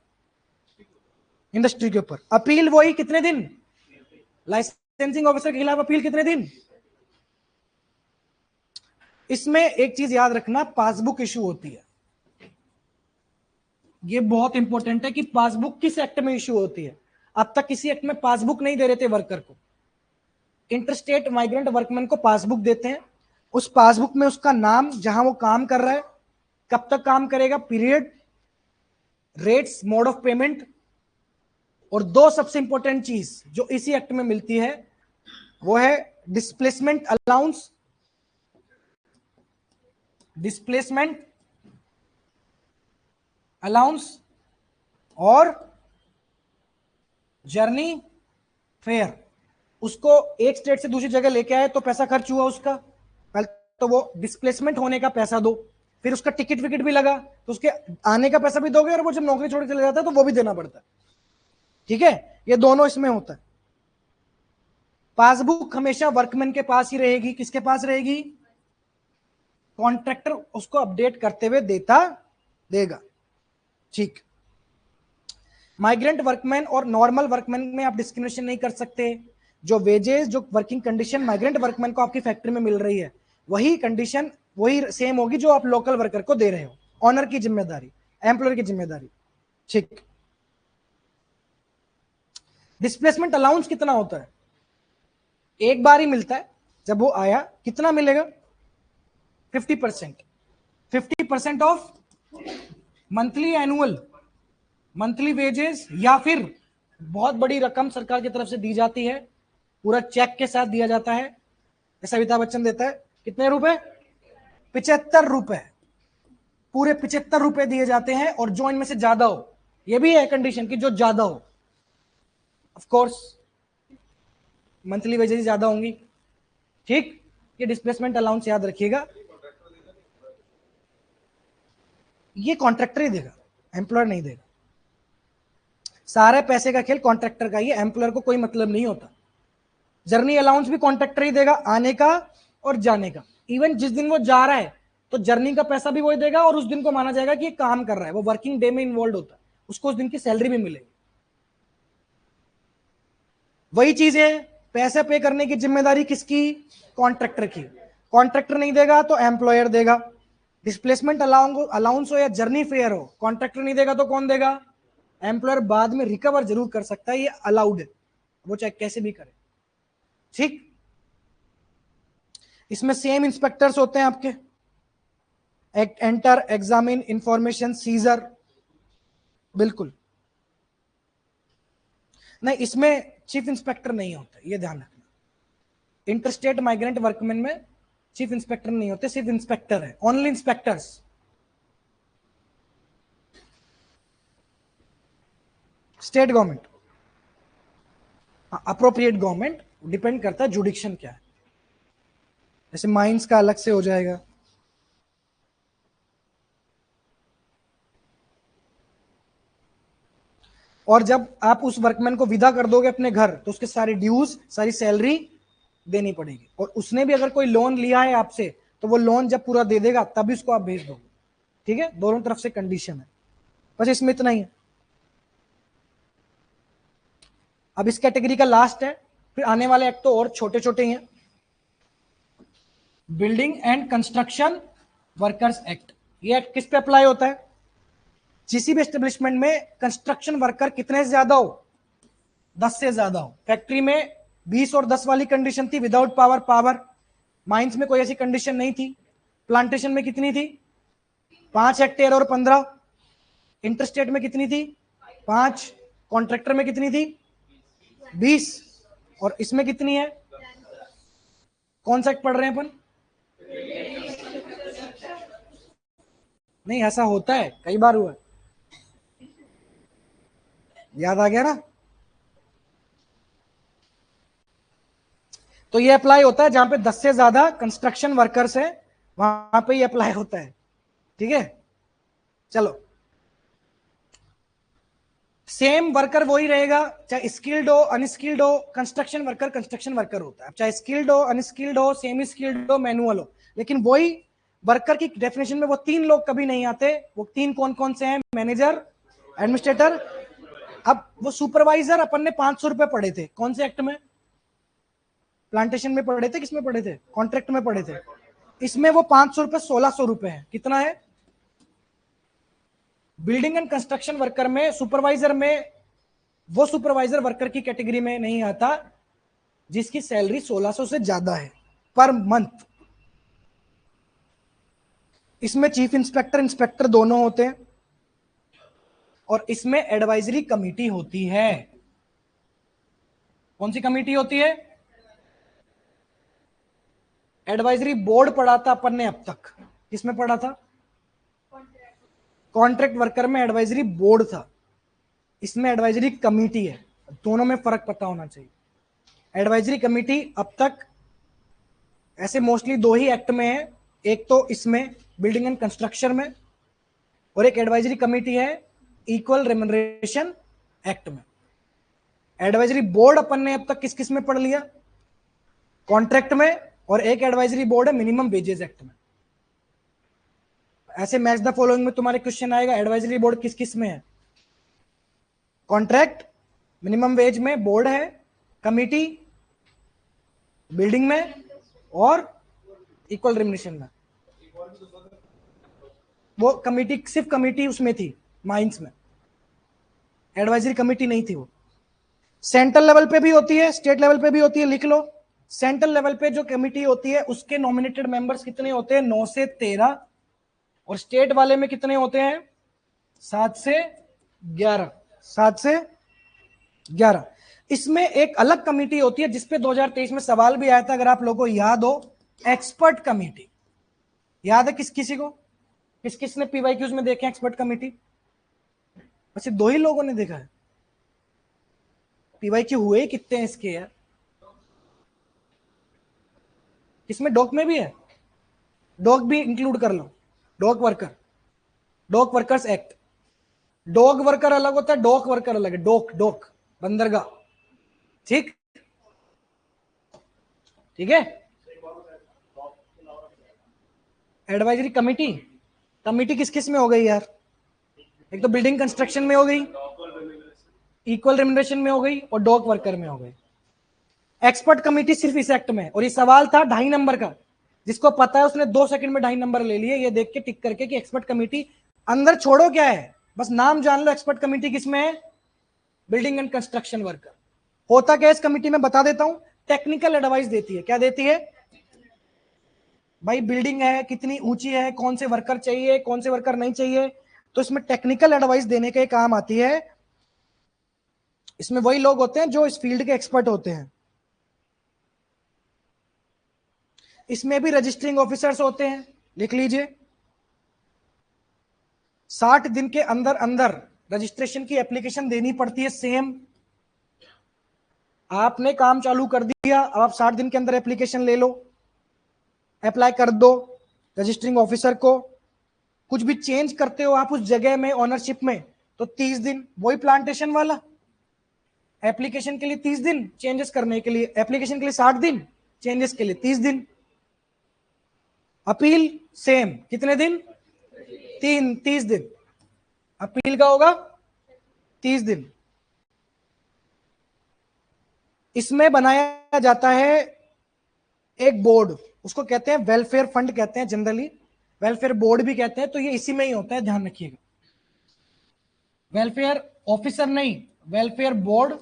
इंडस्ट्री के ऊपर। अपील वही कितने दिन? लाइसेंसिंग ऑफिसर के खिलाफ अपील कितने दिन? इसमें एक चीज याद रखना, पासबुक इशू होती है। ये बहुत इंपॉर्टेंट है कि पासबुक किस एक्ट में इशू होती है। अब तक किसी एक्ट में पासबुक नहीं दे रहे थे वर्कर को। इंटरस्टेट माइग्रेंट वर्कमैन को पासबुक देते हैं। उस पासबुक में उसका नाम, जहां वो काम कर रहा है, कब तक काम करेगा, period, rates, mode of payment, और 2 सबसे इंपॉर्टेंट चीज जो इसी एक्ट में मिलती है वो है डिस्प्लेसमेंट अलाउंस, डिस्प्लेसमेंट अलाउंस और जर्नी फेयर। उसको एक स्टेट से दूसरी जगह लेके आए तो पैसा खर्च हुआ उसका, पहले तो वो डिस्प्लेसमेंट होने का पैसा दो, फिर उसका टिकट विकेट भी लगा तो उसके आने का पैसा भी दोगे, और वो जब नौकरी छोड़ के चले जाता है तो वो भी देना पड़ता है। ठीक है, ये दोनों इसमें होता है। पासबुक हमेशा वर्कमैन के पास ही रहेगी। किसके पास रहेगी? कॉन्ट्रैक्टर उसको अपडेट करते हुए देगा। ठीक, माइग्रेंट वर्कमैन और नॉर्मल वर्कमैन में आप डिस्क्रिमिनेशन नहीं कर सकते। जो वेजेस, जो वर्किंग कंडीशन माइग्रेंट वर्कमैन को आपकी फैक्ट्री में मिल रही है, वही कंडीशन वही सेम होगी जो आप लोकल वर्कर को दे रहे हो। ऑनर की जिम्मेदारी, एम्प्लॉयर की जिम्मेदारी। ठीक, डिस्प्लेसमेंट अलाउंस कितना होता है? एक बार ही मिलता है। जब वो आया, कितना मिलेगा? 50%। 50% of monthly annual monthly wages, या फिर बहुत बड़ी रकम सरकार की तरफ से दी जाती है, पूरा चेक के साथ दिया जाता है। ऐसा अमिताभ बच्चन देता है कितने रुपए? 75 रुपए। पूरे 75 रुपए दिए जाते हैं, और जो इनमें से ज्यादा हो, यह भी है कंडीशन कि जो ज्यादा हो, ऑफ कोर्स मंथली वेजेस ज्यादा होंगी। ठीक, ये डिस्प्लेसमेंट अलाउंस याद रखिएगा, ये कॉन्ट्रैक्टर ही देगा, एम्प्लॉयर नहीं देगा। सारे पैसे का खेल कॉन्ट्रैक्टर का ही है, एम्प्लॉयर को कोई मतलब नहीं होता। जर्नी अलाउंस भी कॉन्ट्रैक्टर ही देगा, आने का और जाने का। इवन जिस दिन वो जा रहा है तो जर्नी का पैसा भी वही देगा, और उस दिन को माना जाएगा कि ये काम कर रहा है, वो वर्किंग डे में इन्वॉल्व होता है, उसको उस दिन की सैलरी भी मिलेगी। वही चीज है, पैसे पे करने की जिम्मेदारी किसकी? कॉन्ट्रैक्टर की। कॉन्ट्रैक्टर नहीं देगा तो एम्प्लॉयर देगा। डिस्प्लेसमेंट अलाउंस हो या जर्नी फेयर हो, कॉन्ट्रैक्टर नहीं देगा तो कौन देगा? एम्प्लॉयर बाद में रिकवर जरूर कर सकता है, ये अलाउड है, वो चाहे कैसे भी करे। ठीक, इसमें सेम इंस्पेक्टर्स होते हैं आपके, एंटर, एग्जामिन, इंफॉर्मेशन, सीजर, बिल्कुल नहीं, इसमें चीफ इंस्पेक्टर नहीं होता, ये ध्यान रखना। इंटरस्टेट माइग्रेंट वर्कमैन में चीफ इंस्पेक्टर नहीं होते, सिर्फ इंस्पेक्टर है, only inspectors. State government, appropriate government, depend करता है जुडिक्शन क्या है। जैसे माइंस का अलग से हो जाएगा। और जब आप उस वर्कमैन को विदा कर दोगे अपने घर, तो उसके सारे ड्यूज, सारी सैलरी देनी पड़ेगी। और उसने भी अगर कोई लोन लिया है आपसे, तो वो लोन जब पूरा दे देगा तभी उसको आप भेज दोगे। ठीक है, दोनों तरफ से कंडीशन है, बस इसमें इतना ही है। अब इस कैटेगरी का लास्ट है, फिर आने वाले एक्ट तो और छोटे छोटे हैं। Building and construction workers act, ये एक्ट किस पे अप्लाई होता है? किसी भी एस्टेब्लिशमेंट में कंस्ट्रक्शन वर्कर कितने से ज्यादा हो, 10 से ज्यादा हो। फैक्ट्री में 20 और 10 वाली कंडीशन थी, विदाउट पावर पावर। माइंस में कोई ऐसी कंडीशन नहीं थी। प्लांटेशन में कितनी थी? 5 हेक्टेयर और 15। इंटरस्टेट में कितनी थी? 5। कॉन्ट्रैक्टर में कितनी थी? 20। और इसमें कितनी है? कौन सा एक्ट पढ़ रहे हैं अपन? नहीं, ऐसा होता है, कई बार हुआ है। याद आ गया ना? तो ये अप्लाई होता है जहां पे 10 से ज्यादा कंस्ट्रक्शन वर्कर्स है, वहां पे ये अप्लाई होता है। ठीक है, चलो, सेम वर्कर वही रहेगा, चाहे स्किल्ड हो अनस्किल्ड हो। कंस्ट्रक्शन वर्कर होता है, चाहे स्किल्ड हो अनस्किल्ड हो, सेमी स्किल्ड हो, मैनुअल हो, लेकिन वही वर्कर की डेफिनेशन में वो 3 लोग कभी नहीं आते। वो 3 कौन कौन से हैं? Manager, administrator. अब वो सुपरवाइजर अपन ने 500 रुपए पढ़े थे, कौन से एक्ट में? प्लांटेशन में पढ़े थे, किसमें पढ़े थे? कॉन्ट्रैक्ट में पढ़े थे। इसमें वो 500 रुपए 1600 रुपए है। कितना है? बिल्डिंग एंड कंस्ट्रक्शन वर्कर में, सुपरवाइजर में, वो सुपरवाइजर वर्कर की कैटेगरी में नहीं आता जिसकी सैलरी 1600 से ज्यादा है पर मंथ। इसमें चीफ इंस्पेक्टर, इंस्पेक्टर दोनों होते हैं। और इसमें एडवाइजरी कमेटी होती है। कौन सी कमेटी होती है? एडवाइजरी बोर्ड पढ़ा था अपन ने अब तक, किसमें पढ़ा था? कॉन्ट्रैक्ट वर्कर में एडवाइजरी बोर्ड था, इसमें एडवाइजरी कमेटी है। दोनों में फर्क पता होना चाहिए। एडवाइजरी कमेटी अब तक ऐसे मोस्टली 2 ही एक्ट में है, एक तो इसमें बिल्डिंग एंड कंस्ट्रक्शन में, और एक एडवाइजरी कमेटी है इक्वल रेम्युनरेशन एक्ट में। एडवाइजरी बोर्ड अपन ने अब तक किस किस में पढ़ लिया? कॉन्ट्रैक्ट में, और एक एडवाइजरी बोर्ड है मिनिमम वेजेस एक्ट में। ऐसे मैच द फॉलोइंग में तुम्हारे क्वेश्चन आएगा, एडवाइजरी बोर्ड किस किस में है? कॉन्ट्रैक्ट, मिनिमम वेज में बोर्ड है, कमिटी बिल्डिंग में, और इक्वल रेम्युनरेशन में। वो कमिटी, सिर्फ कमिटी उसमें थी माइंस में, एडवाइजरी कमिटी नहीं थी वो। सेंट्रल लेवल पे भी होती है, स्टेट लेवल पे भी होती है, लिख लो। सेंट्रल लेवल पे जो कमिटी होती है उसके नॉमिनेटेड मेंबर्स कितने होते हैं? 9 से 13। और स्टेट वाले में कितने होते हैं? 7 से 11। 7 से 11। इसमें एक अलग कमेटी होती है जिसपे 2023 में सवाल भी आया था, अगर आप लोगों को याद हो, एक्सपर्ट कमेटी। याद है किस किसी को? किस किसने पीवाईक्यूज में देखे एक्सपर्ट कमेटी? वैसे 2 ही लोगों ने देखा है। पीवाईक्यू हुए कितने हैं इसके यार? इसमें डॉक में भी है, डॉग भी इंक्लूड कर लो। Dog worker, dock workers act. Dog worker अलग होता है, डॉक वर्कर अलग है। डॉक, डॉक बंदरगाह। ठीक, ठीक है। एडवाइजरी कमेटी, कमेटी किस किस में हो गई यार? एक तो बिल्डिंग कंस्ट्रक्शन में हो गई, इक्वल रेम्युनरेशन में हो गई, और डॉक वर्कर में हो गई। एक्सपर्ट कमेटी सिर्फ इस एक्ट में। और ये सवाल था 2.5 नंबर का, जिसको पता है उसने 2 सेकंड में 2.5 नंबर ले लिए, ये देख के टिक करके कि एक्सपर्ट कमेटी। अंदर छोड़ो क्या है, बस नाम जान लो, एक्सपर्ट कमेटी किसमें है? Building and construction worker. होता क्या है इस कमेटी में बता देता हूं, टेक्निकल एडवाइस देती है। क्या देती है भाई? बिल्डिंग है कितनी ऊंची है, कौन से वर्कर चाहिए, कौन से वर्कर नहीं चाहिए, तो इसमें टेक्निकल एडवाइस देने के काम आती है। इसमें वही लोग होते हैं जो इस फील्ड के एक्सपर्ट होते हैं। इसमें भी रजिस्टरिंग ऑफिसर्स होते हैं, लिख लीजिए। 60 दिन के अंदर अंदर रजिस्ट्रेशन की एप्लीकेशन देनी पड़ती है सेम। आपने काम चालू कर दिया, अब आप 60 दिन के अंदर एप्लीकेशन ले लो, अप्लाई कर दो रजिस्टरिंग ऑफिसर को। कुछ भी चेंज करते हो आप उस जगह में, ओनरशिप में, तो 30 दिन। वही प्लांटेशन वाला, एप्लीकेशन के लिए 30 दिन, चेंजेस करने के लिए, एप्लीकेशन के लिए 60 दिन, चेंजेस के लिए 30 दिन। अपील सेम, कितने दिन? 30 दिन। अपील का होगा 30 दिन। इसमें बनाया जाता है एक बोर्ड, उसको कहते हैं वेलफेयर फंड कहते हैं जनरली, वेलफेयर बोर्ड भी कहते हैं। तो ये इसी में ही होता है, ध्यान रखिएगा। वेलफेयर ऑफिसर नहीं, वेलफेयर बोर्ड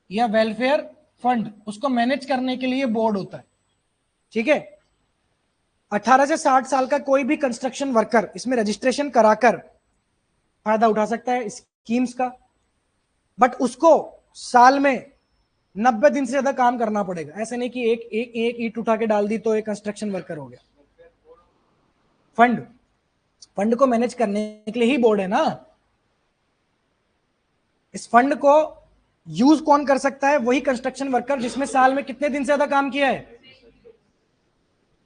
या वेलफेयर फंड, उसको मैनेज करने के लिए बोर्ड होता है। ठीक है। 18 से 60 साल का कोई भी कंस्ट्रक्शन वर्कर इसमें रजिस्ट्रेशन कराकर फायदा उठा सकता है स्कीम्स का, बट उसको साल में 90 दिन से ज्यादा काम करना पड़ेगा। ऐसे नहीं कि एक ईंट उठा के डाल दी तो एक कंस्ट्रक्शन वर्कर हो गया। फंड, फंड को मैनेज करने के लिए ही बोर्ड है ना। इस फंड को यूज कौन कर सकता है? वही कंस्ट्रक्शन वर्कर जिसमें साल में कितने दिन से ज्यादा काम किया है?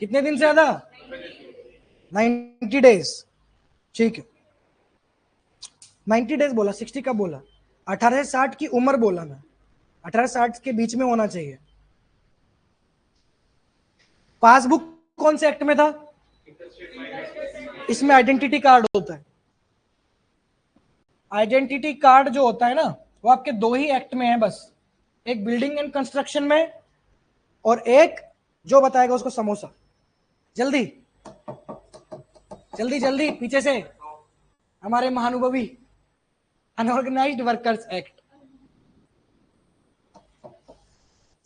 कितने दिन से ज्यादा? 90 डेज। ठीक है, 90 डेज बोला, 60 का बोला? 18 से 60 की उम्र बोला मैं, 18 से 60 के बीच में होना चाहिए। पासबुक कौन से एक्ट में था? इसमें आइडेंटिटी कार्ड होता है। आइडेंटिटी कार्ड जो होता है ना, वो आपके दो ही एक्ट में है बस, एक बिल्डिंग एंड कंस्ट्रक्शन में, और एक जो बताएगा उसको समोसा। जल्दी जल्दी जल्दी, पीछे से हमारे महानुभवी, अनऑर्गेनाइज्ड वर्कर्स एक्ट।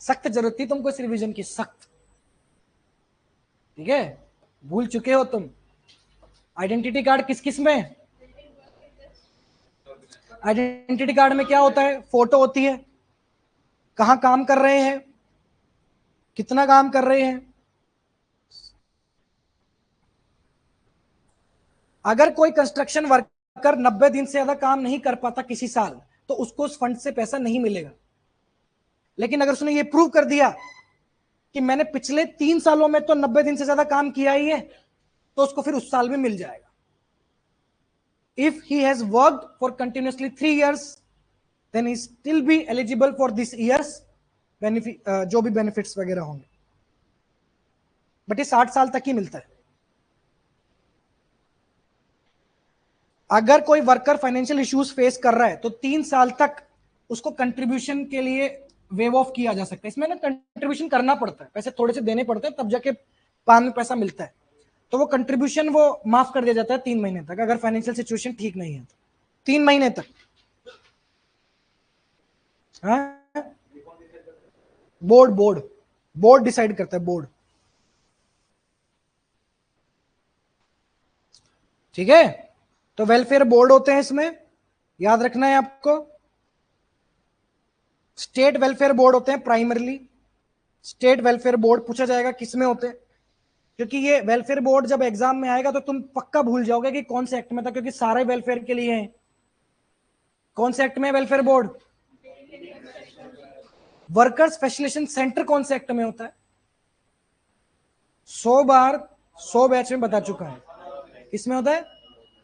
सख्त जरूरत थी तुमको इस रिवीजन की, सख्त। ठीक है, भूल चुके हो तुम। आइडेंटिटी कार्ड किस किस में? आइडेंटिटी कार्ड में क्या होता है? फोटो होती है, कहां काम कर रहे हैं, कितना काम कर रहे हैं। अगर कोई कंस्ट्रक्शन वर्कर 90 दिन से ज्यादा काम नहीं कर पाता किसी साल, तो उसको उस फंड से पैसा नहीं मिलेगा। लेकिन अगर उसने ये प्रूव कर दिया कि मैंने पिछले 3 सालों में तो 90 दिन से ज्यादा काम किया ही है, तो उसको फिर उस साल में मिल जाएगा। If he has worked for continuously 3 years, then he still be eligible for this year's benefit, जो भी बेनिफिट्स वगैरह होंगे, बट ये 60 साल तक ही मिलता है। अगर कोई वर्कर फाइनेंशियल इश्यूज फेस कर रहा है तो 3 साल तक उसको कंट्रीब्यूशन के लिए वेव ऑफ किया जा सकता है। इसमें ना कंट्रीब्यूशन करना पड़ता है, पैसे थोड़े से देने पड़ते हैं, तब जाके बाद में पैसा मिलता है। तो वो कंट्रीब्यूशन वो माफ कर दिया जाता है 3 महीने तक, अगर फाइनेंशियल सिचुएशन ठीक नहीं है तो 3 महीने तक। हाँ, बोर्ड बोर्ड बोर्ड डिसाइड करता है, बोर्ड। ठीक है, तो वेलफेयर बोर्ड होते हैं इसमें, याद रखना है आपको। स्टेट वेलफेयर बोर्ड होते हैं प्राइमरली। स्टेट वेलफेयर बोर्ड पूछा जाएगा किस में होते हैं, क्योंकि ये वेलफेयर बोर्ड जब एग्जाम में आएगा तो तुम पक्का भूल जाओगे कि कौन से एक्ट में था, क्योंकि सारे वेलफेयर के लिए है। कौन से एक्ट में welfare board? Workers facilitation centre कौन से एक्ट में होता है? 100 बार 100 बैच में बता चुका है, किसमें होता है?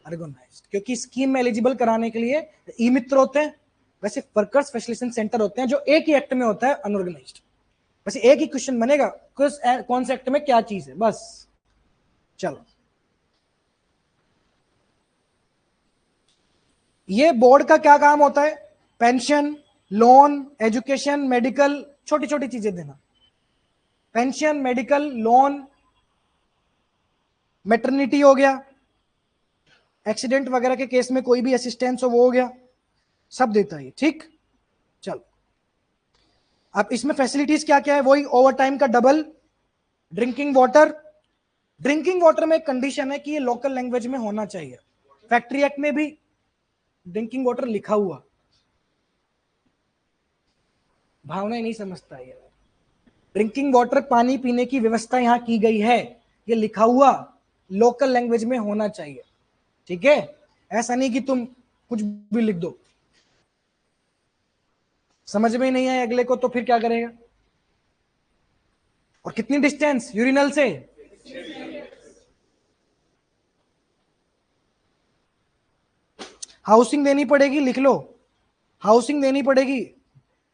ऑर्गेनाइज्ड। क्योंकि स्कीम में एलिजिबल कराने के लिए ई मित्र होते हैं, वैसे वर्कर्स फैसिलिटेशन सेंटर होते हैं जो एक ही एक्ट में होता है, अनऑर्गेनाइज्ड। वैसे एक ही क्वेश्चन बनेगा, कौन से एक्ट में क्या चीज है, बस। चलो, ये बोर्ड का क्या काम होता है? पेंशन, लोन, एजुकेशन, मेडिकल, छोटी छोटी चीजें देना। पेंशन, मेडिकल, लोन, मैटरनिटी हो गया, एक्सीडेंट वगैरह के केस में कोई भी असिस्टेंस हो वो हो गया, सब देता है। ठीक, चलो अब इसमें फैसिलिटीज क्या क्या है, वही ओवर टाइम का double, drinking water. Drinking water में एक कंडीशन है कि ये लोकल लैंग्वेज में होना चाहिए। फैक्ट्री एक्ट में भी ड्रिंकिंग वाटर लिखा हुआ, भावना नहीं समझता है। ड्रिंकिंग वाटर पानी पीने की व्यवस्था यहां की गई है, ये लिखा हुआ लोकल लैंग्वेज में होना चाहिए। ठीक है, ऐसा नहीं कि तुम कुछ भी लिख दो, समझ में ही नहीं आए अगले को तो फिर क्या करेगा। और कितनी डिस्टेंस यूरिनल से, हाउसिंग देनी पड़ेगी, लिख लो, हाउसिंग देनी पड़ेगी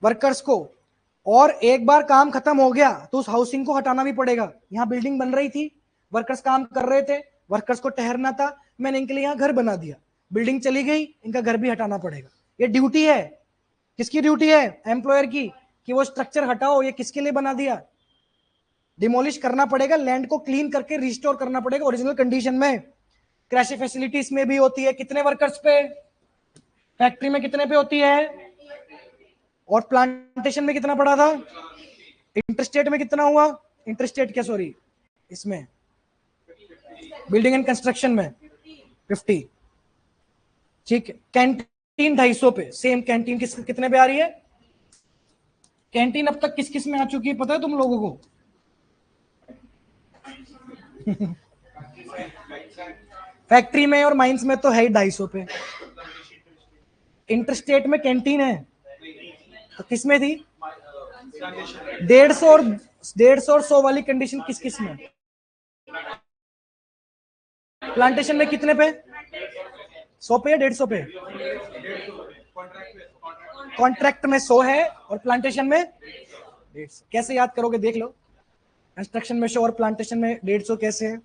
वर्कर्स को। और एक बार काम खत्म हो गया तो उस हाउसिंग को हटाना भी पड़ेगा। यहां बिल्डिंग बन रही थी, वर्कर्स काम कर रहे थे, वर्कर्स को ठहरना था, मैंने इनके लिए यहां घर बना दिया, बिल्डिंग चली गई, इनका घर भी हटाना पड़ेगा। ये ड्यूटी है, किसकी ड्यूटी है, एम्प्लॉयर की, कि वो स्ट्रक्चर हटाओ। ये किसके लिए बना दिया, डिमोलिश करना पड़ेगा, लैंड को क्लीन करके रिस्टोर करना पड़ेगा ओरिजिनल कंडीशन में। क्रैश फैसिलिटीज में भी होती है, कितने वर्कर्स पे, फैक्ट्री में कितने पे होती है, और प्लांटेशन में कितना पड़ा था, इंटरस्टेट में कितना हुआ, इंटरस्टेट क्या सॉरी इसमें बिल्डिंग एंड कंस्ट्रक्शन में 50। ठीक है, कैंटीन 250 पे, सेम कैंटीन कितने पे आ रही है, कैंटीन अब तक किस किस में आ चुकी है पता है तुम लोगों को? फैक्ट्री में और माइंस में तो है ही 250 पे। इंटरस्टेट में कैंटीन है तो किस में थी, 150 और 100 वाली कंडीशन किस किस में, प्लांटेशन में कितने पे, 100 पे या 150 पे, कॉन्ट्रैक्ट में 100 है और प्लांटेशन में 150। कैसे याद करोगे देख लो, कंस्ट्रक्शन में 100 और प्लांटेशन में 150 कैसे है।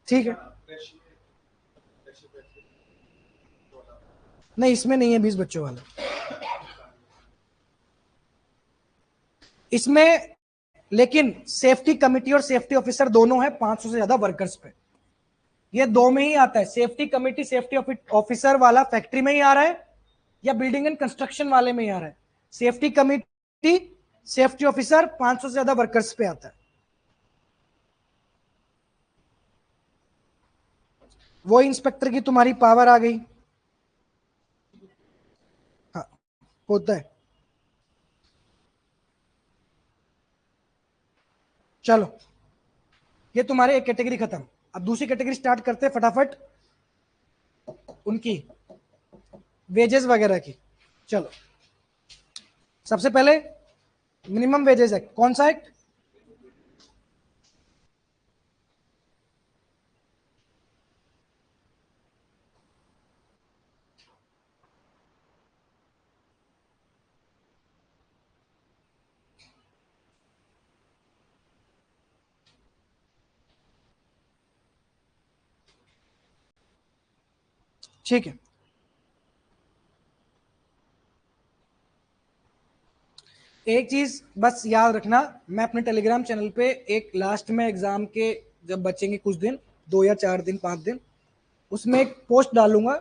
ठीक है, नहीं इसमें नहीं है 20 बच्चों वाला इसमें, लेकिन सेफ्टी कमिटी और सेफ्टी ऑफिसर दोनों है 500 से ज्यादा वर्कर्स पे, ये दो में ही आता है। सेफ्टी कमिटी सेफ्टी ऑफिसर वाला फैक्ट्री में ही आ रहा है या बिल्डिंग एंड कंस्ट्रक्शन वाले में ही आ रहा है? सेफ्टी कमिटी सेफ्टी ऑफिसर 500 से ज्यादा वर्कर्स पे आता है। वो इंस्पेक्टर की तुम्हारी पावर आ गई, हाँ होता है। चलो ये तुम्हारे एक कैटेगरी खत्म, अब दूसरी कैटेगरी स्टार्ट करते हैं फटाफट, उनकी वेजेस वगैरह की। चलो सबसे पहले मिनिमम वेजेस एक्ट, कौन सा एक्ट, ठीक है। एक चीज बस याद रखना, मैं अपने टेलीग्राम चैनल पे एक लास्ट में एग्जाम के जब बचेंगे कुछ दिन, 2 या 4 दिन 5 दिन, उसमें एक पोस्ट डालूंगा,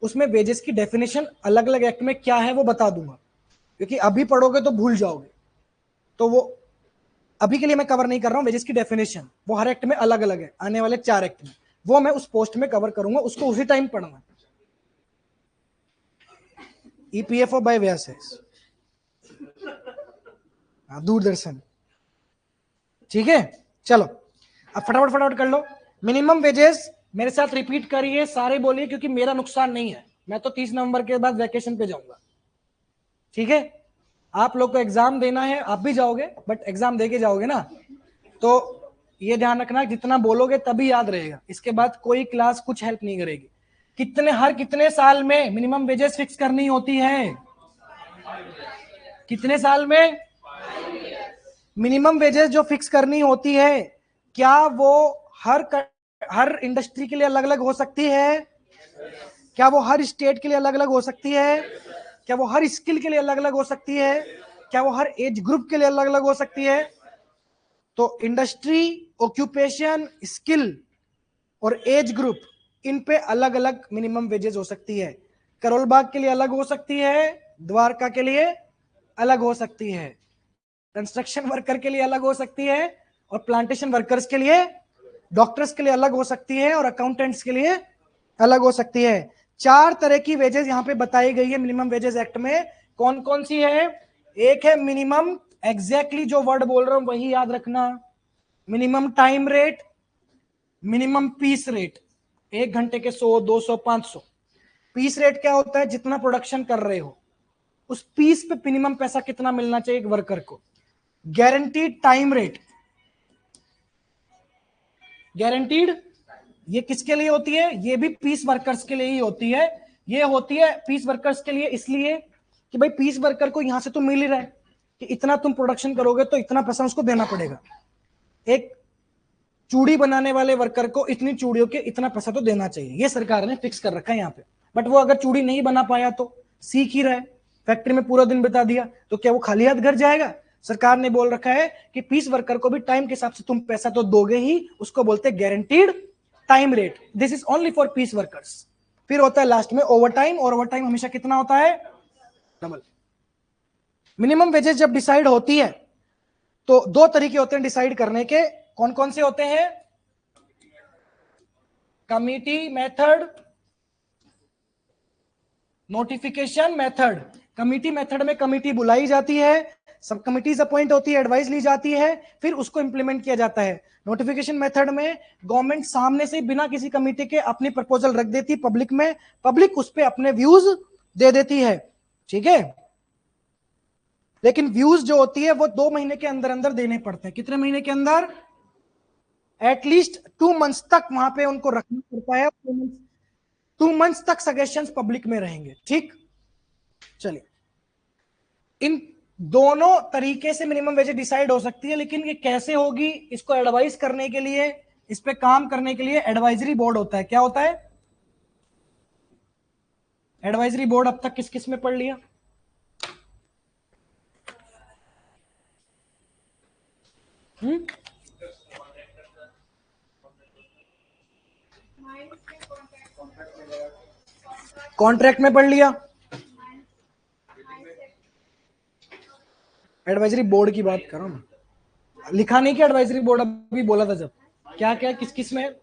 उसमें वेजेस की डेफिनेशन अलग अलग एक्ट में क्या है वो बता दूंगा, क्योंकि अभी पढ़ोगे तो भूल जाओगे। तो वो अभी के लिए मैं कवर नहीं कर रहा हूँ, वेजेस की डेफिनेशन वो हर एक्ट में अलग अलग है, आने वाले 4 एक्ट में, वो मैं उस पोस्ट में कवर करूंगा, उसको उसी टाइम पढ़ना। ईपीएफओ बाय व्यास है, दूरदर्शन। ठीक है, चलो अब फटाफट फटाफट कर लो। मिनिमम वेजेस मेरे साथ रिपीट करिए, सारे बोलिए, क्योंकि मेरा नुकसान नहीं है, मैं तो 30 नवंबर के बाद वैकेशन पे जाऊंगा। ठीक है, आप लोग को एग्जाम देना है, आप भी जाओगे बट एग्जाम देके जाओगे ना, तो ये ध्यान रखना जितना बोलोगे तभी याद रहेगा, इसके बाद कोई क्लास कुछ हेल्प नहीं करेगी। हर कितने साल में मिनिमम वेजेस फिक्स करनी होती है, कितने साल में मिनिमम वेजेस जो फिक्स करनी होती है, क्या वो हर हर इंडस्ट्री के लिए अलग अलग हो सकती है, क्या वो हर स्टेट के लिए अलग अलग हो सकती है, क्या वो हर स्किल के लिए अलग अलग हो सकती है, क्या वो हर एज ग्रुप के लिए अलग अलग हो सकती है? तो इंडस्ट्री, ऑक्यूपेशन, स्किल और एज ग्रुप, इन पे अलग अलग मिनिमम वेजेस हो सकती है। करोल बाग के लिए अलग हो सकती है, द्वारका के लिए अलग हो सकती है, कंस्ट्रक्शन वर्कर के लिए अलग हो सकती है, और प्लांटेशन वर्कर्स के लिए, डॉक्टर्स के लिए अलग हो सकती है, और अकाउंटेंट्स के लिए अलग हो सकती है। 4 तरह की वेजेस यहां पे बताई गई है मिनिमम वेजेस एक्ट में। कौन कौन सी है? एक है मिनिमम, एग्जैक्टली जो वर्ड बोल रहा हूं वही याद रखना, minimum time rate, minimum piece rate, 1 घंटे के 100, 200, 500। पीस रेट क्या होता है? जितना प्रोडक्शन कर रहे हो उस पीस पे मिनिमम पैसा कितना मिलना चाहिए एक वर्कर को। गारंटीड टाइम रेट, गारंटीड ये किसके लिए होती है? ये भी पीस वर्कर्स के लिए ही होती है। ये होती है पीस वर्कर्स के लिए इसलिए कि भाई पीस वर्कर को यहां से तो मिल ही रहा है कि इतना तुम प्रोडक्शन करोगे तो इतना पैसा उसको देना पड़ेगा। एक चूड़ी बनाने वाले वर्कर को इतनी चूड़ियों के इतना पैसा तो देना चाहिए, ये सरकार ने फिक्स कर रखा है यहाँ पे। बट वो अगर चूड़ी नहीं बना पाया तो सीख ही रहा है, फैक्ट्री में पूरा दिन बिता दिया, तो क्या वो खाली हाथ घर जाएगा? सरकार ने बोल रखा है कि पीस वर्कर को भी टाइम के हिसाब से तुम पैसा तो दोगे ही, उसको बोलते हैं guaranteed time rate. This is only for piece workers. फिर होता है लास्ट में ओवर टाइम, और ओवर टाइम हमेशा कितना होता है? डबल। मिनिमम वेजेस जब डिसाइड होती है तो 2 तरीके होते हैं डिसाइड करने के। कौन कौन से होते हैं? Committee method, notification method. Committee method में कमिटी बुलाई जाती है, सब कमिटीज अपॉइंट होती है, एडवाइस ली जाती है, फिर उसको इंप्लीमेंट किया जाता है। नोटिफिकेशन मेथड में गवर्नमेंट सामने से बिना किसी कमिटी के अपनी प्रपोजल रख देती पब्लिक में, पब्लिक उस पर अपने व्यूज दे देती है, ठीक है। लेकिन व्यूज जो होती है वो 2 महीने के अंदर अंदर देने पड़ते हैं। कितने महीने के अंदर? एटलीस्ट 2 मंथ्स तक वहां पे उनको रखना पड़ता है। 2 मंथ्स तक सजेशंस पब्लिक में रहेंगे, ठीक। चलिए, इन दोनों तरीके से मिनिमम वेज डिसाइड हो सकती है, लेकिन ये कैसे होगी इसको एडवाइस करने के लिए, इस पे काम करने के लिए एडवाइजरी बोर्ड होता है। क्या होता है? एडवाइजरी बोर्ड अब तक किस किस में पढ़ लिया? कॉन्ट्रैक्ट में पढ़ लिया। एडवाइजरी बोर्ड की बात कर रहा हूं, लिखा नहीं कि एडवाइजरी बोर्ड, अभी बोला था जब। क्या क्या किस किस में?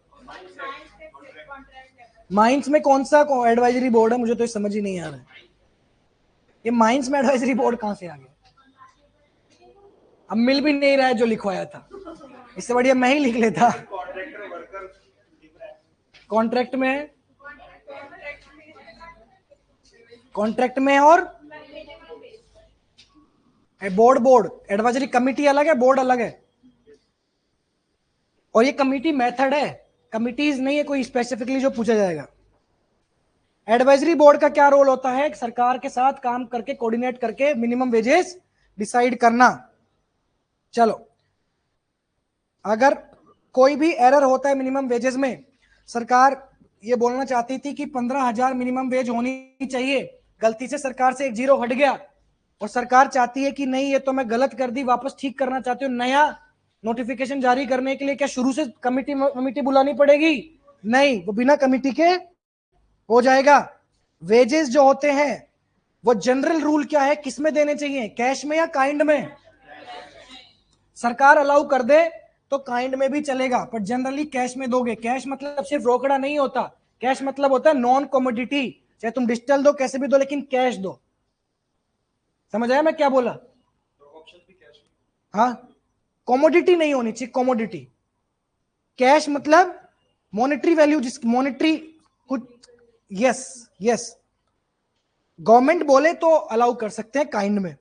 माइंस में कौन सा एडवाइजरी बोर्ड है? मुझे तो समझ ही नहीं आ रहा है, ये माइंस में एडवाइजरी बोर्ड कहां से आ गया? अब मिल भी नहीं रहा है जो लिखवाया था, इससे बढ़िया मैं ही लिख लेता। कॉन्ट्रैक्ट में है, कॉन्ट्रैक्ट में, और बोर्ड, बोर्ड एडवाइजरी कमिटी अलग है, बोर्ड अलग है। और ये कमिटी मेथड है, कमिटीज नहीं है कोई स्पेसिफिकली जो पूछा जाएगा। एडवाइजरी बोर्ड का क्या रोल होता है? सरकार के साथ काम करके, कोऑर्डिनेट करके मिनिमम वेजेस डिसाइड करना। चलो, अगर कोई भी एरर होता है मिनिमम वेजेस में, सरकार ये बोलना चाहती थी कि 15,000 मिनिमम वेज होनी चाहिए, गलती से सरकार से 1 जीरो हट गया, और सरकार चाहती है कि नहीं ये तो मैं गलत कर दी, वापस ठीक करना चाहती हूँ, नया नोटिफिकेशन जारी करने के लिए क्या शुरू से कमिटी बुलानी पड़ेगी? नहीं, वो बिना कमिटी के हो जाएगा। वेजेस जो होते हैं वो जनरल रूल क्या है, किस में देने चाहिए? कैश में या काइंड में? सरकार अलाउ कर दे तो काइंड में भी चलेगा, पर जनरली कैश में दोगे। कैश मतलब सिर्फ रोकड़ा नहीं होता, कैश मतलब होता है नॉन कमोडिटी, चाहे तुम डिजिटल दो कैसे भी दो, लेकिन कैश दो। समझ आया मैं क्या बोला? हाँ, कमोडिटी नहीं होनी चाहिए, कमोडिटी। कैश मतलब मॉनेटरी वैल्यू, जिस मॉनेटरी कुछ, यस यस, गवर्नमेंट बोले तो अलाउ कर सकते हैं काइंड में।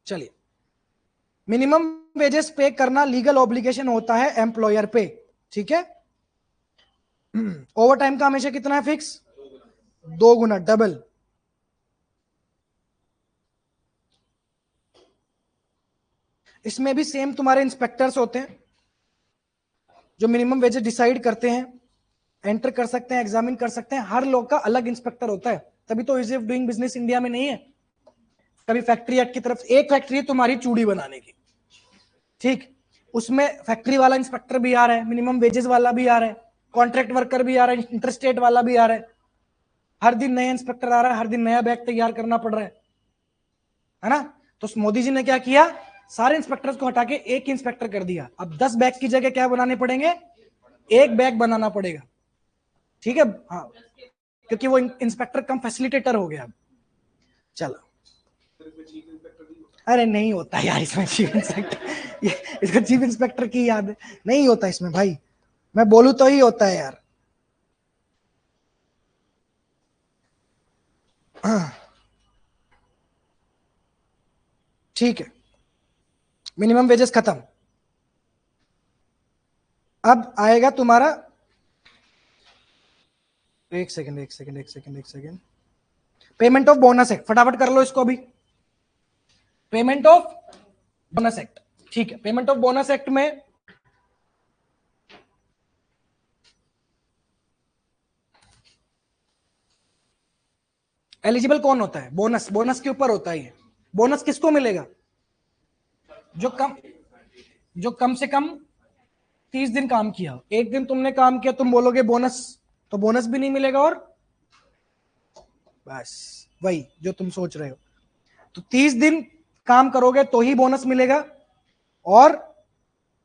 चलिए, मिनिमम वेजेस पे करना लीगल ऑब्लिगेशन होता है एम्प्लॉयर पे, ठीक है। ओवर टाइम का हमेशा कितना है फिक्स? 2 गुना, डबल। इसमें भी सेम तुम्हारे इंस्पेक्टर्स होते हैं जो मिनिमम वेजेस डिसाइड करते हैं, एंटर कर सकते हैं, एग्जामिन कर सकते हैं। हर लोग का अलग इंस्पेक्टर होता है, तभी तो easy of doing business India में नहीं है। कभी फैक्ट्री एक्ट की तरफ, एक फैक्ट्री है तुम्हारी चूड़ी बनाने की, ठीक, उसमें फैक्ट्री वाला इंस्पेक्टर भी आ रहा है, मिनिमम वेजेस वाला भी आ रहा है, कॉन्ट्रैक्ट वर्कर भी आ रहा है, इंटरस्टेट वाला भी आ रहा है, हर दिन नया इंस्पेक्टर आ रहा है, हर दिन नया बैग तैयार करना पड़ रहा है ना। तो मोदी जी ने क्या किया, सारे इंस्पेक्टर्स को हटा के एक इंस्पेक्टर कर दिया। अब 10 बैग की जगह क्या बनाने पड़ेंगे, एक बैग बनाना पड़ेगा, ठीक है। हाँ, क्योंकि वो इंस्पेक्टर कम फैसिलिटेटर हो गया। चलो, अरे नहीं होता यार इसमें चीफ इंस्पेक्टर, इसको चीफ इंस्पेक्टर की याद नहीं होता इसमें भाई, मैं बोलूं तो ही होता है यार। ठीक है, मिनिमम वेजेस खत्म। अब आएगा तुम्हारा, एक सेकंड एक सेकंड एक सेकंड एक second, payment of bonus act, फटाफट कर लो इसको अभी। पेमेंट ऑफ बोनस एक्ट, ठीक है। पेमेंट ऑफ बोनस एक्ट में एलिजिबल कौन होता है, बोनस, बोनस के ऊपर होता है ये। बोनस किसको मिलेगा, जो कम से कम 30 दिन काम किया। एक दिन तुमने काम किया, तुम बोलोगे बोनस, तो बोनस भी नहीं मिलेगा, और बस वही जो तुम सोच रहे हो। तो 30 दिन काम करोगे तो ही बोनस मिलेगा। और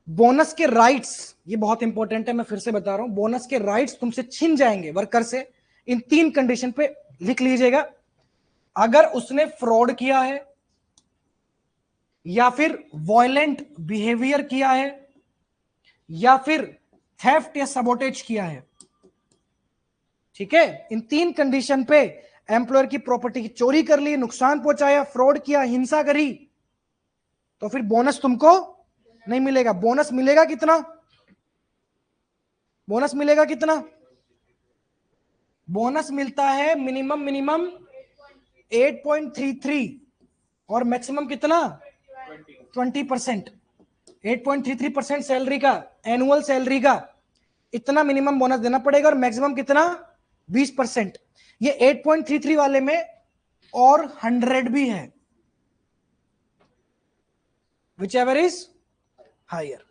बोनस के राइट्स, ये बहुत इंपॉर्टेंट है, मैं फिर से बता रहा हूं, बोनस के राइट्स तुमसे छिन जाएंगे वर्कर से इन 3 कंडीशन पे, लिख लीजिएगा। अगर उसने फ्रॉड किया है, या फिर वॉयलेंट बिहेवियर किया है, या फिर थेफ्ट या सबोटेज किया है, ठीक है। इन 3 कंडीशन पे एम्प्लॉयर की प्रॉपर्टी की चोरी कर ली, नुकसान पहुंचाया, फ्रॉड किया, हिंसा करी, तो फिर बोनस तुमको नहीं मिलेगा। बोनस मिलेगा कितना, बोनस मिलेगा कितना, बोनस मिलता है मिनिमम 8.33 और मैक्सिमम कितना 20%। 8.33% सैलरी का, एनुअल सैलरी का इतना मिनिमम बोनस देना पड़ेगा, और मैक्सिमम कितना 20%। ये 8.33 वाले में और 100 भी है, whichever is higher.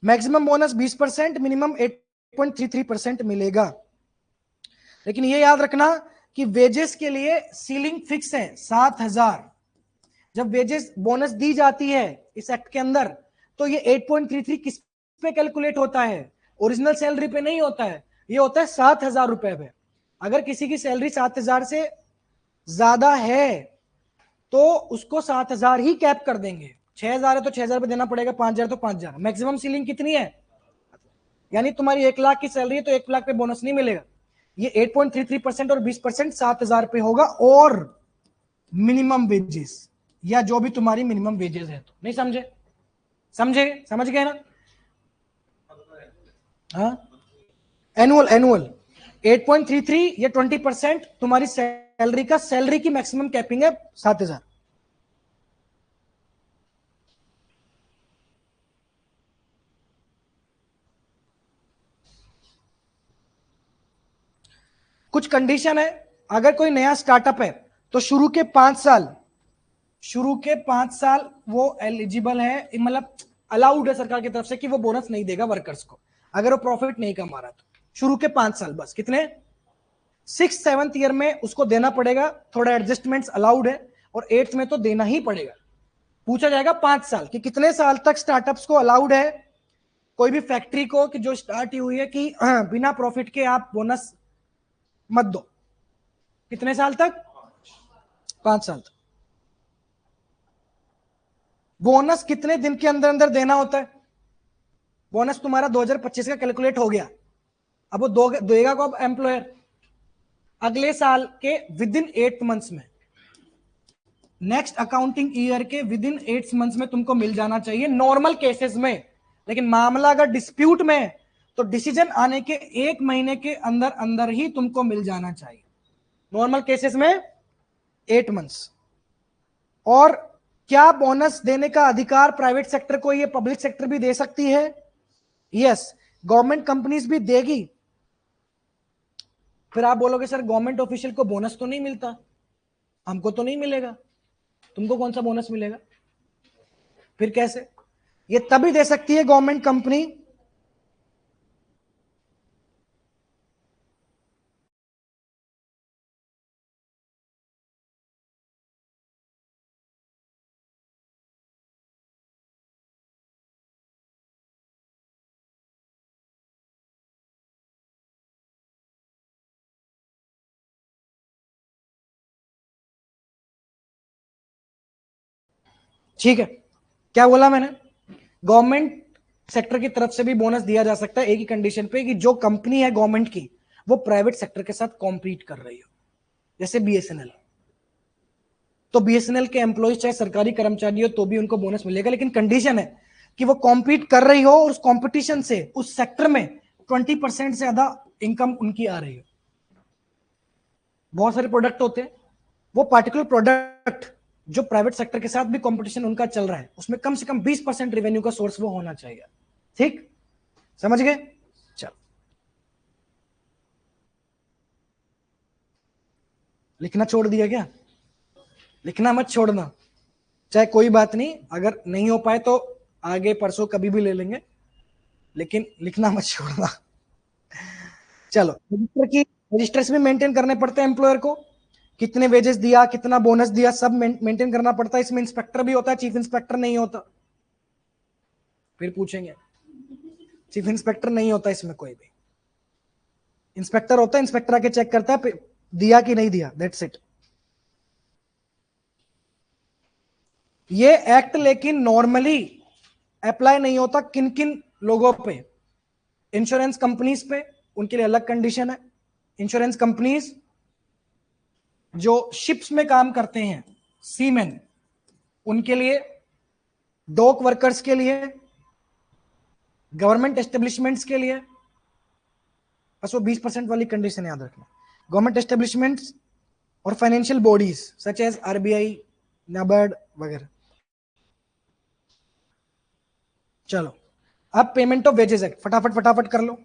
Maximum bonus 20%, minimum 8.33% मिलेगा। लेकिन ये याद रखना कि वेजेस के लिए सीलिंग फिक्स है 7,000। जब वेजेस बोनस दी जाती है इस एक्ट के अंदर, तो ये 8.33 किस पे कैलकुलेट होता है, ओरिजिनल सैलरी पे नहीं होता है, ये होता है 7,000 रुपए पे। अगर किसी की सैलरी 7,000 से ज्यादा है तो उसको 7,000 ही कैप कर देंगे। 6,000 है तो 6,000 पे देना पड़ेगा, 5,000 तो 5,000। मैक्सिमम सीलिंग कितनी है, यानी तुम्हारी 1 लाख की सैलरी है तो 1 लाख पे बोनस नहीं मिलेगा। ये 8.33% और 20% 7,000 पे होगा, और मिनिमम वेजेस या जो भी तुम्हारी मिनिमम वेजेस है। तो नहीं समझे, समझ गए ना। हाँ, एनुअल एनुअल 8.33 या 20% तुम्हारी सैलरी का, सैलरी की मैक्सिमम कैपिंग है 7,000। कुछ कंडीशन है, अगर कोई नया स्टार्टअप है तो शुरू के 5 साल वो एलिजिबल है, मतलब अलाउड है सरकार की तरफ से कि वो बोनस नहीं देगा वर्कर्स को, अगर वो प्रॉफिट नहीं कमा रहा तो। शुरू के 5 साल बस, कितने 6th-7th ईयर में उसको देना पड़ेगा, थोड़ा एडजस्टमेंट्स अलाउड है, और 8th में तो देना ही पड़ेगा। पूछा जाएगा 5 साल कि कितने साल तक स्टार्टअप्स को अलाउड है, कोई भी फैक्ट्री को कि जो स्टार्ट ही हुई है कि बिना प्रॉफिट के आप बोनस मत दो, कितने साल तक, 5 साल तक। बोनस कितने दिन के अंदर अंदर देना होता है, बोनस तुम्हारा 2025 का कैलकुलेट हो गया, अब वो देगा कब एम्प्लॉयर, अगले साल के विद इन 8 मंथ्स में, नेक्स्ट अकाउंटिंग ईयर के विद इन 8 मंथ्स में तुमको मिल जाना चाहिए नॉर्मल केसेस में। लेकिन मामला अगर डिस्प्यूट में, तो डिसीजन आने के 1 महीने के अंदर अंदर ही तुमको मिल जाना चाहिए, नॉर्मल केसेस में 8 मंथ्स। और क्या बोनस देने का अधिकार प्राइवेट सेक्टर को ये पब्लिक सेक्टर भी दे सकती है, यस, गवर्नमेंट कंपनीज भी देगी। फिर आप बोलोगे सर गवर्नमेंट ऑफिशियल को बोनस तो नहीं मिलता, हमको तो नहीं मिलेगा, तुमको कौन सा बोनस मिलेगा, फिर कैसे, ये तभी दे सकती है गवर्नमेंट कंपनी ठीक है, क्या बोला मैंने? गवर्नमेंट सेक्टर की तरफ से भी बोनस दिया जा सकता है एक ही कंडीशन पे कि जो कंपनी है गवर्नमेंट की वो प्राइवेट सेक्टर के साथ कॉम्पीट कर रही हो, जैसे बीएसएनएल। तो बीएसएनएल के एम्प्लॉय चाहे सरकारी कर्मचारी हो तो भी उनको बोनस मिलेगा, लेकिन कंडीशन है कि वो कॉम्पीट कर रही हो और उस कॉम्पिटिशन से उस सेक्टर में 20% से ज्यादा इनकम उनकी आ रही हो। बहुत सारे प्रोडक्ट होते हैं, वो पार्टिकुलर प्रोडक्ट जो प्राइवेट सेक्टर के साथ भी कंपटीशन उनका चल रहा है उसमें कम से कम 20% रेवेन्यू का सोर्स वो होना चाहिए। ठीक, समझ गए? चलो, लिखना छोड़ दिया क्या? लिखना मत छोड़ना, चाहे कोई बात नहीं, अगर नहीं हो पाए तो आगे परसों कभी भी ले लेंगे, लेकिन लिखना मत छोड़ना। चलो, रजिस्टर्स भी मेंटेन करने पड़ते हैं एम्प्लॉयर को, कितने वेजेस दिया, कितना बोनस दिया, सब मेंटेन करना पड़ता है। इसमें इंस्पेक्टर भी होता है, चीफ इंस्पेक्टर नहीं होता। फिर पूछेंगे, चीफ इंस्पेक्टर नहीं होता इसमें कोई भी, इंस्पेक्टर होता है, इंस्पेक्टर आके चेक करता है दिया कि नहीं दिया, दैट्स इट। ये एक्ट लेकिन नॉर्मली अप्लाई नहीं होता किन किन लोगों पे? इंश्योरेंस कंपनीज पे, उनके लिए अलग कंडीशन है। इंश्योरेंस कंपनीज जो शिप्स में काम करते हैं, सीमेन, उनके लिए, डॉक वर्कर्स के लिए, गवर्नमेंट एस्टेब्लिशमेंट्स के लिए, बस वो 20% वाली कंडीशन याद रखना। गवर्नमेंट एस्टेब्लिशमेंट्स और financial bodies such as RBI, NABARD वगैरह। चलो, अब पेमेंट ऑफ वेजेस एक्ट फटाफट फटाफट कर लो।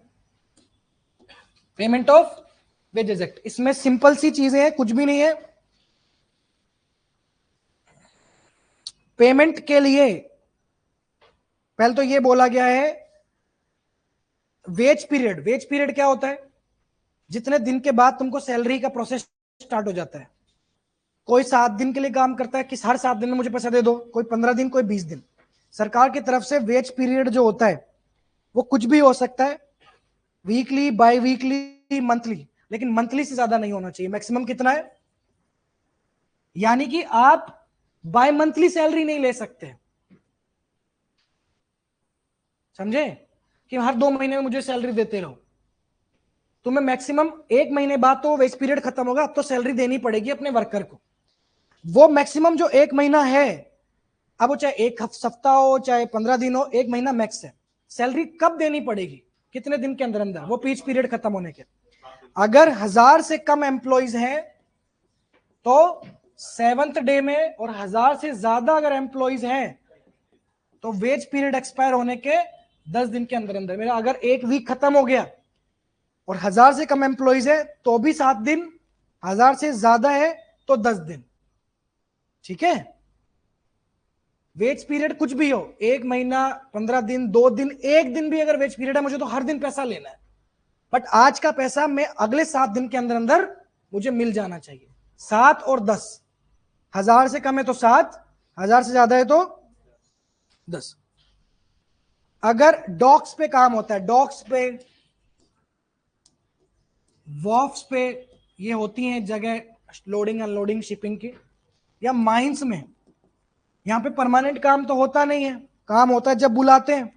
पेमेंट ऑफ वेजेस एक्ट, इसमें सिंपल सी चीजें हैं, कुछ भी नहीं है। पेमेंट के लिए पहले तो ये बोला गया है वेज पीरियड। वेज पीरियड क्या होता है? जितने दिन के बाद तुमको सैलरी का प्रोसेस स्टार्ट हो जाता है। कोई 7 दिन के लिए काम करता है कि हर 7 दिन में मुझे पैसा दे दो, कोई 15 दिन, कोई 20 दिन। सरकार की तरफ से वेज पीरियड जो होता है वो कुछ भी हो सकता है, वीकली, बाई वीकली, मंथली, लेकिन मंथली से ज्यादा नहीं होना चाहिए। मैक्सिमम कितना है? यानी कि आप बाय मंथली सैलरी नहीं ले सकते, समझे? कि हर 2 महीने में मुझे सैलरी देते रहो। तुम्हें मैक्सिमम 1 महीने बाद तो वेज पीरियड खत्म होगा, अब तो सैलरी देनी पड़ेगी अपने वर्कर को। वो मैक्सिमम जो 1 महीना है, अब वो चाहे एक सप्ताह हो चाहे 15 दिन हो, 1 महीना मैक्स है। सैलरी कब देनी पड़ेगी? कितने दिन के अंदर अंदर? वो पीच पीरियड खत्म होने के। अगर 1000 से कम एम्प्लॉइज हैं तो 7th डे में, और 1000 से ज्यादा अगर एम्प्लॉइज हैं तो वेज पीरियड एक्सपायर होने के 10 दिन के अंदर अंदर। मेरा अगर एक वीक खत्म हो गया और 1000 से कम एम्प्लॉइज है तो भी 7 दिन, 1000 से ज्यादा है तो 10 दिन। ठीक है? वेज पीरियड कुछ भी हो, 1 महीना, 15 दिन, 2 दिन, 1 दिन भी अगर वेज पीरियड है, मुझे तो हर दिन पैसा लेना है। बट आज का पैसा मैं अगले 7 दिन के अंदर अंदर मुझे मिल जाना चाहिए। 7 और 10, 1000 से कम है तो 7, 1000 से ज्यादा है तो 10। अगर डॉक्स पे काम होता है, डॉक्स पे, वॉफ्स पे, ये होती हैं जगह लोडिंग अनलोडिंग शिपिंग की, या माइंस में, यहां पे परमानेंट काम तो होता नहीं है, काम होता है जब बुलाते हैं।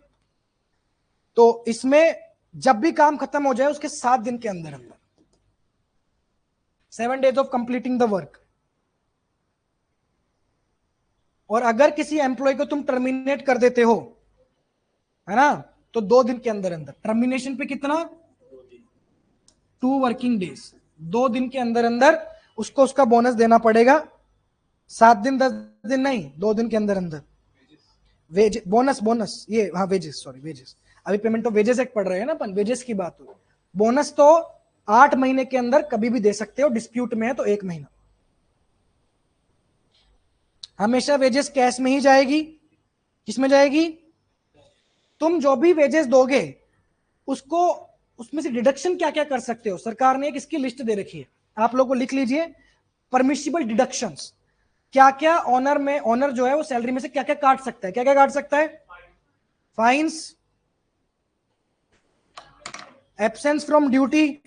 तो इसमें जब भी काम खत्म हो जाए उसके 7 दिन के अंदर अंदर, 7 days of completing the work. और अगर किसी एम्प्लॉय को तुम टर्मिनेट कर देते हो, है ना, तो 2 दिन के अंदर अंदर। टर्मिनेशन पे कितना? 2 वर्किंग डेज। 2 दिन के अंदर अंदर उसको उसका बोनस देना पड़ेगा। 7 दिन 10 दिन नहीं, 2 दिन के अंदर अंदर। वेज बोनस, बोनस ये, हाँ वेजेस, सॉरी वेजेस, अभी पेमेंट ऑफ वेजेस एक पढ़ रहे हैं ना अपन, वेजेस की बात हो। बोनस तो 8 महीने के अंदर कभी भी दे सकते हो, डिस्प्यूट में है तो 1 महीना। हमेशा वेजेस कैश में ही जाएगी। किसमें जाएगी? तुम जो भी वेजेस दोगे उसको, उसमें से डिडक्शन क्या क्या कर सकते हो, सरकार ने एक इसकी लिस्ट दे रखी है, आप लोग को लिख लीजिए। परमिशिबल डिडक्शंस, क्या क्या ऑनर में, ऑनर जो है वो सैलरी में से क्या क्या काट सकता है, क्या क्या काट सकता है? Fines, absence from duty,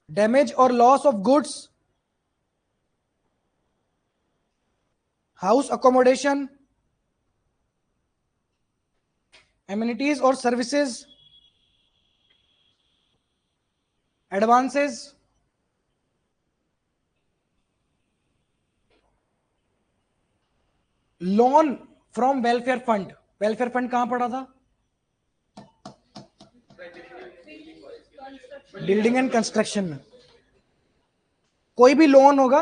damage और loss of goods, house accommodation, amenities और services, advances, loan from welfare fund. Welfare fund कहां पड़ा था? बिल्डिंग एंड कंस्ट्रक्शन में। कोई भी लोन होगा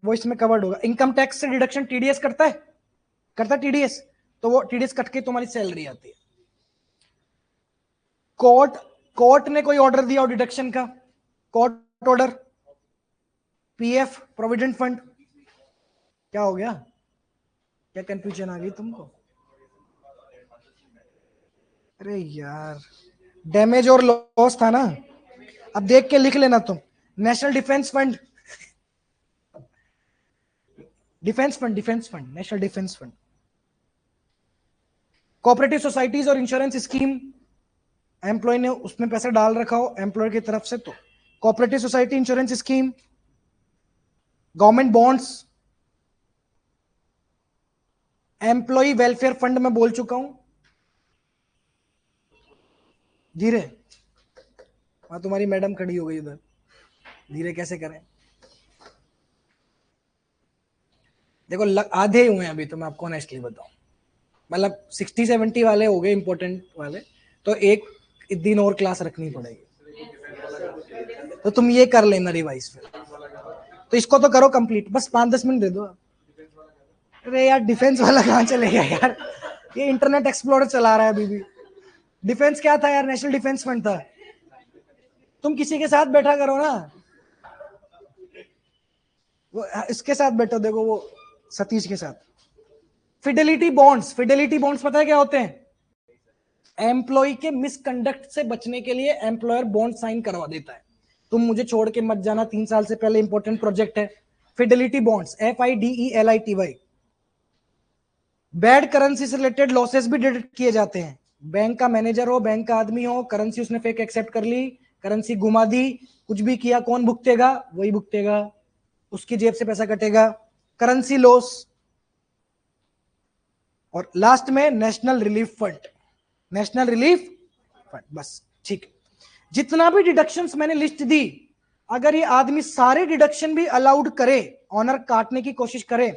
वो इसमें कवर्ड होगा। इनकम टैक्स से डिडक्शन टीडीएस करता है, करता है टीडीएस, तो वो टीडीएस कट के तुम्हारी सैलरी आती है। कोर्ट ने कोई ऑर्डर दिया हो डिडक्शन का, court order, PF, provident fund. क्या हो गया? क्या कंफ्यूजन आ गई तुमको? अरे यार, डैमेज और लॉस था ना। अब देख के लिख लेना तुम। National defence fund, defence fund, defence fund, national defence fund. Cooperative societies और इंश्योरेंस स्कीम, एम्प्लॉय ने उसमें पैसा डाल रखा हो एम्प्लॉयर की तरफ से, तो cooperative society insurance scheme, government bonds, employ welfare fund में बोल चुका हूं। धीरे, वहां तुम्हारी मैडम खड़ी हो गई उधर, धीरे कैसे करें? देखो आधे हुए हैं अभी तो, मैं आपको ऑनेस्टली बताऊं, मतलब 60-70 वाले हो गए इंपॉर्टेंट वाले, तो एक दिन और क्लास रखनी पड़ेगी। तो तुम ये कर लेना रिवाइज फिर, तो इसको तो करो कंप्लीट, बस 5-10 मिनट दे दो। अरे यार डिफेंस वाला कहां चले गया यार, ये इंटरनेट एक्सप्लोरर चला रहा है अभी भी। डिफेंस क्या था यार? नेशनल डिफेंस फंड था। तुम किसी के साथ बैठा करो ना, वो इसके साथ बैठो, देखो वो सतीश के साथ। फिडेलिटी बॉन्ड्स, फिडेलिटी बॉन्ड्स पता है क्या होते हैं? एम्प्लॉय के मिसकंडक्ट से बचने के लिए एम्प्लॉयर बॉन्ड साइन करवा देता है, तुम मुझे छोड़ के मत जाना 3 साल से पहले, इंपॉर्टेंट प्रोजेक्ट है। Fidelity bonds, FIDELITY। Bad currency से रिलेटेड लॉसेस भी डिडक्ट किए जाते हैं। बैंक का मैनेजर हो, बैंक का आदमी हो, करेंसी उसने फेक एक्सेप्ट कर ली, करेंसी घुमा दी, कुछ भी किया, कौन भुगतेगा? वही भुगतेगा, उसकी जेब से पैसा कटेगा, करेंसी लॉस। और लास्ट में national relief fund, national relief fund, बस ठीक है। जितना भी डिडक्शंस मैंने लिस्ट दी, अगर ये आदमी सारे डिडक्शन भी अलाउड करे, ऑनर काटने की कोशिश करे,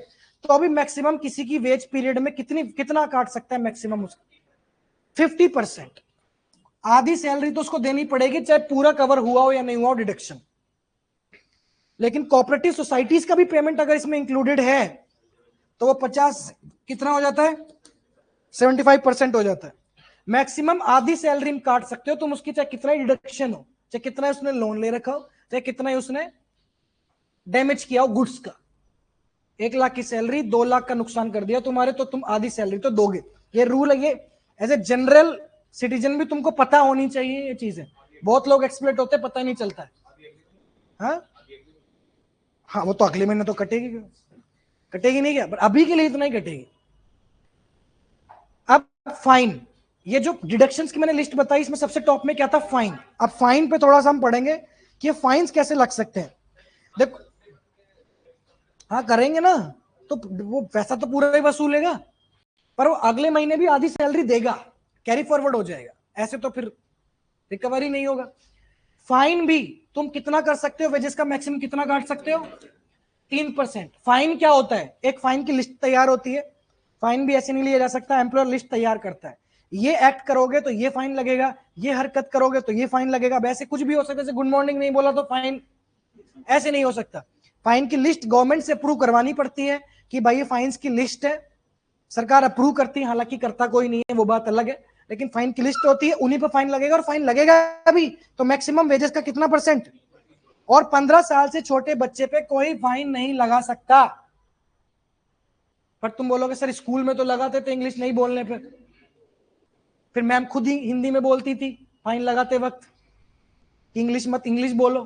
तो अभी मैक्सिमम किसी की वेज पीरियड में कितना काट सकता है मैक्सिमम? उसका 50%। आधी सैलरी तो उसको देनी पड़ेगी, चाहे पूरा कवर हुआ हो या नहीं हुआ हो डिडक्शन। लेकिन कोऑपरेटिव सोसाइटीज का भी पेमेंट अगर इसमें इंक्लूडेड है, तो वो 50 कितना हो जाता है? 75% हो जाता है। मैक्सिमम आधी सैलरी में काट सकते हो तुम उसकी, चाहे कितना डिडक्शन हो, चाहे कितना उसने लोन ले रखा हो, चाहे कितना उसने डैमेज किया हो गुड्स का। 1 लाख की सैलरी 2 लाख का नुकसान कर दिया तुम्हारे, तो तुम आधी सैलरी तो दोगे। ये रूल है, ये एज ए जनरल सिटीजन भी तुमको पता होनी चाहिए ये चीजें। बहुत लोग एक्सप्लेट होते पता ही नहीं चलता है। हाँ वो तो अगले महीने तो कटेगी, कटेगी नहीं क्या? पर अभी के लिए इतना ही कटेगी। अब फाइन, ये जो डिडक्शंस की मैंने लिस्ट बताई, इसमें सबसे टॉप में क्या था? फाइन। अब फाइन पे थोड़ा सा हम पढ़ेंगे कि ये फाइन्स कैसे लग सकते हैं। देखो, हाँ करेंगे ना, तो वो पैसा तो पूरा ही वसूलेगा, पर वो अगले महीने भी आधी सैलरी देगा, कैरी फॉरवर्ड हो जाएगा, ऐसे तो फिर रिकवरी नहीं होगा। फाइन भी तुम कितना कर सकते हो? वेजेस का मैक्सिमम कितना काट सकते हो? 3%। फाइन क्या होता है? एक फाइन की लिस्ट तैयार होती है, फाइन भी ऐसे नहीं लिया जा सकता, एम्प्लॉयर लिस्ट तैयार करता है, ये एक्ट करोगे तो ये फाइन लगेगा, ये हरकत करोगे तो ये फाइन लगेगा। वैसे कुछ भी हो सकता है, जैसे गुड मॉर्निंग नहीं बोला तो फाइन, ऐसे नहीं हो सकता। फाइन की लिस्ट गवर्नमेंट से अप्रूव करवानी पड़ती है कि भाई ये फाइन्स की लिस्ट है, सरकार अप्रूव करती है, हालांकि करता कोई नहीं है वो बात अलग है, लेकिन फाइन की लिस्ट होती है, उन्हीं पर फाइन लगेगा। और फाइन लगेगा भी तो मैक्सिमम वेजेस का कितना %? और 15 साल से छोटे बच्चे पे कोई फाइन नहीं लगा सकता। पर तुम बोलोगे सर स्कूल में तो लगाते थे इंग्लिश नहीं बोलने पे, फिर मैम खुद ही हिंदी में बोलती थी फाइन लगाते वक्त, इंग्लिश मत, इंग्लिश बोलो।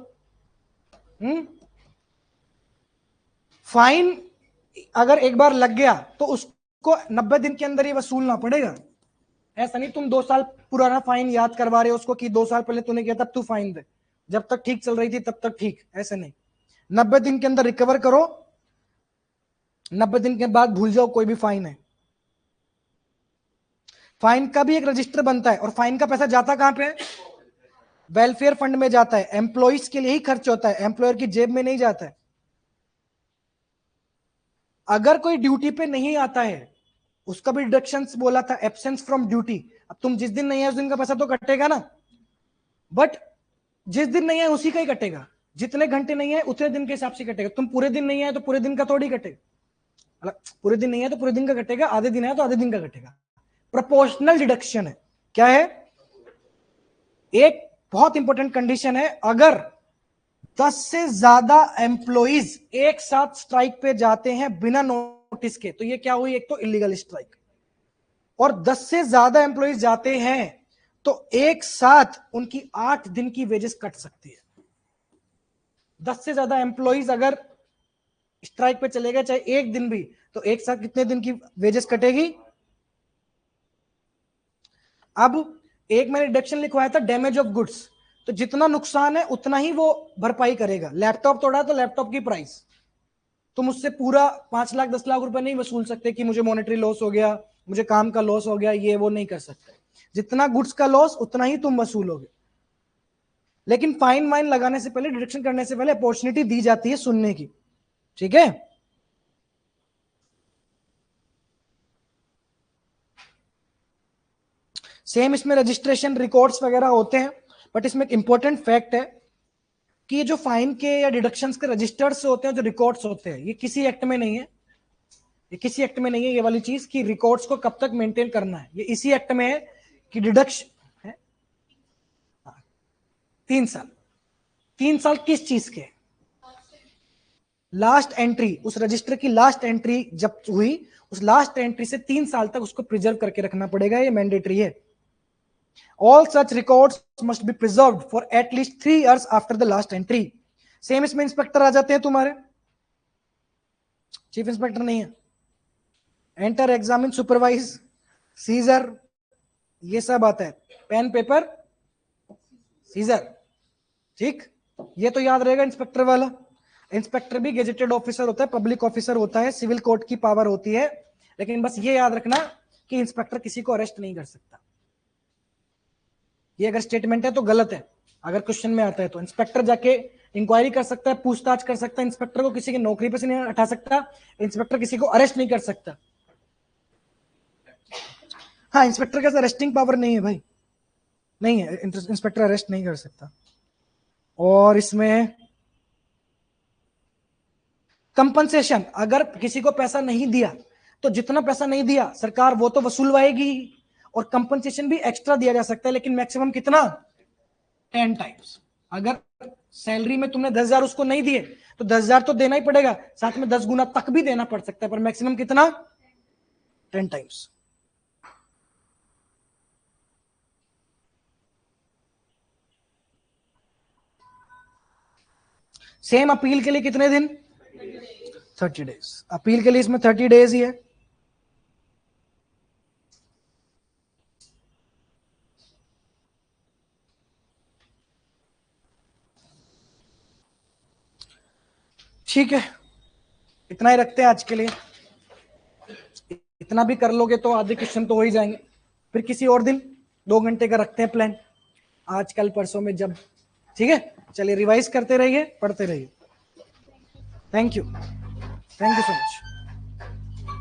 फाइन अगर एक बार लग गया तो उसको 90 दिन के अंदर ही वसूलना पड़ेगा। ऐसा नहीं तुम 2 साल पुराना फाइन याद करवा रहे हो उसको कि 2 साल पहले तूने किया तब तू फाइन दे, जब तक ठीक चल रही थी तब तक ठीक, ऐसे नहीं। 90 दिन के अंदर रिकवर करो 90 दिन के बाद भूल जाओ कोई भी फाइन है। फाइन का भी एक रजिस्टर बनता है, और फाइन का पैसा जाता कहां पे है? वेलफेयर फंड में जाता है, एम्प्लॉइज के लिए ही खर्च होता है, एम्प्लॉयर की जेब में नहीं जाता है। अगर कोई ड्यूटी पे नहीं आता है, उसका भी डिडक्शन बोला था, एब्सेंस फ्रॉम ड्यूटी। अब तुम जिस दिन नहीं है उस दिन का पैसा तो कटेगा ना, बट जिस दिन नहीं है उसी का ही कटेगा, जितने घंटे नहीं है उतने दिन के हिसाब से कटेगा। तुम पूरे दिन नहीं है तो पूरे दिन का थोड़ी कटेगा, मतलब पूरे दिन नहीं है तो पूरे दिन का कटेगा, आधे दिन है तो आधे दिन का कटेगा। प्रोपोर्शनल डिडक्शन है। क्या है? एक बहुत इंपॉर्टेंट कंडीशन है, अगर 10 से ज्यादा एम्प्लॉइज एक साथ स्ट्राइक पे जाते हैं बिना नोटिस के, तो ये क्या हुई? एक तो इलीगल स्ट्राइक। और 10 से ज्यादा एम्प्लॉइज जाते हैं तो एक साथ उनकी 8 दिन की वेजेस कट सकती है। 10 से ज्यादा एम्प्लॉइज अगर स्ट्राइक पे चले गए चाहे एक दिन भी, तो एक साथ कितने दिन की वेजेस कटेगी? अब एक मैंने डिडक्शन लिखवाया था डैमेज ऑफ गुड्स, तो जितना नुकसान है उतना ही वो भरपाई करेगा। लैपटॉप तोड़ा तो लैपटॉप की प्राइस, तुम उससे पूरा 5 लाख 10 लाख रुपए नहीं वसूल सकते कि मुझे मॉनेटरी लॉस हो गया, मुझे काम का लॉस हो गया, ये वो नहीं कर सकते। जितना गुड्स का लॉस उतना ही तुम वसूलोगे। लेकिन फाइन वाइन लगाने से पहले, डिडक्शन करने से पहले अपॉर्चुनिटी दी जाती है सुनने की। ठीक है? सेम इसमें रजिस्ट्रेशन रिकॉर्ड्स वगैरह होते हैं, बट इसमें एक इंपॉर्टेंट फैक्ट है कि ये जो फाइन के या डिडक्शंस के रजिस्टर्स होते हैं, जो रिकॉर्ड्स होते हैं, ये किसी एक्ट में नहीं है। ये किसी एक्ट में नहीं है ये वाली चीज कि रिकॉर्ड्स को कब तक मेंटेन करना है। ये इसी एक्ट में है कि डिडक्शन है 3 साल। 3 साल किस चीज के? लास्ट एंट्री, उस रजिस्टर की लास्ट एंट्री जब हुई, उस लास्ट एंट्री से 3 साल तक उसको प्रिजर्व करके रखना पड़ेगा, ये मैंडेटरी है। All such records must be preserved for at least 3 years after the last entry. Same इसमें इंस्पेक्टर आ जाते हैं तुम्हारे, चीफ इंस्पेक्टर नहीं है। एंटर, एग्जामिन, सुपरवाइज, सीजर, ये सब आता है। पेन पेपर सीजर, ठीक, ये तो याद रहेगा इंस्पेक्टर वाला। इंस्पेक्टर भी गेजेटेड ऑफिसर होता है, पब्लिक ऑफिसर होता है, सिविल कोर्ट की पावर होती है, लेकिन बस ये याद रखना कि इंस्पेक्टर किसी को अरेस्ट नहीं कर सकता। ये अगर स्टेटमेंट है तो गलत है, अगर क्वेश्चन में आता है तो। इंस्पेक्टर जाके इंक्वायरी कर सकता है, पूछताछ कर सकता है, इंस्पेक्टर को किसी की नौकरी पे से नहीं हटा सकता, इंस्पेक्टर किसी को अरेस्ट नहीं कर सकता। हाँ, इंस्पेक्टर के अरेस्टिंग पावर नहीं है भाई, नहीं है, इंस्पेक्टर अरेस्ट नहीं कर सकता। और इसमें कंपनसेशन, अगर किसी को पैसा नहीं दिया तो जितना पैसा नहीं दिया सरकार वो तो वसूलवाएगी, और कंपनसेशन भी एक्स्ट्रा दिया जा सकता है, लेकिन मैक्सिमम कितना? 10 टाइम्स। अगर सैलरी में तुमने 10,000 उसको नहीं दिए तो 10,000 तो देना ही पड़ेगा, साथ में 10 गुना तक भी देना पड़ सकता है, पर मैक्सिमम कितना? 10 टाइम्स। सेम अपील के लिए कितने दिन? 30 डेज। अपील के लिए इसमें 30 डेज ही है। ठीक है, इतना ही रखते हैं आज के लिए। इतना भी कर लोगे तो आधे क्वेश्चन तो हो ही जाएंगे। फिर किसी और दिन 2 घंटे का रखते हैं प्लान, आज कल परसों में जब। ठीक है, चलिए रिवाइज करते रहिए, पढ़ते रहिए। Thank you so much.